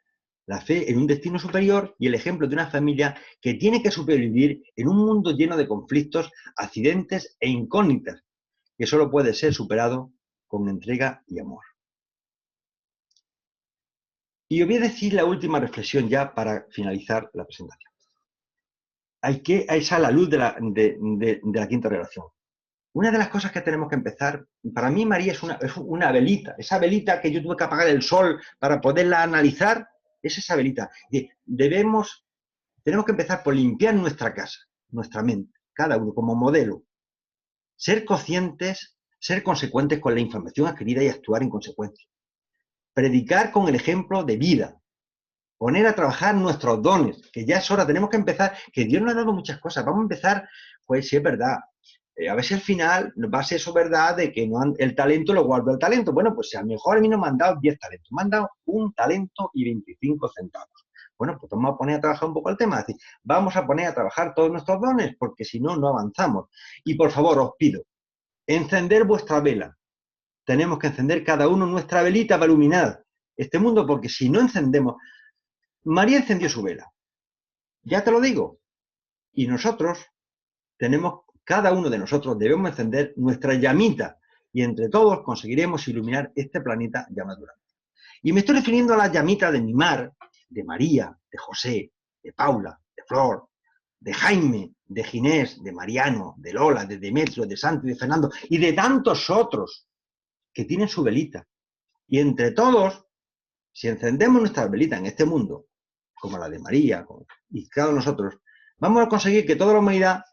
la fe en un destino superior y el ejemplo de una familia que tiene que sobrevivir en un mundo lleno de conflictos, accidentes e incógnitas, que solo puede ser superado con entrega y amor. Y os voy a decir la última reflexión ya para finalizar la presentación. Esa es la luz de la quinta revelación. Una de las cosas que tenemos que empezar, para mí María es una velita, esa velita que yo tuve que apagar el sol para poderla analizar, es esa velita. Tenemos que empezar por limpiar nuestra casa, nuestra mente, cada uno como modelo. Ser conscientes, ser consecuentes con la información adquirida y actuar en consecuencia. Predicar con el ejemplo de vida. Poner a trabajar nuestros dones, que ya es hora, tenemos que empezar, que Dios nos ha dado muchas cosas, vamos a empezar, pues si es verdad. A ver si al final va a ser eso verdad de que el talento lo guardo el talento. Bueno, pues si a lo mejor a mí no me han dado 10 talentos, me han dado un talento y 25 centavos. Bueno, pues vamos a poner a trabajar un poco el tema. Es decir, vamos a poner a trabajar todos nuestros dones, porque si no, no avanzamos. Y por favor, os pido, encender vuestra vela. Tenemos que encender cada uno nuestra velita para iluminar este mundo, porque si no encendemos... María encendió su vela, ya te lo digo. Y nosotros cada uno de nosotros debemos encender nuestra llamita y entre todos conseguiremos iluminar este planeta llamado Urantia. Y me estoy refiriendo a la llamita de mi Mar, de María, de José, de Paula, de Flor, de Jaime, de Ginés, de Mariano, de Lola, de Demetrio, de Santi, de Fernando y de tantos otros que tienen su velita. Y entre todos, si encendemos nuestra velita en este mundo, como la de María y cada uno de nosotros, vamos a conseguir que toda la humanidad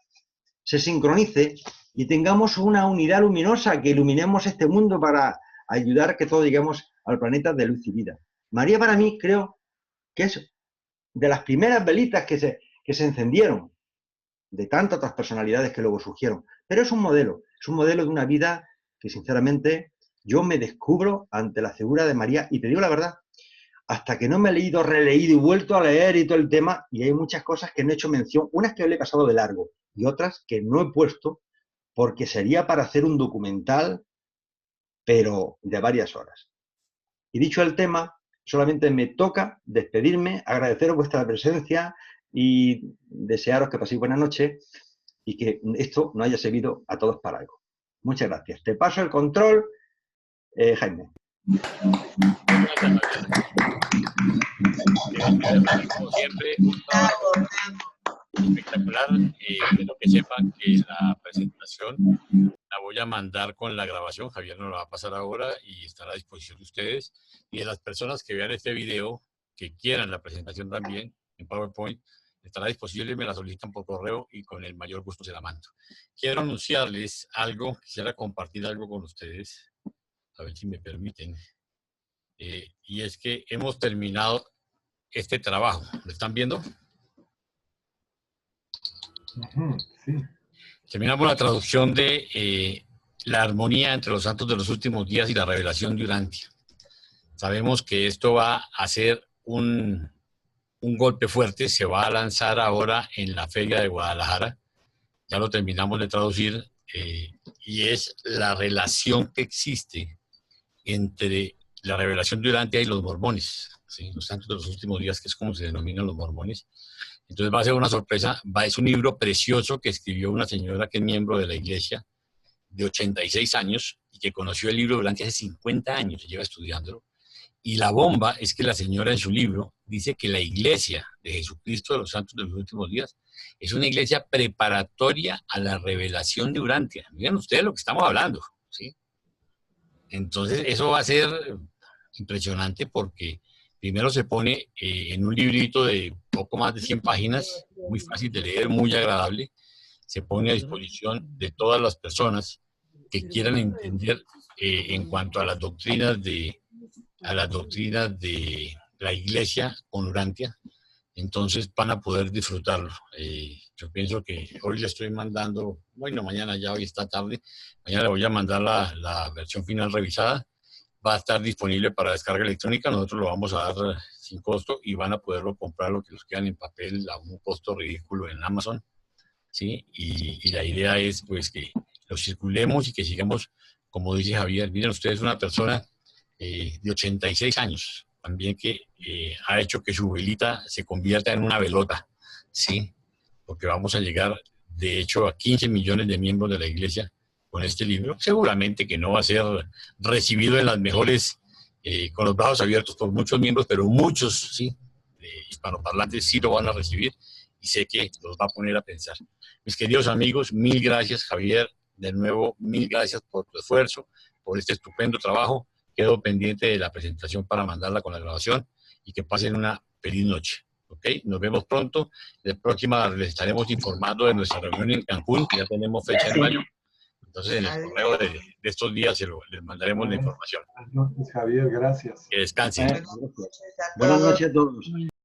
se sincronice y tengamos una unidad luminosa, que iluminemos este mundo para ayudar a que todos lleguemos al planeta de luz y vida. María para mí creo que es de las primeras velitas que se encendieron, de tantas otras personalidades que luego surgieron, pero es un modelo de una vida que sinceramente yo me descubro ante la figura de María y te digo la verdad, hasta que no me he leído, releído y vuelto a leer y todo el tema, y hay muchas cosas que no he hecho mención, unas que le he pasado de largo y otras que no he puesto porque sería para hacer un documental, pero de varias horas. Y dicho el tema, solamente me toca despedirme, agradeceros vuestra presencia y desearos que paséis buena noche y que esto no haya servido a todos para algo. Muchas gracias. Te paso el control, Jaime. Como siempre, un trabajo espectacular. Quiero que sepan que la presentación la voy a mandar con la grabación. Javier nos la va a pasar ahora y estará a disposición de ustedes. Y de las personas que vean este video, que quieran la presentación también en PowerPoint, estará disponible, me la solicitan por correo y con el mayor gusto se la mando. Quiero anunciarles algo, quisiera compartir algo con ustedes, a ver si me permiten. Y es que hemos terminado este trabajo. ¿Lo están viendo? Sí. Terminamos la traducción de la armonía entre los santos de los últimos días y la revelación de Urantia. Sabemos que esto va a ser un golpe fuerte, se va a lanzar ahora en la Feria de Guadalajara, ya lo terminamos de traducir, y es la relación que existe entre la revelación de Urantia y los mormones, ¿sí? Los santos de los últimos días, que es como se denominan los mormones. Entonces va a ser una sorpresa, es un libro precioso que escribió una señora que es miembro de la iglesia, de 86 años, y que conoció el libro durante hace 50 años, se lleva estudiándolo. Y la bomba es que la señora en su libro dice que la iglesia de Jesucristo de los Santos de los Últimos Días es una iglesia preparatoria a la revelación de Urantia. Miren ustedes lo que estamos hablando, ¿sí? Entonces eso va a ser impresionante porque primero se pone en un librito de poco más de 100 páginas, muy fácil de leer, muy agradable, se pone a disposición de todas las personas que quieran entender en cuanto a las doctrinas de la iglesia con Urantia, entonces van a poder disfrutarlo. Yo pienso que hoy le estoy mandando, bueno, mañana ya, hoy está tarde, mañana le voy a mandar la versión final revisada, va a estar disponible para descarga electrónica, nosotros lo vamos a dar sin costo y van a poderlo comprar lo que nos quedan en papel a un costo ridículo en Amazon, ¿sí? Y la idea es pues que lo circulemos y que sigamos, como dice Javier, miren ustedes, una persona de 86 años, también que ha hecho que su velita se convierta en una velota, ¿sí? Porque vamos a llegar, de hecho, a 15 millones de miembros de la iglesia con este libro. Seguramente que no va a ser recibido en las mejores, con los brazos abiertos por muchos miembros, pero muchos, ¿sí? Hispanoparlantes sí lo van a recibir y sé que los va a poner a pensar. Mis queridos amigos, mil gracias, Javier. De nuevo, mil gracias por tu esfuerzo, por este estupendo trabajo. Quedo pendiente de la presentación para mandarla con la grabación y que pasen una feliz noche. ¿Ok? Nos vemos pronto. La próxima les estaremos informando de nuestra reunión en Cancún, que ya tenemos fecha en mayo. Entonces, en el correo de estos días les mandaremos la información. Buenas noches, Javier. Gracias. Que descansen. Buenas noches a todos.